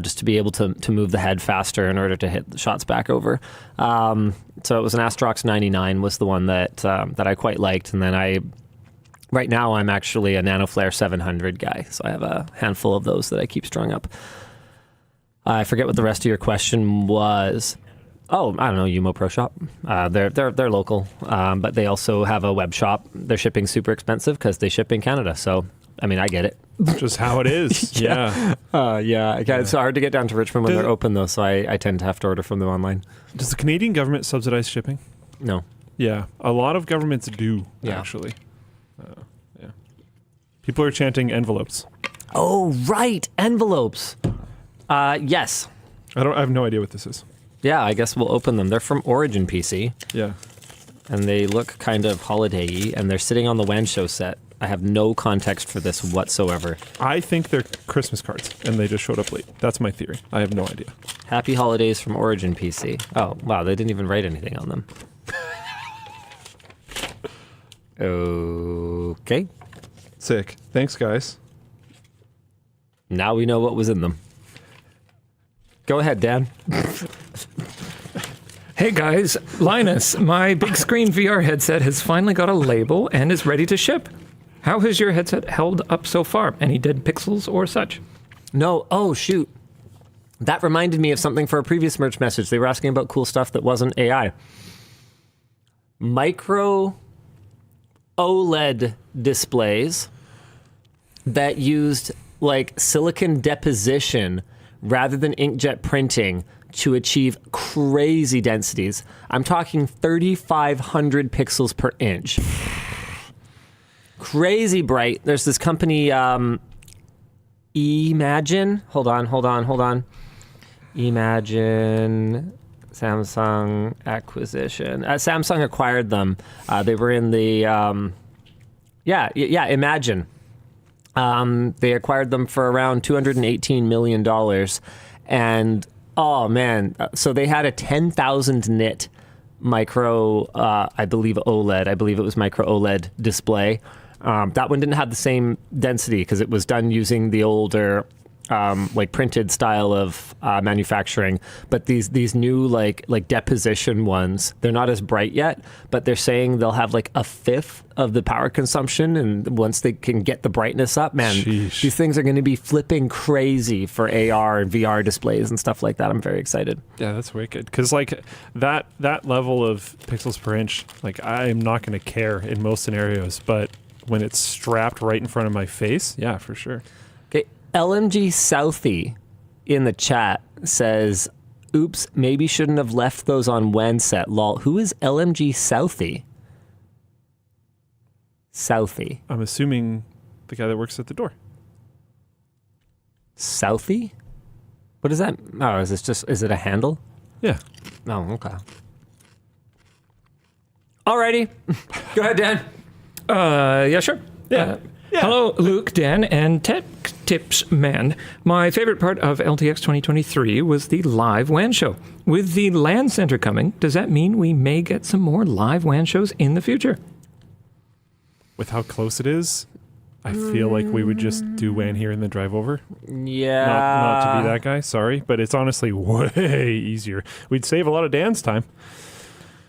Just to be able to move the head faster in order to hit the shots back over. So it was an Astrox 99 was the one that I quite liked. And then right now I'm actually a NanoFlare 700 guy. So I have a handful of those that I keep strung up. I forget what the rest of your question was. Oh, I don't know, Umo Pro Shop. They're local, but they also have a web shop. Their shipping's super expensive because they ship in Canada. So, I mean, I get it. Just how it is. Yeah. It's hard to get down to Richmond when they're open, though, so I tend to have to order from them online. Does the Canadian government subsidize shipping? No. Yeah. A lot of governments do, actually. Yeah. People are chanting envelopes. Oh, right. Envelopes. Yes. I have no idea what this is. Yeah, I guess we'll open them. They're from Origin PC. Yeah. And they look kind of holiday-y, and they're sitting on the WAN Show set. I have no context for this whatsoever. I think they're Christmas cards, and they just showed up late. That's my theory. I have no idea. Happy holidays from Origin PC. Oh, wow, they didn't even write anything on them. Okay. Sick. Thanks, guys. Now we know what was in them. Go ahead, Dan. Hey guys, Linus, my big screen VR headset has finally got a label and is ready to ship. How has your headset held up so far? Any dead pixels or such? No. Oh, shoot. That reminded me of something for a previous merch message. They were asking about cool stuff that wasn't AI. Micro OLED displays that used like silicon deposition rather than inkjet printing to achieve crazy densities. I'm talking 3,500 pixels per inch. Crazy bright. There's this company, Imagine. Hold on. Imagine, Samsung acquisition. Samsung acquired them. They were in the, Imagine. They acquired them for around $218 million. And, oh man, so they had a 10,000 nit micro, I believe OLED. I believe it was micro OLED display. That one didn't have the same density because it was done using the older, like printed style of manufacturing. But these new like deposition ones, they're not as bright yet, but they're saying they'll have like a fifth of the power consumption. And once they can get the brightness up, man, these things are going to be flipping crazy for AR and VR displays and stuff like that. I'm very excited. Yeah, that's wicked. Because like that level of pixels per inch, like I'm not going to care in most scenarios, but when it's strapped right in front of my face, yeah, for sure. Okay, LMG Southie in the chat says, oops, maybe shouldn't have left those on WAN set, lol. Who is LMG Southie? Southie. I'm assuming the guy that works at the door. Southie? What is that? Oh, is it a handle? Yeah. Oh, okay. Alrighty. Go ahead, Dan. Yeah, sure. Yeah. Hello, Luke, Dan, and Tech Tips Man. My favorite part of LTX 2023 was the live WAN show. With the LAN center coming, does that mean we may get some more live WAN shows in the future? With how close it is, I feel like we would just do WAN here and then drive over. Yeah. Not to be that guy, sorry, but it's honestly way easier. We'd save a lot of Dan's time.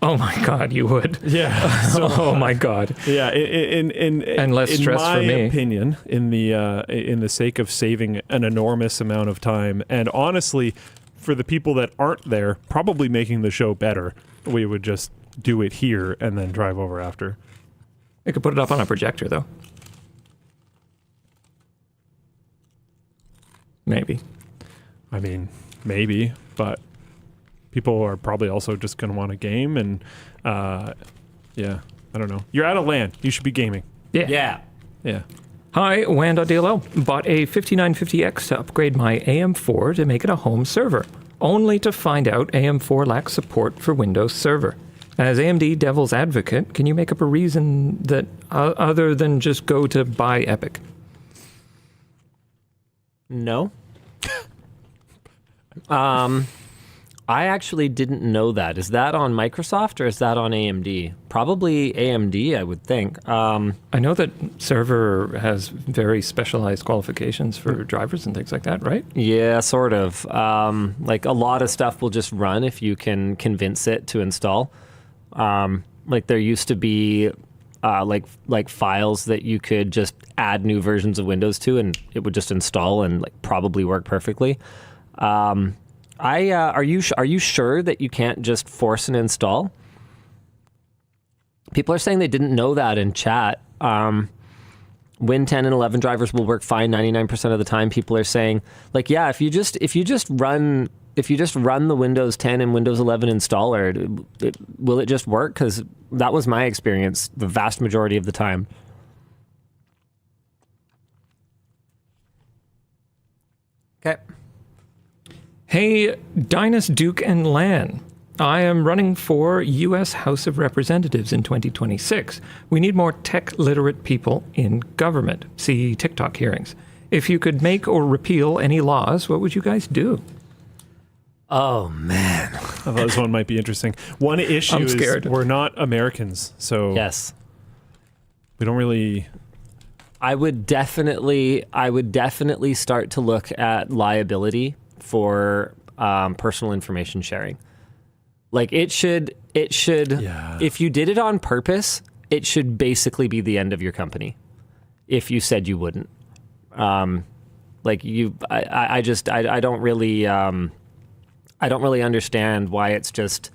Oh my God, you would. Yeah. So, Oh my God. yeah. And less stress for me. In my opinion, in the sake of saving an enormous amount of time, and honestly, for the people that aren't there, probably making the show better, we would just do it here and then drive over after. I could put it up on a projector, though. Maybe. I mean, maybe, but people are probably also just going to want a game, and yeah, I don't know. You're out of LAN. You should be gaming. Yeah. Yeah. Hi, WAN.dll. Bought a 5950X to upgrade my AM4 to make it a home server, only to find out AM4 lacks support for Windows Server. As AMD devil's advocate, can you make up a reason that other than just go to buy Epic? No. I actually didn't know that. Is that on Microsoft or is that on AMD? Probably AMD, I would think. I know that server has very specialized qualifications for drivers and things like that, right? Yeah, sort of. Like a lot of stuff will just run if you can convince it to install. Like there used to be like files that you could just add new versions of Windows to, and it would just install and like probably work perfectly. Are you sure that you can't just force an install? People are saying they didn't know that in chat. Win 10 and 11 drivers will work fine 99% of the time. People are saying like, yeah, if you just run the Windows 10 and Windows 11 installer, will it just work? Because that was my experience the vast majority of the time. Okay. Hey, Dinus, Duke, and Lan. I am running for U.S. House of Representatives in 2026. We need more tech-literate people in government. See TikTok hearings. If you could make or repeal any laws, what would you guys do? Oh, man. I thought this one might be interesting. One issue I'm is scared. we're not Americans, so Yes. we don't really... I would definitely start to look at liability for personal information sharing. Like it should, Yeah. if you did it on purpose, it should basically be the end of your company. If you said you wouldn't, like you, I don't really understand why it's just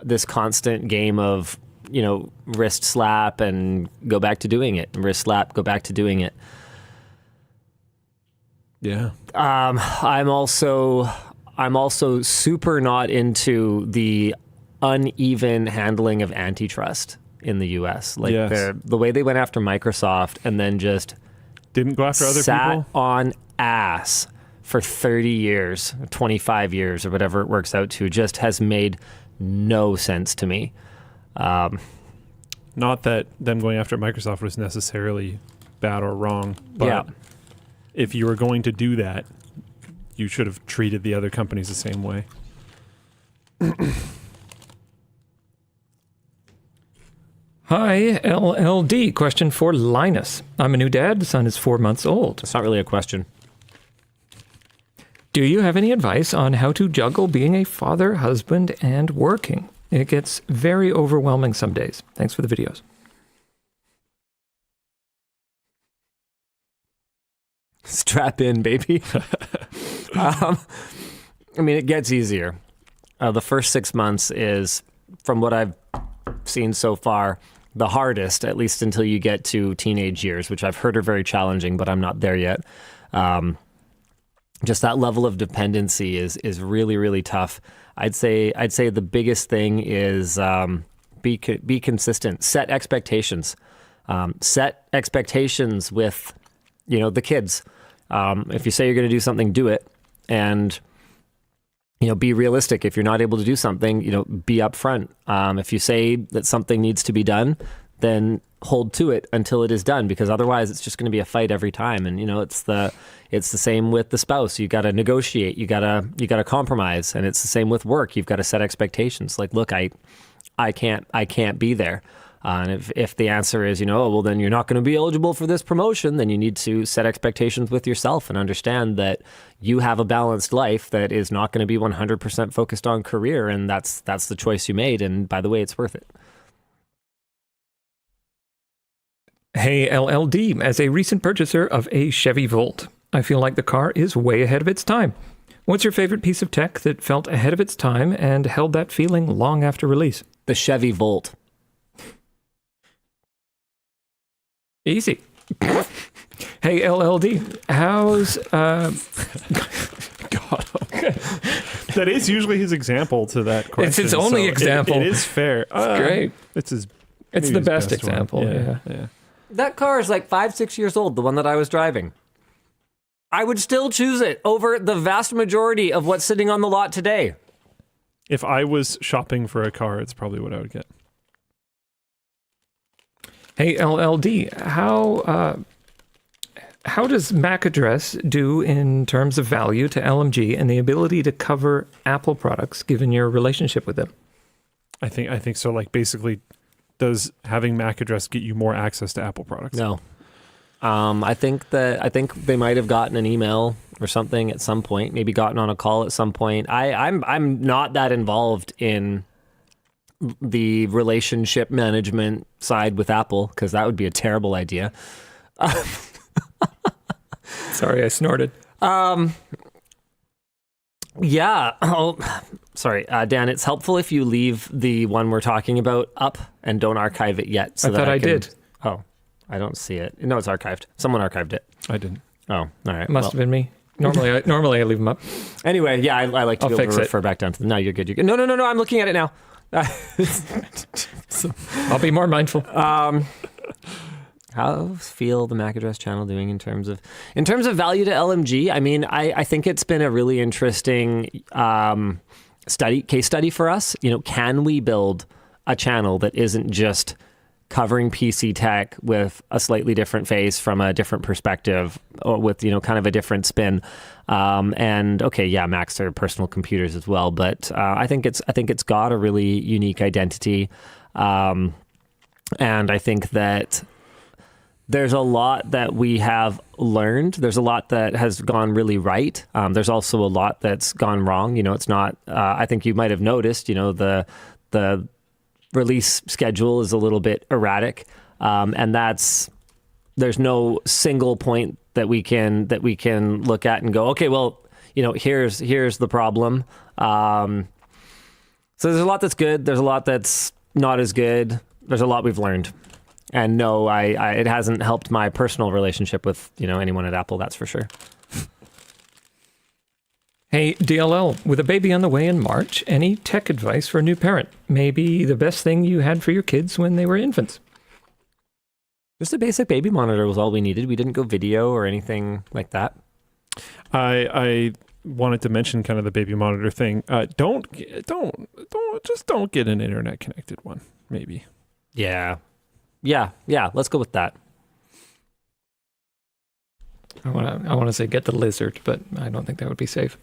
this constant game of, you know, wrist slap and go back to doing it, wrist slap, go back to doing it. Yeah. I'm also super not into the uneven handling of antitrust in the U.S. Like Yes. the way they went after Microsoft and then just Didn't go after other sat people? on ass for 30 years, 25 years, or whatever it works out to, just has made no sense to me. Not that them going after Microsoft was necessarily bad or wrong, but Yeah. if you were going to do that, you should have treated the other companies the same way. Hi, LLD. Question for Linus. I'm a new dad. The son is 4 months old. It's not really a question. Do you have any advice on how to juggle being a father, husband, and working? It gets very overwhelming some days. Thanks for the videos. Strap in, baby. I mean, it gets easier. The first 6 months is, from what I've seen so far, the hardest, at least until you get to teenage years, which I've heard are very challenging, but I'm not there yet. Just that level of dependency is really, really tough. I'd say the biggest thing is be consistent, set expectations. Set expectations with, the kids. If you say you're going to do something, do it. And, be realistic. If you're not able to do something, be upfront. If you say that something needs to be done, then hold to it until it is done, because otherwise it's just going to be a fight every time. And, it's the same with the spouse. You got to negotiate. You got to compromise. And it's the same with work. You've got to set expectations. Like, look, I can't be there. And if the answer is, well, then you're not going to be eligible for this promotion, then you need to set expectations with yourself and understand that you have a balanced life that is not going to be 100% focused on career. And that's the choice you made. And by the way, it's worth it. Hey, LLD, as a recent purchaser of a Chevy Volt, I feel like the car is way ahead of its time. What's your favorite piece of tech that felt ahead of its time and held that feeling long after release? The Chevy Volt. Easy. Hey, LLD, how's... God. That is usually his example to that question. It's his only example. It is fair. It's great. It's the best example, yeah. That car is like 5-6 years old, the one that I was driving. I would still choose it over the vast majority of what's sitting on the lot today. If I was shopping for a car, it's probably what I would get. Hey, LLD, how does MAC address do in terms of value to LMG and the ability to cover Apple products given your relationship with them? I think so. Like, basically, does having MAC address get you more access to Apple products? No. I think they might have gotten an email or something at some point, maybe gotten on a call at some point. I'm not that involved in the relationship management side with Apple, because that would be a terrible idea. Sorry, I snorted. Yeah. Oh, sorry, Dan. It's helpful if you leave the one we're talking about up and don't archive it yet. I thought I did. Oh, I don't see it. No, it's archived. Someone archived it. I didn't. Oh, all right. Must have been me. Normally I leave them up. Anyway, yeah, I like to I'll be able fix to it. refer back down to them. No, you're good. No, I'm looking at it now. I'll be more mindful. How's feel the MAC address channel doing in terms of value to LMG? I mean, I think it's been a really interesting case study for us. Can we build a channel that isn't just covering PC tech with a slightly different face from a different perspective, or with kind of a different spin? And okay, yeah, Macs are personal computers as well, but I think it's got a really unique identity, and I think that there's a lot that we have learned. There's a lot that has gone really right. There's also a lot that's gone wrong. It's not. I think you might have noticed. The release schedule is a little bit erratic, and there's no single point that we can look at and go, okay, well, here's the problem. So there's a lot that's good. There's a lot that's not as good. There's a lot we've learned. And no, it hasn't helped my personal relationship with anyone at Apple, that's for sure. Hey, DLL, with a baby on the way in March, any tech advice for a new parent? Maybe the best thing you had for your kids when they were infants? Just a basic baby monitor was all we needed. We didn't go video or anything like that. I wanted to mention kind of the baby monitor thing. Don't get an internet connected one, maybe. Yeah. Let's go with that. I want to say get the lizard, but I don't think that would be safe.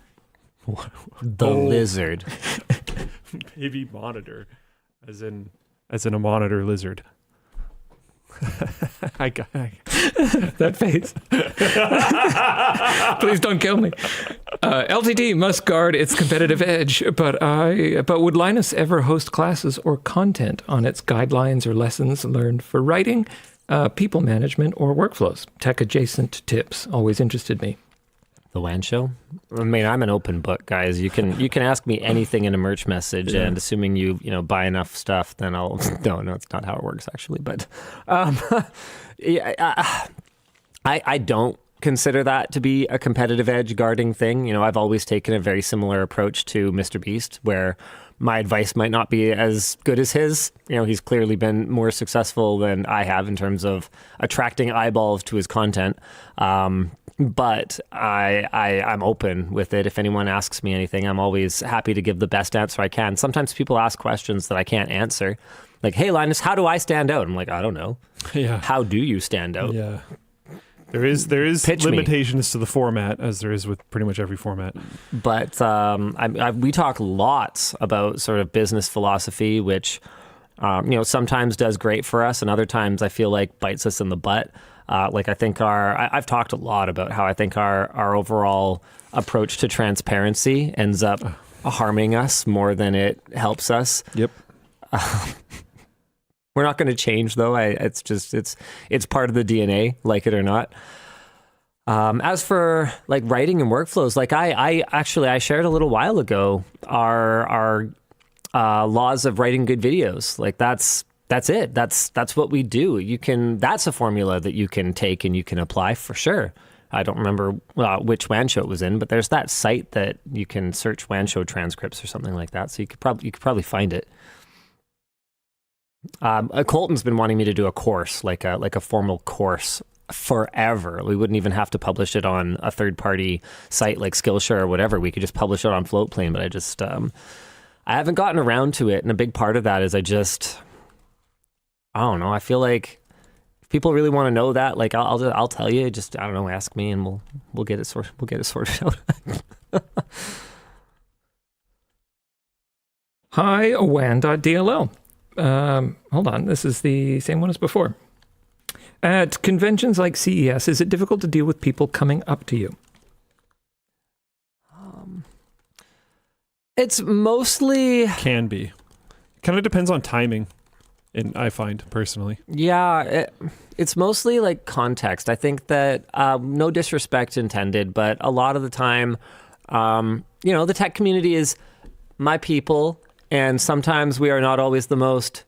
The lizard. Baby monitor, as in a monitor lizard. I got that face. Please don't kill me. LTT must guard its competitive edge, but would Linus ever host classes or content on its guidelines or lessons learned for writing, people management, or workflows? Tech adjacent tips always interested me. The WAN show? I mean, I'm an open book, guys. You can ask me anything in a merch message, and assuming you buy enough stuff, then I'll. No, it's not how it works actually. But I don't consider that to be a competitive edge guarding thing. I've always taken a very similar approach to Mr. Beast, where my advice might not be as good as his. You know, he's clearly been more successful than I have in terms of attracting eyeballs to his content. But I'm open with it. If anyone asks me anything, I'm always happy to give the best answer I can. Sometimes people ask questions that I can't answer. Like, hey, Linus, how do I stand out? I'm like, I don't know. Yeah. How do you stand out? Yeah. There is Pitch me. limitations to the format, as there is with pretty much every format. But we talk lots about sort of business philosophy, which sometimes does great for us, and other times I feel like bites us in the butt. Like I think I've talked a lot about how I think our overall approach to transparency ends up harming us more than it helps us. Yep. We're not going to change though. It's part of the DNA, like it or not. As for like writing and workflows, like I shared a little while ago our laws of writing good videos. Like that's it. That's what we do. That's a formula that you can take and you can apply for sure. I don't remember which WAN show it was in, but there's that site that you can search WAN show transcripts or something like that. So you could probably find it. Colton's been wanting me to do a course, like a formal course forever. We wouldn't even have to publish it on a third-party site like Skillshare or whatever. We could just publish it on Floatplane, but I haven't gotten around to it. And a big part of that is I don't know. I feel like if people really want to know that, like I'll tell you. Just I don't know. Ask me, and we'll get it sorted. We'll get it sorted out. Hi, WAN.dll. Hold on. This is the same one as before. At conventions like CES, is it difficult to deal with people coming up to you? It's mostly Can be. Kind of depends on timing. And I find personally. Yeah, it's mostly like context. I think that no disrespect intended, but a lot of the time, the tech community is my people, and sometimes we are not always the most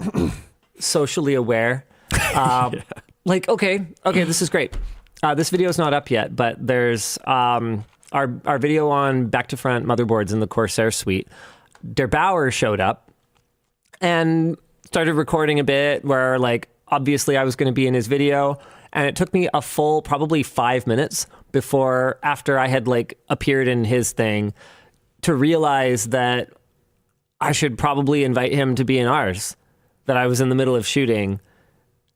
socially aware. Yeah. Like, okay, this is great. This video is not up yet, but there's our video on back to front motherboards in the Corsair suite. Der Bauer showed up and started recording a bit where, like, obviously I was going to be in his video, and it took me a full probably 5 minutes after I had like appeared in his thing to realize that I should probably invite him to be in ours, that I was in the middle of shooting,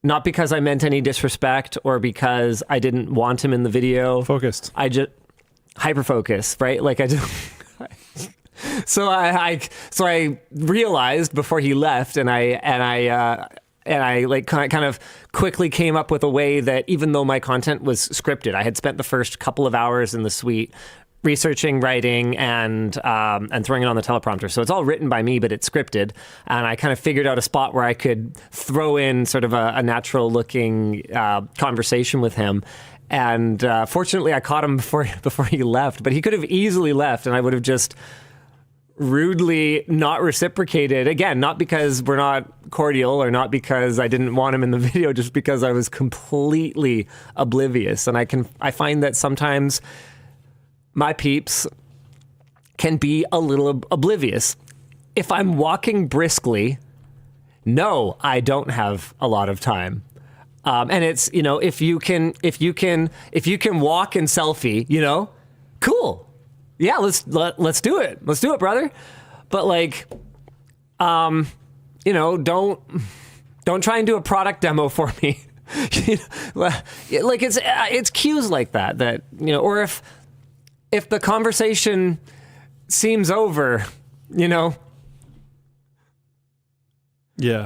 not because I meant any disrespect or because I didn't want him in the video. Focused. I just hyper-focus, right? Like I just So I realized before he left, and I like kind of quickly came up with a way that even though my content was scripted, I had spent the first couple of hours in the suite researching, writing, and throwing it on the teleprompter. So it's all written by me, but it's scripted. And I kind of figured out a spot where I could throw in sort of a natural-looking conversation with him. And fortunately, I caught him before he left. But he could have easily left, and I would have just rudely not reciprocated. Again, not because we're not cordial or not because I didn't want him in the video, just because I was completely oblivious. And I find that sometimes my peeps can be a little oblivious. If I'm walking briskly, no, I don't have a lot of time. And it's, if you can walk and selfie, cool. Yeah, let's do it. Let's do it, brother. But like, don't try and do a product demo for me. Like it's cues like that, or if the conversation seems over, Yeah.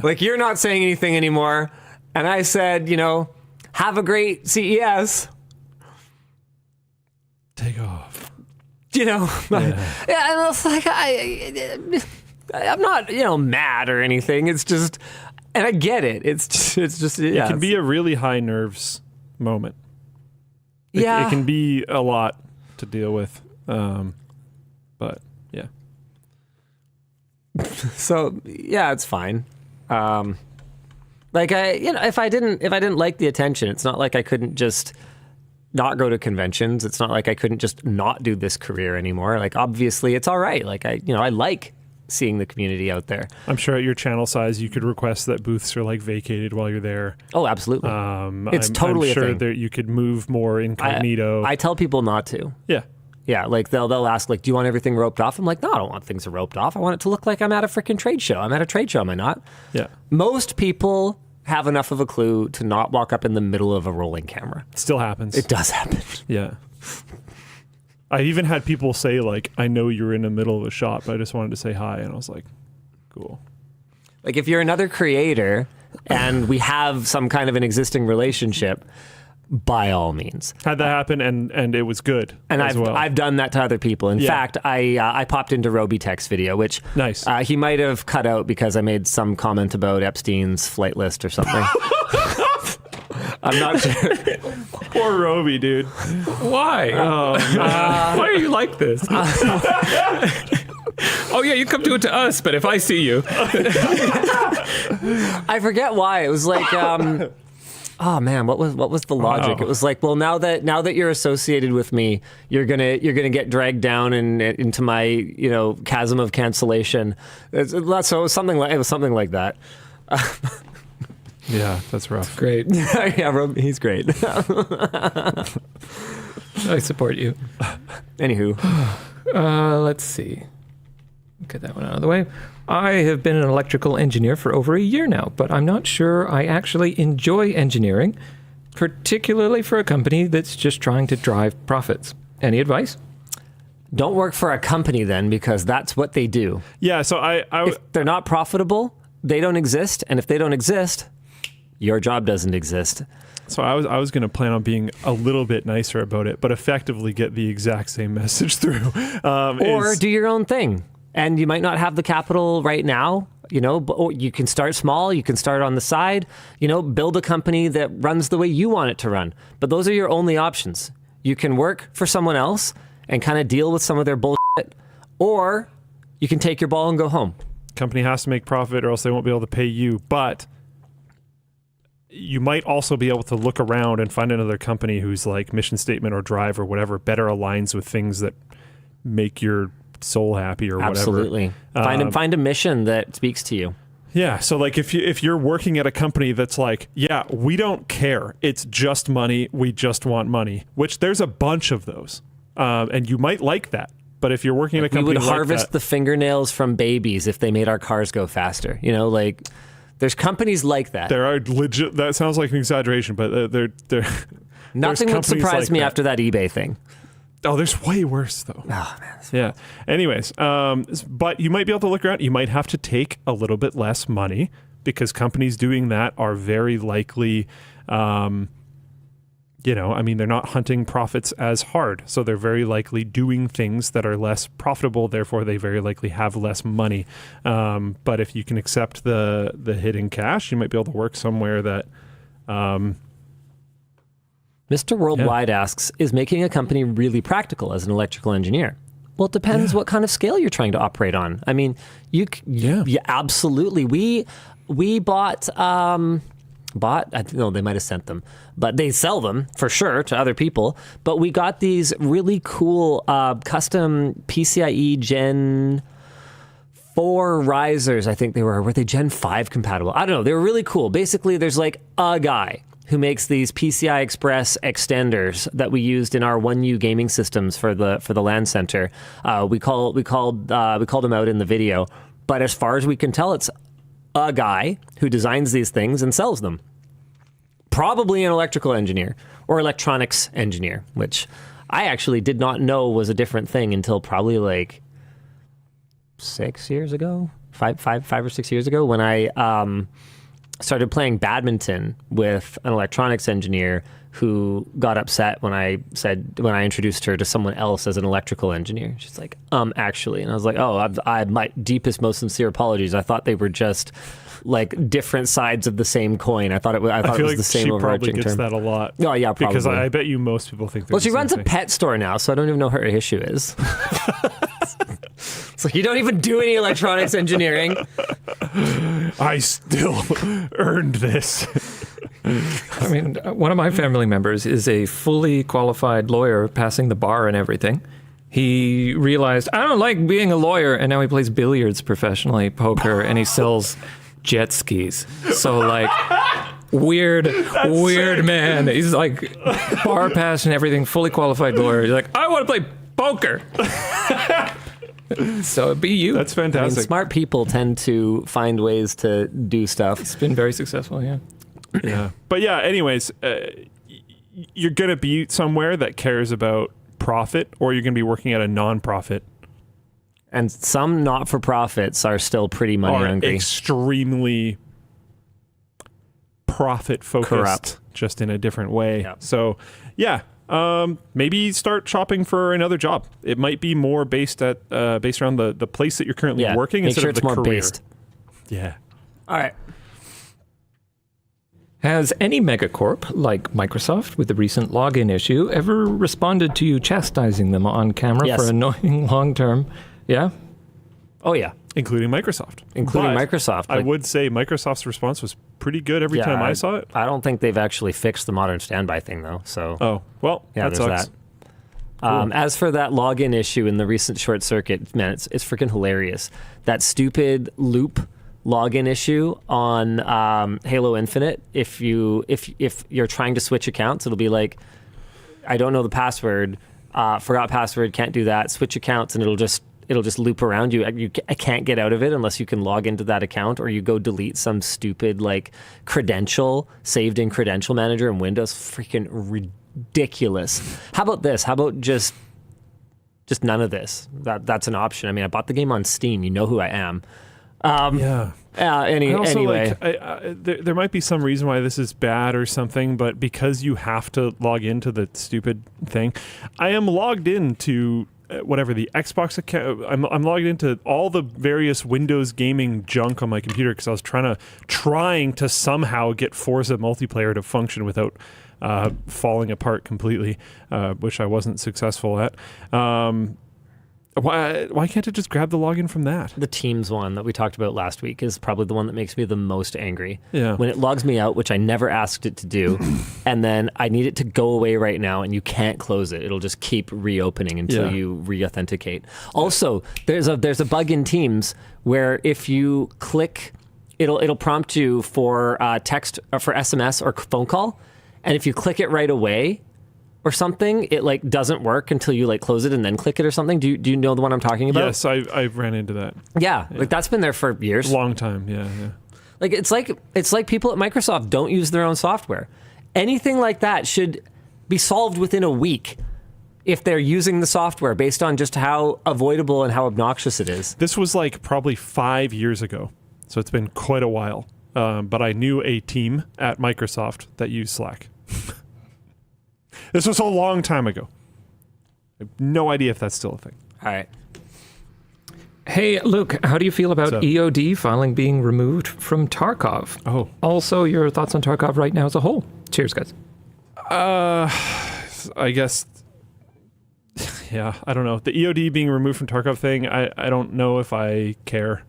like you're not saying anything anymore. And I said, have a great CES. Take off. Yeah, and it's like I'm not, mad or anything. It's just, and I get it. It's just, yeah. It can be a really high nerves moment. It can be a lot to deal with. But yeah. So yeah, it's fine. Like if I didn't like the attention, it's not like I couldn't just not go to conventions. It's not like I couldn't just not do this career anymore. Like obviously it's all right. Like I like seeing the community out there. I'm sure at your channel size, you could request that booths are like vacated while you're there. Oh, absolutely. It's totally I'm sure a thing. that you could move more incognito. I tell people not to. Yeah. Yeah, like they'll ask, like, do you want everything roped off? I'm like, no, I don't want things roped off. I want it to look like I'm at a freaking trade show. I'm at a trade show, am I not? Yeah. Most people have enough of a clue to not walk up in the middle of a rolling camera. Still happens. It does happen. Yeah. I even had people say, like, I know you're in the middle of a shot, but I just wanted to say hi. And I was like, cool. Like, if you're another creator and we have some kind of an existing relationship, by all means. Had that happen, and it was good. And well. I've done that to other people. In fact, I popped into Robitech's video, which nice. He might have cut out because I made some comment about Epstein's flight list or something. I'm not sure. Poor Roby, dude. Why? Why are you like this? Oh yeah, you come do it to us, but if I see you, I forget why. It was like. Oh man, what was the logic? Wow. It was like, well, now that you're associated with me, you're gonna get dragged down into my chasm of cancellation. So it was something like that. Yeah, that's rough. great. Yeah, he's great. I support you. Anywho, Let's see. Get that one out of the way. I have been an electrical engineer for over a year now, but I'm not sure I actually enjoy engineering, particularly for a company that's just trying to drive profits. Any advice? don't work for a company then, because that's what they do. Yeah, so If they're not profitable, they don't exist, and if they don't exist, your job doesn't exist. So I was going to plan on being a little bit nicer about it, but effectively get the exact same message through. Or do your own thing. And you might not have the capital right now, or you can start small, you can start on the side, build a company that runs the way you want it to run. But those are your only options. You can work for someone else and kind of deal with some of their bullshit, or you can take your ball and go home. Company has to make profit or else they won't be able to pay you. But you might also be able to look around and find another company whose like mission statement or drive or whatever better aligns with things that make your soul happy or whatever. Absolutely. Find a mission that speaks to you. Yeah, so like if you're working at a company that's like, yeah, we don't care, it's just money, we just want money, which there's a bunch of those, and you might like that. But if you're working at a company we would like harvest the fingernails from babies if they made our cars go faster. There's companies like that. There are legit. That sounds like an exaggeration, but they're Nothing would surprise me after that eBay thing. Oh, there's way worse though. Oh man. Yeah. Anyways, but you might be able to look around. You might have to take a little bit less money because companies doing that are very likely, they're not hunting profits as hard. So they're very likely doing things that are less profitable. Therefore, they very likely have less money. But if you can accept the hit in cash, you might be able to work somewhere that. Mr. Worldwide asks, is making a company really practical as an electrical engineer? Well, it depends what kind of scale you're trying to operate on. I mean, yeah, absolutely. We bought, I don't know, they might have sent them, but they sell them for sure to other people. But we got these really cool custom PCIe Gen 4 risers. I think were they Gen 5 compatible? I don't know. They were really cool. Basically, there's like a guy who makes these PCI Express extenders that we used in our 1U gaming systems for the LAN center. We called him out in the video, but as far as we can tell, it's a guy who designs these things and sells them. Probably an electrical engineer or electronics engineer, which I actually did not know was a different thing until probably like 6 years ago, five or 6 years ago, when I started playing badminton with an electronics engineer who got upset when I introduced her to someone else as an electrical engineer. She's like, actually. And I was like, I my deepest, most sincere apologies. I thought they were just like different sides of the same coin. I thought it was like the same overarching term. She probably gets that a lot. Oh yeah, probably. Because I bet you most people think they're she runs a pet store now, so I don't even know what her issue is. It's like, you don't even do any electronics engineering. I still earned this. I mean, one of my family members is a fully qualified lawyer passing the bar and everything. he realized, I don't like being a lawyer, and now he plays billiards professionally, poker, and he sells jet skis. So like weird sick. man. He's like bar pass and everything, fully qualified lawyer. He's like, I want to play poker. So it'd be you. That's I mean, fantastic. smart people tend to find ways to do stuff. It's been very successful, yeah. Yeah. But yeah, anyways, you're going to be somewhere that cares about profit, or you're going to be working at a non-profit. And some not-for-profits are still pretty money Are hungry. extremely profit-focused, Corrupt. just in a different way. Yep. So, yeah, maybe start shopping for another job. It might be more based around the place that you're currently Yeah, working make instead sure of it's the more career. based. Yeah. All right. Has any megacorp, like Microsoft, with the recent login issue, ever responded to you chastising them on camera Yes. for annoying long-term? Yeah? Oh, yeah. Including Microsoft. Including But Microsoft. I Like, would say Microsoft's response was pretty good every time I saw it. I don't think they've actually fixed the modern standby thing, though. So, Oh, well, yeah, that there's sucks. that. As for that login issue in the recent short circuit, man, it's freaking hilarious. That stupid loop login issue on Halo Infinite. If you're trying to switch accounts, it'll be like, I don't know the password, forgot password, can't do that. Switch accounts, and it'll just loop around you. I can't get out of it unless you can log into that account, or you go delete some stupid like credential saved in Credential Manager in Windows. Freaking ridiculous. How about this? How about just none of this? That's an option. I mean, I bought the game on Steam. You know who I am. Yeah. And also, Anyway, there might be some reason why this is bad or something, but because you have to log into the stupid thing, I am logged into whatever the Xbox account. I'm logged into all the various Windows gaming junk on my computer because I was trying to somehow get Forza multiplayer to function without falling apart completely, which I wasn't successful at. Why can't it just grab the login from that? the Teams one that we talked about last week is probably the one that makes me the most angry. Yeah. When it logs me out, which I never asked it to do, and then I need it to go away right now, and you can't close it. It'll just keep reopening until Yeah. you re-authenticate. Also, there's a bug in Teams where if you click, it'll prompt you for text or for SMS or phone call, and if you click it right away or something, it like doesn't work until you like close it and then click it or something. Do you know the one I'm talking about? Yes, I ran into that. Yeah, like that's been there for years. Long time, yeah. Like it's like people at Microsoft don't use their own software. Anything like that should be solved within a week if they're using the software based on just how avoidable and how obnoxious it is. This was like probably 5 years ago, so it's been quite a while. But I knew a team at Microsoft that used Slack. This was a long time ago. I have no idea if that's still a thing. All right. Hey, Luke, how do you feel about So- EOD filing being removed from Tarkov? Oh. Also, your thoughts on Tarkov right now as a whole. Cheers, guys. I guess, yeah, I don't know. The EOD being removed from Tarkov thing, I don't know if I care.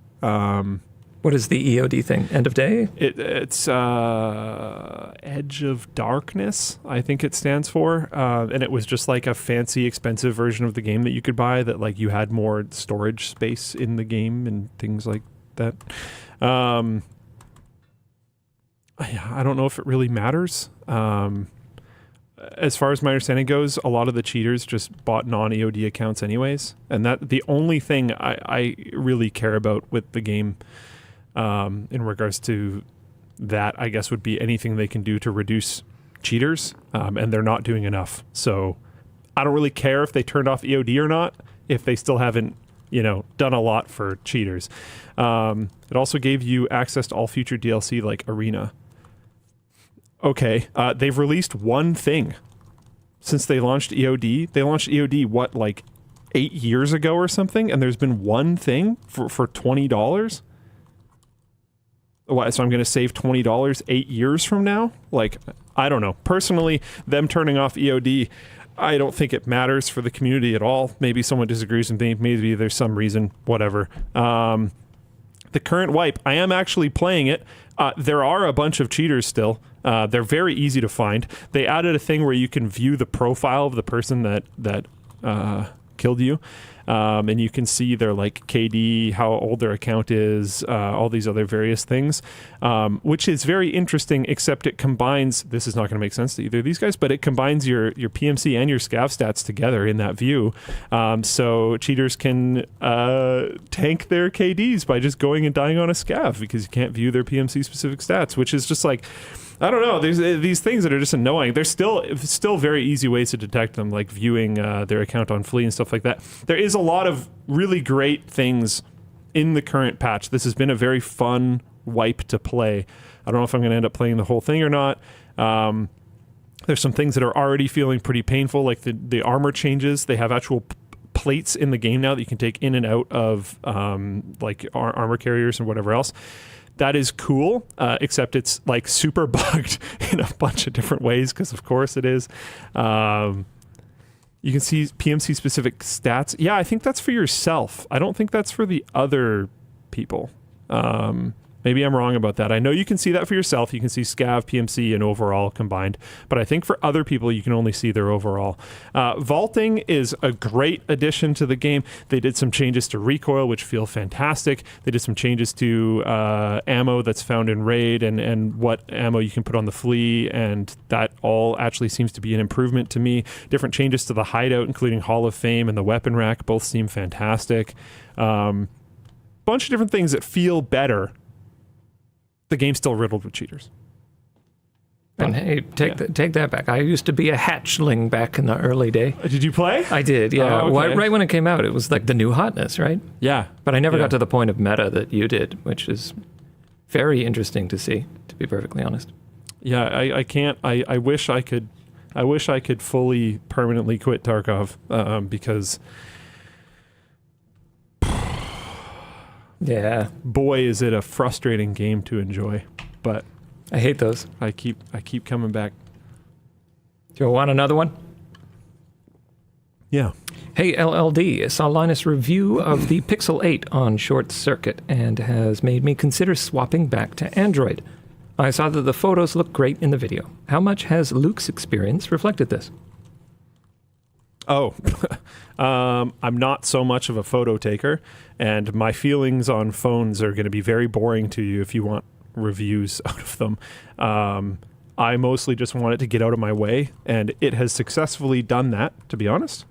What is the EOD thing? End of day? It's Edge of Darkness, I think it stands for. And it was just like a fancy, expensive version of the game that you could buy that like you had more storage space in the game and things like that. I don't know if it really matters. As far as my understanding goes, a lot of the cheaters just bought non-EOD accounts anyways. And that the only thing I really care about with the game in regards to that, I guess, would be anything they can do to reduce cheaters, and they're not doing enough. So I don't really care if they turned off EOD or not, if they still haven't, done a lot for cheaters. It also gave you access to all future DLC like Arena. Okay, they've released one thing since they launched EOD. They launched EOD, like 8 years ago or something, and there's been one thing for $20? What, so I'm going to save $20 8 years from now? Like, I don't know. Personally, them turning off EOD, I don't think it matters for the community at all. Maybe someone disagrees and think maybe there's some reason, whatever. The current wipe, I am actually playing it. There are a bunch of cheaters still. They're very easy to find. They added a thing where you can view the profile of the person that killed you. And you can see their like KD, how old their account is, all these other various things, which is very interesting, except it combines, this is not going to make sense to either of these guys, but it combines your PMC and your SCAV stats together in that view. So cheaters can tank their KDs by just going and dying on a SCAV because you can't view their PMC specific stats, which is just like, I don't know. There's these things that are just annoying. There's still very easy ways to detect them, like viewing their account on Flea and stuff like that. There is a lot of really great things in the current patch. This has been a very fun wipe to play. I don't know if I'm going to end up playing the whole thing or not. There's some things that are already feeling pretty painful, like the armor changes. They have actual plates in the game now that you can take in and out of like armor carriers and whatever else. That is cool, except it's like super bugged in a bunch of different ways, because of course it is. You can see PMC specific stats. Yeah, I think that's for yourself. I don't think that's for the other people. Maybe I'm wrong about that. I know you can see that for yourself. You can see SCAV, PMC, and overall combined. But I think for other people, you can only see their overall. Vaulting is a great addition to the game. They did some changes to recoil, which feel fantastic. They did some changes to ammo that's found in Raid and what ammo you can put on the Flea. And that all actually seems to be an improvement to me. Different changes to the hideout, including Hall of Fame and the weapon rack, both seem fantastic. Bunch of different things that feel better. The game's still riddled with cheaters. And hey, take that back. I used to be a hatchling back in the early day. Did you play? I did, yeah. Oh, okay. Right when it came out, it was like the new hotness, right? Yeah. But I never got to the point of meta that you did, which is very interesting to see, to be perfectly honest. Yeah, I can't. I wish I could. I wish I could fully permanently quit Tarkov because. Yeah. Boy, is it a frustrating game to enjoy, but I hate those. I keep coming back. Do you want another one? Yeah. Hey, LLD, I saw Linus' review of the Pixel 8 on Short Circuit and has made me consider swapping back to Android. I saw that the photos look great in the video. How much has Luke's experience reflected this? Oh, I'm not so much of a photo taker, and my feelings on phones are going to be very boring to you if you want reviews out of them. I mostly just want it to get out of my way, and it has successfully done that, to be honest.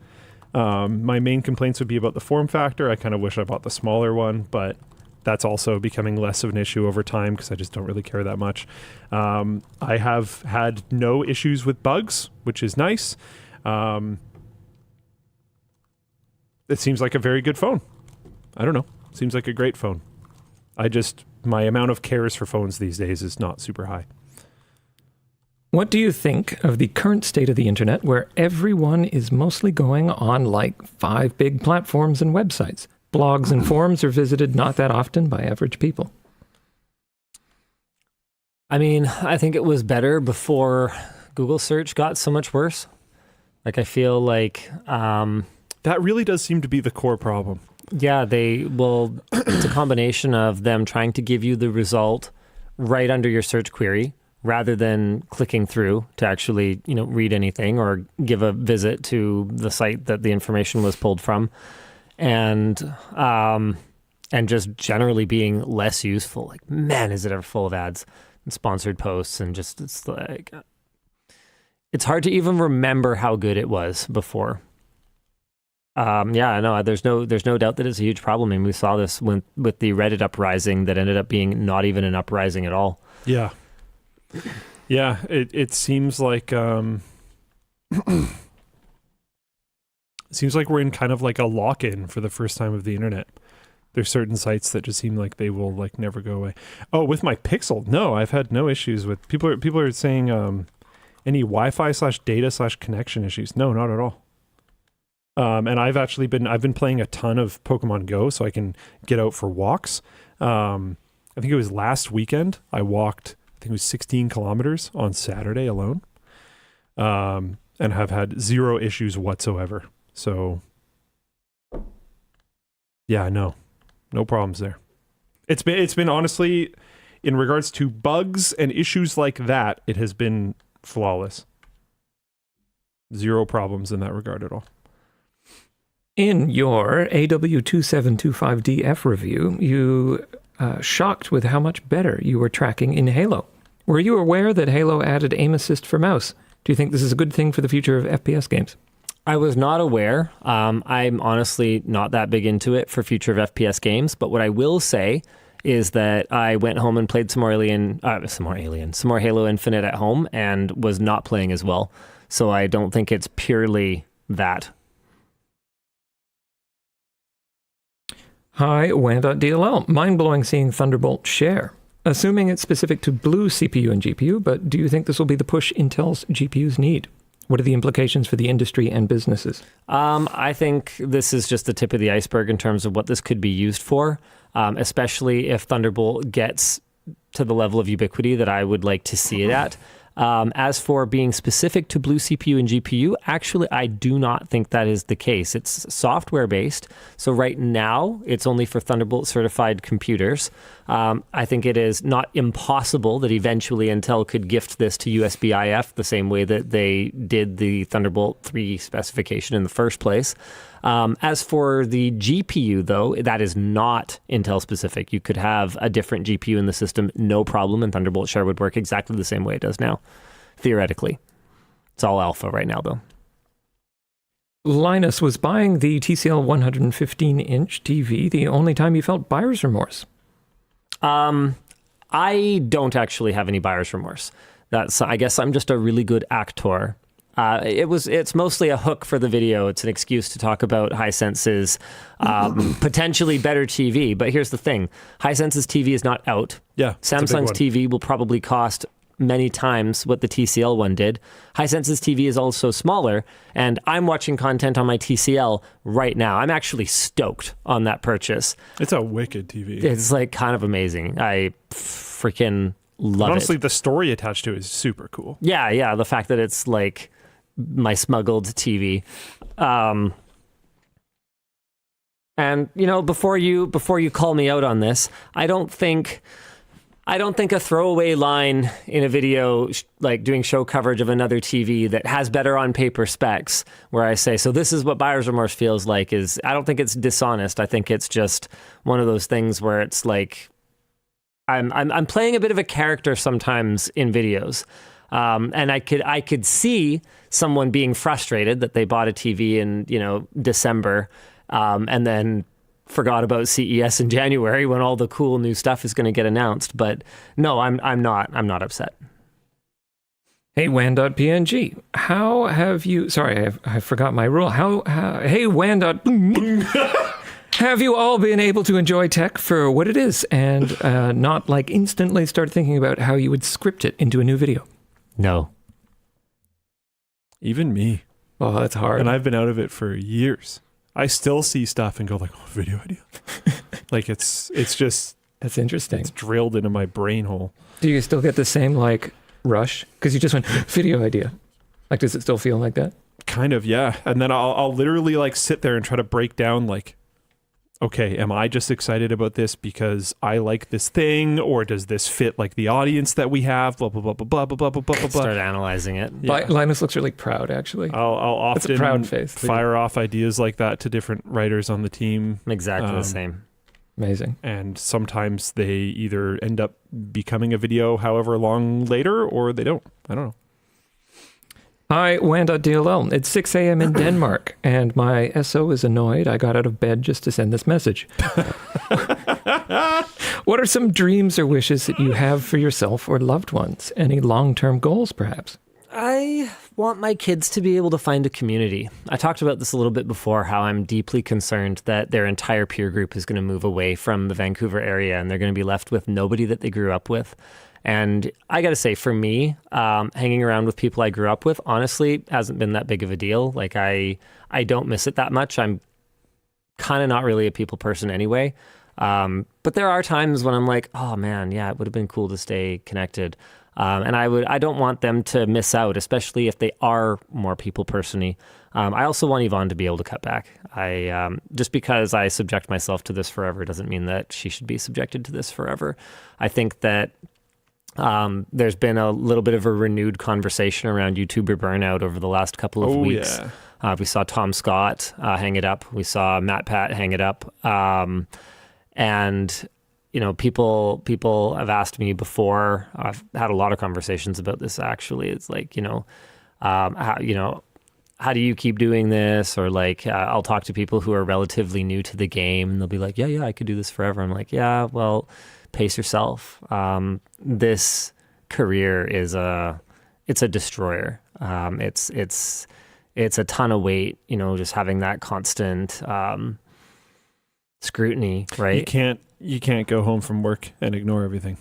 My main complaints would be about the form factor. I kind of wish I bought the smaller one, but that's also becoming less of an issue over time because I just don't really care that much. I have had no issues with bugs, which is nice. It seems like a very good phone. I don't know. Seems like a great phone. My amount of cares for phones these days is not super high. What do you think of the current state of the internet where everyone is mostly going on like 5 big platforms and websites? Blogs and forums are visited not that often by average people. I mean, I think it was better before Google search got so much worse. Like, I feel like... that really does seem to be the core problem. Yeah, it's a combination of them trying to give you the result right under your search query rather than clicking through to actually, read anything or give a visit to the site that the information was pulled from. And just generally being less useful. Like, man, is it ever full of ads and sponsored posts and just, it's like, it's hard to even remember how good it was before. There's no doubt that it's a huge problem. I mean, we saw this with the Reddit uprising that ended up being not even an uprising at all. Yeah. Yeah, it seems like it seems like we're in kind of like a lock-in for the first time of the internet. There's certain sites that just seem like they will like never go away. Oh, with my Pixel, no, I've had no issues with people are saying any Wi-Fi /data /connection issues. No, not at all. And I've been playing a ton of Pokemon Go, so I can get out for walks. I think it was last weekend. I walked, I think it was 16 kilometers on Saturday alone, and have had zero issues whatsoever. So, yeah, no problems there. It's been honestly, in regards to bugs and issues like that, it has been flawless. Zero problems in that regard at all. In your AW2725DF review, you shocked with how much better you were tracking in Halo. Were you aware that Halo added aim assist for mouse? Do you think this is a good thing for the future of FPS games? I was not aware. I'm honestly not that big into it for future of FPS games, but what I will say is that I went home and played some more Halo Infinite at home and was not playing as well. So I don't think it's purely that. Hi, WAN.DLL. Mind-blowing seeing Thunderbolt share. Assuming it's specific to blue CPU and GPU, but do you think this will be the push Intel's GPUs need? What are the implications for the industry and businesses? I think this is just the tip of the iceberg in terms of what this could be used for, especially if Thunderbolt gets to the level of ubiquity that I would like to see it at. As for being specific to blue CPU and GPU, actually, I do not think that is the case. It's software-based, so right now, it's only for Thunderbolt-certified computers. I think it is not impossible that eventually Intel could gift this to USB-IF the same way that they did the Thunderbolt 3 specification in the first place. As for the GPU, though, that is not Intel-specific. You could have a different GPU in the system, no problem, and Thunderbolt Share would work exactly the same way it does now, theoretically. It's all alpha right now, though. Linus, was buying the TCL 115-inch TV the only time you felt buyer's remorse? I don't actually have any buyer's remorse. I guess I'm just a really good actor. It's mostly a hook for the video. It's an excuse to talk about Hisense's potentially better TV. But here's the thing. Hisense's TV is not out. Yeah, Samsung's TV will probably cost many times what the TCL one did. Hisense's TV is also smaller, and I'm watching content on my TCL right now. I'm actually stoked on that purchase. It's a wicked TV. It's like kind of amazing. I freaking love it. Honestly, the story attached to it is super cool. Yeah. The fact that it's like my smuggled TV. And you know, before you call me out on this, I don't think a throwaway line in a video like doing show coverage of another TV that has better on paper specs where I say, so this is what buyer's remorse feels like, is I don't think it's dishonest. I think it's just one of those things where it's like I'm playing a bit of a character sometimes in videos. And I could see someone being frustrated that they bought a TV in, December, and then forgot about CES in January when all the cool new stuff is going to get announced. But no, I'm not upset. Hey, WAN.PNG, how have you... Sorry, I forgot my rule. Hey, WAN. Have you all been able to enjoy tech for what it is and not like instantly start thinking about how you would script it into a new video? No. Even me. Oh, that's hard. And I've been out of it for years. I still see stuff and go like, oh, video idea. Like it's just... That's interesting. It's drilled into my brain hole. Do you still get the same like rush? Because you just went, video idea. Like, does it still feel like that? Kind of, yeah. And then I'll literally like sit there and try to break down like, okay, am I just excited about this because I like this thing, or does this fit like the audience that we have? Blah blah blah blah blah blah blah blah blah. Start analyzing it. Yeah. Linus looks really proud, actually. I'll often a proud face. fire off ideas like that to different writers on the team. Exactly the same. Amazing. And sometimes they either end up becoming a video however long later, or they don't. I don't know. Hi, WAN.DLL. It's 6 a.m. in Denmark, and my SO is annoyed I got out of bed just to send this message. What are some dreams or wishes that you have for yourself or loved ones? Any long-term goals, perhaps? I want my kids to be able to find a community. I talked about this a little bit before, how I'm deeply concerned that their entire peer group is going to move away from the Vancouver area, and they're going to be left with nobody that they grew up with. And I got to say, for me, hanging around with people I grew up with, honestly, hasn't been that big of a deal. Like, I don't miss it that much. I'm kind of not really a people person anyway. But there are times when I'm like, oh man, yeah, it would have been cool to stay connected. And I don't want them to miss out, especially if they are more people person-y. I also want Yvonne to be able to cut back. Just because I subject myself to this forever doesn't mean that she should be subjected to this forever. I think that there's been a little bit of a renewed conversation around YouTuber burnout over the last couple of weeks. Yeah. We saw Tom Scott hang it up. We saw Matt Pat hang it up. And people have asked me before. I've had a lot of conversations about this. Actually, it's like how do you keep doing this? Or like I'll talk to people who are relatively new to the game, and they'll be like, yeah, I could do this forever. I'm like, yeah, well, pace yourself. This career is a destroyer. It's a ton of weight, just having that constant scrutiny, right? You can't go home from work and ignore everything.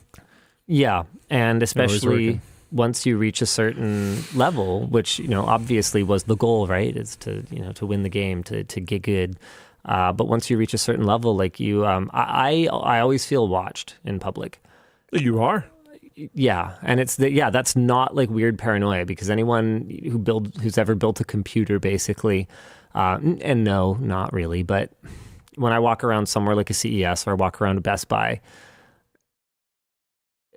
Yeah, and especially once you reach a certain level, which obviously was the goal, right? Is to win the game, to get good. But once you reach a certain level, like you, I always feel watched in public. You are. Yeah, and that's not like weird paranoia, because anyone who's ever built a computer, basically, and no, not really, but when I walk around somewhere like a CES or I walk around a Best Buy,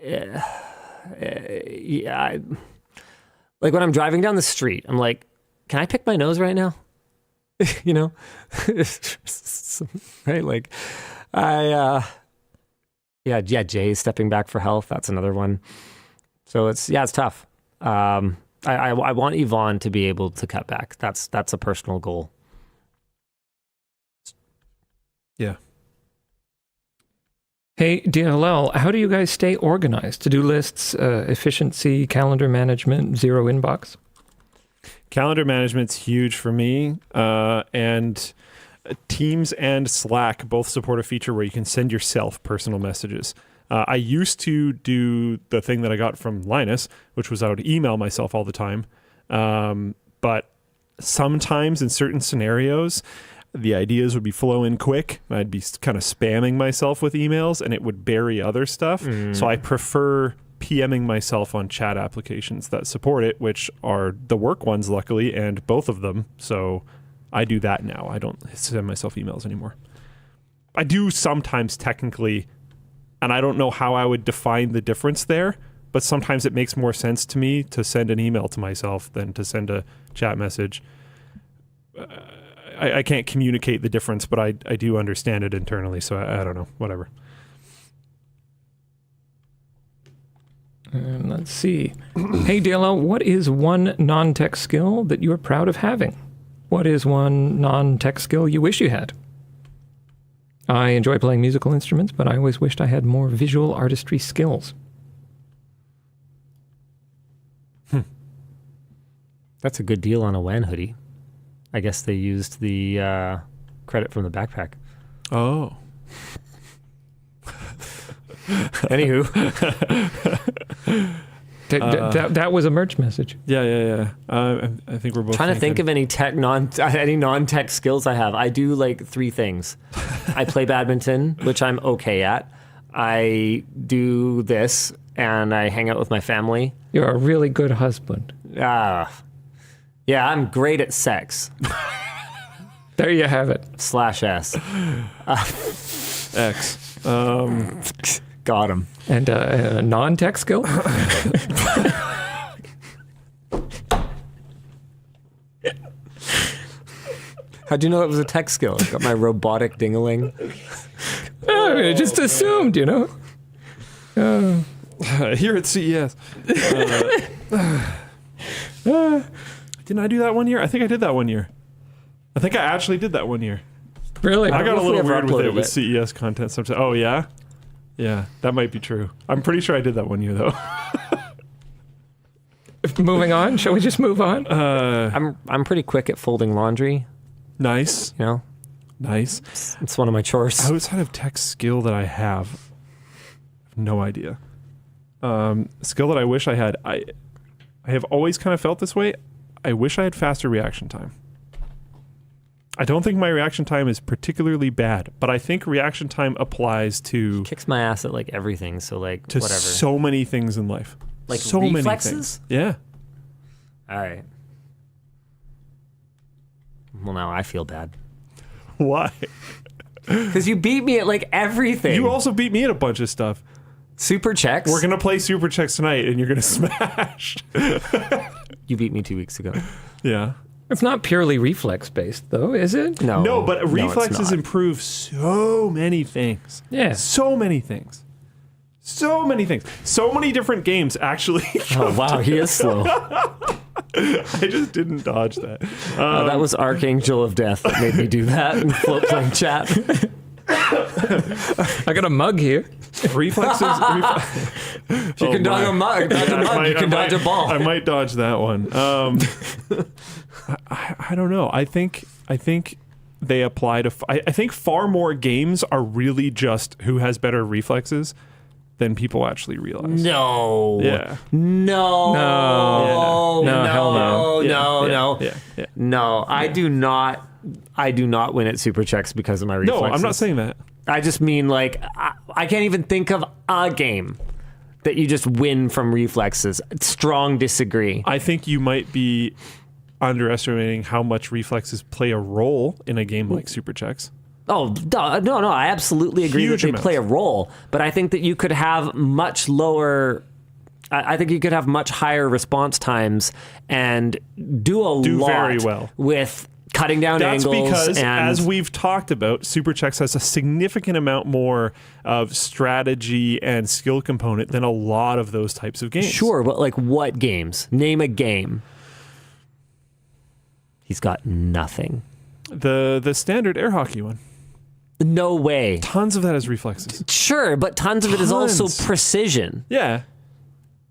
like when I'm driving down the street, I'm like, can I pick my nose right now? Right? Like, Jay's stepping back for health. That's another one. So it's tough. I want Yvonne to be able to cut back. That's a personal goal. Yeah. Hey, DLL, how do you guys stay organized? To-do lists, efficiency, calendar management, zero inbox? Calendar management's huge for me. And Teams and Slack both support a feature where you can send yourself personal messages. I used to do the thing that I got from Linus, which was I would email myself all the time. But sometimes in certain scenarios, the ideas would be flowing quick. I'd be kind of spamming myself with emails and it would bury other stuff. So I prefer PMing myself on chat applications that support it, which are the work ones, luckily, and both of them. So I do that now. I don't send myself emails anymore. I do sometimes technically, and I don't know how I would define the difference there, but sometimes it makes more sense to me to send an email to myself than to send a chat message. I can't communicate the difference, but I do understand it internally, so I don't know. Whatever. Let's see. Hey, DLL, what is one non-tech skill that you are proud of having? What is one non-tech skill you wish you had? I enjoy playing musical instruments, but I always wished I had more visual artistry skills. That's a good deal on a WAN hoodie. I guess they used the credit from the backpack. Oh. Anywho. That was a merch message. Yeah. I think we're both trying to think of any non-tech skills I have. I do like 3 things. I play badminton, which I'm okay at. I do this, and I hang out with my family. You're a really good husband. Yeah, I'm great at sex. There you have it. /S. X. Got him. And a non-tech skill? How'd you know it was a tech skill? I got my robotic ding-a-ling. I just assumed, Here at CES. Didn't I do that one year? I think I did that one year. I think I actually did that one year. Really? I got a little weird with it with uploaded CES content sometimes. Oh, yeah? Yeah, that might be true. I'm pretty sure I did that one year, though. Moving on? Shall we just move on? I'm pretty quick at folding laundry. Nice. Nice. It's one of my chores. Outside of tech skill that I have no idea. Skill that I wish I had. I have always kind of felt this way. I wish I had faster reaction time. I don't think my reaction time is particularly bad, but I think reaction time applies to... Kicks my ass at like everything, so like to whatever. So many things in life. Like so reflexes? Many things. Yeah. All right. Well, now I feel bad. Why? Because you beat me at like everything. You also beat me at a bunch of stuff. Super checks? We're going to play Super Checks tonight, and you're going to smash. You beat me 2 weeks ago. Yeah. It's not purely reflex-based, though, is it? No. No, but it's reflexes not. improve so many things. Yeah. So many things. So many things. So many different games actually. Oh, wow, he is slow. I just didn't dodge that. That was Archangel of Death that made me do that in float playing chat. I got a mug here. Reflexes. If you can dodge a mug, you can dodge a ball. I might dodge that one. I don't know. I think they apply to. I think far more games are really just who has better reflexes than people actually realize. No. Yeah. No. No. No. Hell no. No. Yeah. No. I do not. I do not win at super checks because of my reflexes. No, I'm not saying that. I just mean like I can't even think of a game that you just win from reflexes. Strong disagree. I think you might be underestimating how much reflexes play a role in a game like Super Checks. Oh, no, I absolutely agree Huge that they amounts. play a role, but I think that you could have much lower. I think you could have much higher response times and do lot very well with cutting down That's angles. because, and as we've talked about, Super Checks has a significant amount more of strategy and skill component than a lot of those types of games. Sure, but like what games? Name a game. He's got nothing. The standard air hockey one. No way. Tons of that is reflexes. Sure, but tons of it is also Tons. precision. Yeah.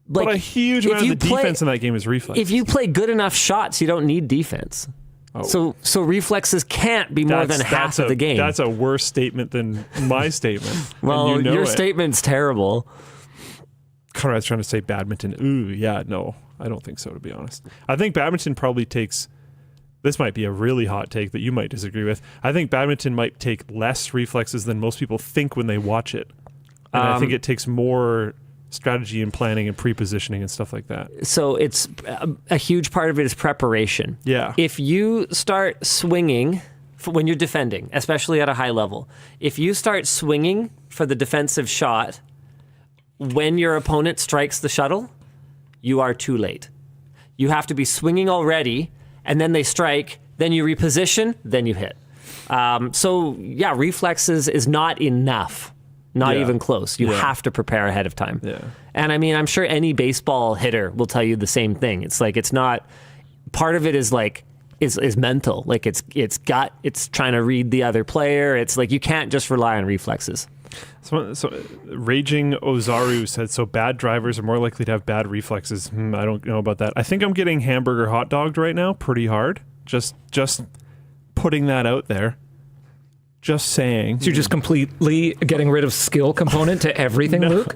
Like, But a huge if amount of you the play- defense in that game is reflex. If you play good enough shots, you don't need defense. Oh. So reflexes can't be more than half of the game. That's a worse statement than my statement. well, and you know your it. statement's terrible. Conrad's trying to say badminton. Ooh, yeah, no, I don't think so, to be honest. I think badminton probably takes. This might be a really hot take that you might disagree with. I think badminton might take less reflexes than most people think when they watch it. And I think it takes more strategy and planning and pre-positioning and stuff like that. So it's a huge part of it is preparation. Yeah. If you start swinging when you're defending, especially at a high level, if you start swinging for the defensive shot when your opponent strikes the shuttle, you are too late. You have to be swinging already, and then they strike, then you reposition, then you hit. So yeah, reflexes is not enough. Not Yeah. even close. You Yeah. have to prepare ahead of time. Yeah. And I mean, I'm sure any baseball hitter will tell you the same thing. It's like, it's not, part of it is like, is mental. Like it's gut, it's trying to read the other player. It's like, you can't just rely on reflexes. So Raging Ozaru said, so bad drivers are more likely to have bad reflexes. I don't know about that. I think I'm getting hamburger hot dogged right now pretty hard. Just putting that out there. Just saying. So you're just completely getting rid of skill component to everything, Luke?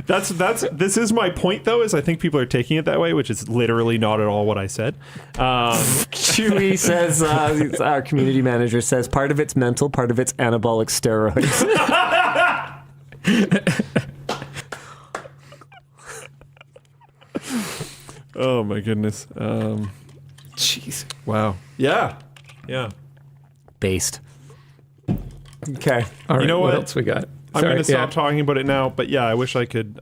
This is my point though, is I think people are taking it that way, which is literally not at all what I said. Chewy says, our community manager says, part of it's mental, part of it's anabolic steroids. Oh my goodness. Jeez. Wow. Yeah. Based. Okay. All right, You know what what? else we got? I'm going to Sorry, stop talking about it now, but yeah, I wish I could.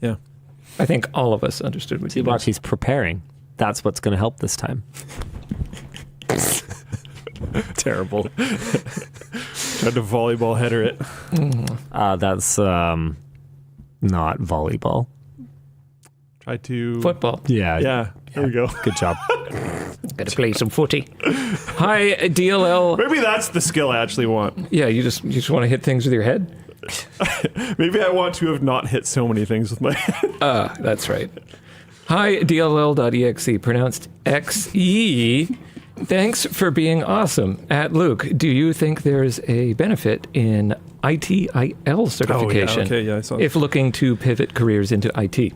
Yeah. I think all of us understood what See, you meant. watch, he's preparing. That's what's going to help this time. Terrible. Tried to volleyball header it. That's not volleyball. Tried to. Football. Yeah. There we go. Good job. Gotta play some footy. Hi, DLL. Maybe that's the skill I actually want. Yeah, you just want to hit things with your head? Maybe I want to have not hit so many things with my head. That's right. Hi, DLL.exe, pronounced XE. Thanks for being awesome. At Luke, do you think there's a benefit in ITIL certification okay, yeah, I saw that. if looking to pivot careers into IT?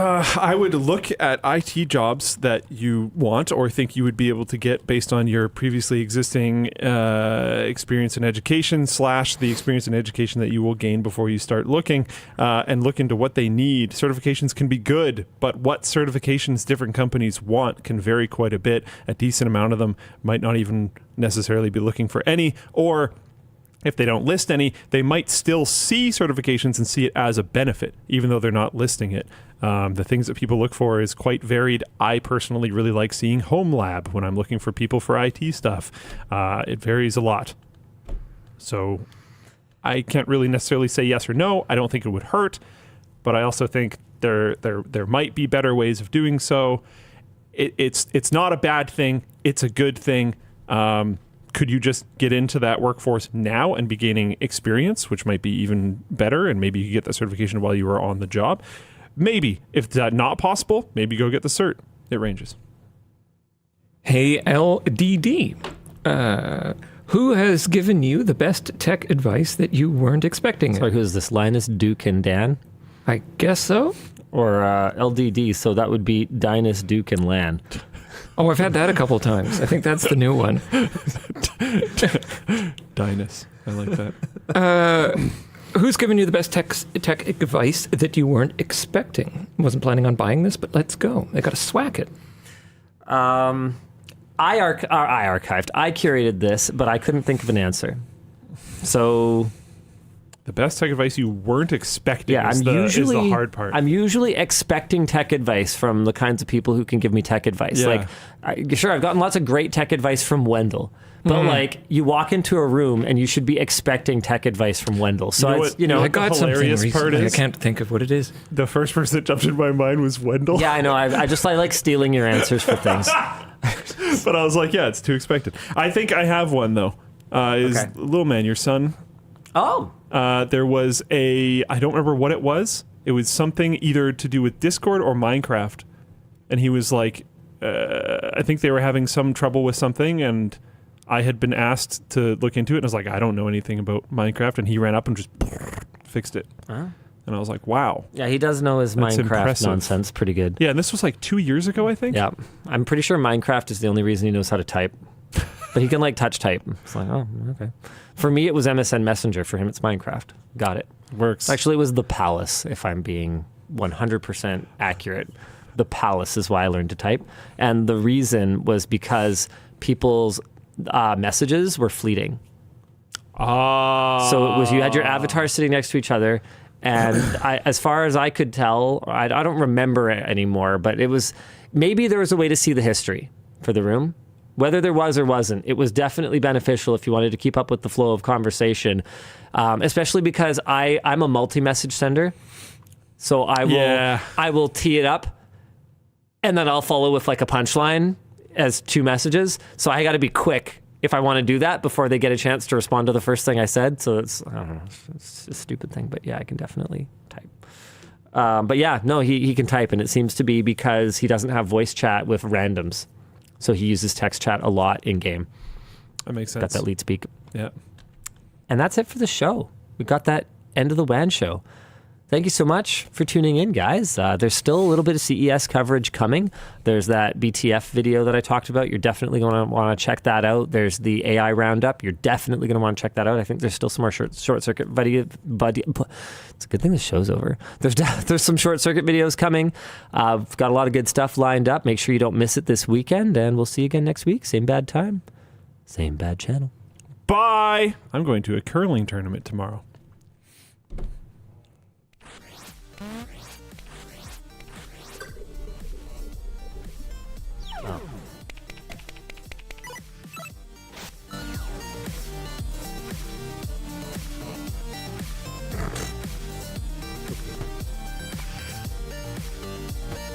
I would look at IT jobs that you want or think you would be able to get based on your previously existing experience in education / the experience in education that you will gain before you start looking, and look into what they need. Certifications can be good, but what certifications different companies want can vary quite a bit. A decent amount of them might not even necessarily be looking for any, or if they don't list any, they might still see certifications and see it as a benefit, even though they're not listing it. The things that people look for is quite varied. I personally really like seeing Home Lab when I'm looking for people for IT stuff. It varies a lot. So I can't really necessarily say yes or no. I don't think it would hurt, but I also think there might be better ways of doing so. It's not a bad thing. It's a good thing. Could you just get into that workforce now and be gaining experience, which might be even better, and maybe you could get that certification while you are on the job? Maybe. If that's not possible, maybe go get the cert. It ranges. Hey, LDD. Who has given you the best tech advice that you weren't expecting? Sorry, who's this? Linus, Duke, and Dan? I guess so. Or LDD, so that would be Dinus, Duke, and Lan. Oh, I've had that a couple times. I think that's the new one. Dinus. I like that. Who's given you the best tech advice that you weren't expecting? Wasn't planning on buying this, but let's go. I got to swack it. I archived. I curated this, but I couldn't think of an answer. So... The best tech advice you weren't expecting is is the hard part. I'm usually expecting tech advice from the kinds of people who can give me tech advice. Yeah. Sure, I've gotten lots of great tech advice from Wendell. But you walk into a room and you should be expecting tech advice from Wendell. So I got something hilarious part recently. is I can't think of what it is. the first person that jumped in my mind was Wendell. Yeah, I know. I like stealing your answers for things. But I was like, yeah, it's too expected. I think I have one though. Okay. Little man, your son? Oh. There was I don't remember what it was. It was something either to do with Discord or Minecraft. And he was like, I think they were having some trouble with something, and I had been asked to look into it, and I was like, I don't know anything about Minecraft, and he ran up and just fixed it. And I was like, wow. Yeah, he does know his That's Minecraft impressive. nonsense pretty good. Yeah, and this was like 2 years ago, I think. Yeah, I'm pretty sure Minecraft is the only reason he knows how to type. But he can touch type. It's like, oh, okay. For me, it was MSN Messenger. For him, it's Minecraft. Got it. Works. Actually, it was the Palace, if I'm being 100% accurate. The Palace is why I learned to type. And the reason was because people's messages were fleeting. So it was, you had your avatars sitting next to each other. And as far as I could tell, I don't remember it anymore, but it was, maybe there was a way to see the history for the room. Whether there was or wasn't, it was definitely beneficial if you wanted to keep up with the flow of conversation, especially because I'm a multi-message sender. So I will tee it up, and then I'll follow with like a punchline as 2 messages. So I got to be quick if I want to do that before they get a chance to respond to the first thing I said. So it's, I don't know, it's a stupid thing, but yeah, I can definitely type. But yeah, no, he can type, and it seems to be because he doesn't have voice chat with randoms. So he uses text chat a lot in game. That makes sense. Got that lead speak. Yeah. And that's it for the show. We got that end of the WAN show. Thank you so much for tuning in, guys. There's still a little bit of CES coverage coming. There's that BTF video that I talked about. You're definitely going to want to check that out. There's the AI roundup. You're definitely going to want to check that out. I think there's still some more short circuit video. It's a good thing the show's over. There's some short circuit videos coming. I've got a lot of good stuff lined up. Make sure you don't miss it this weekend, and we'll see you again next week. Same bad time, same bad channel. Bye. I'm going to a curling tournament tomorrow.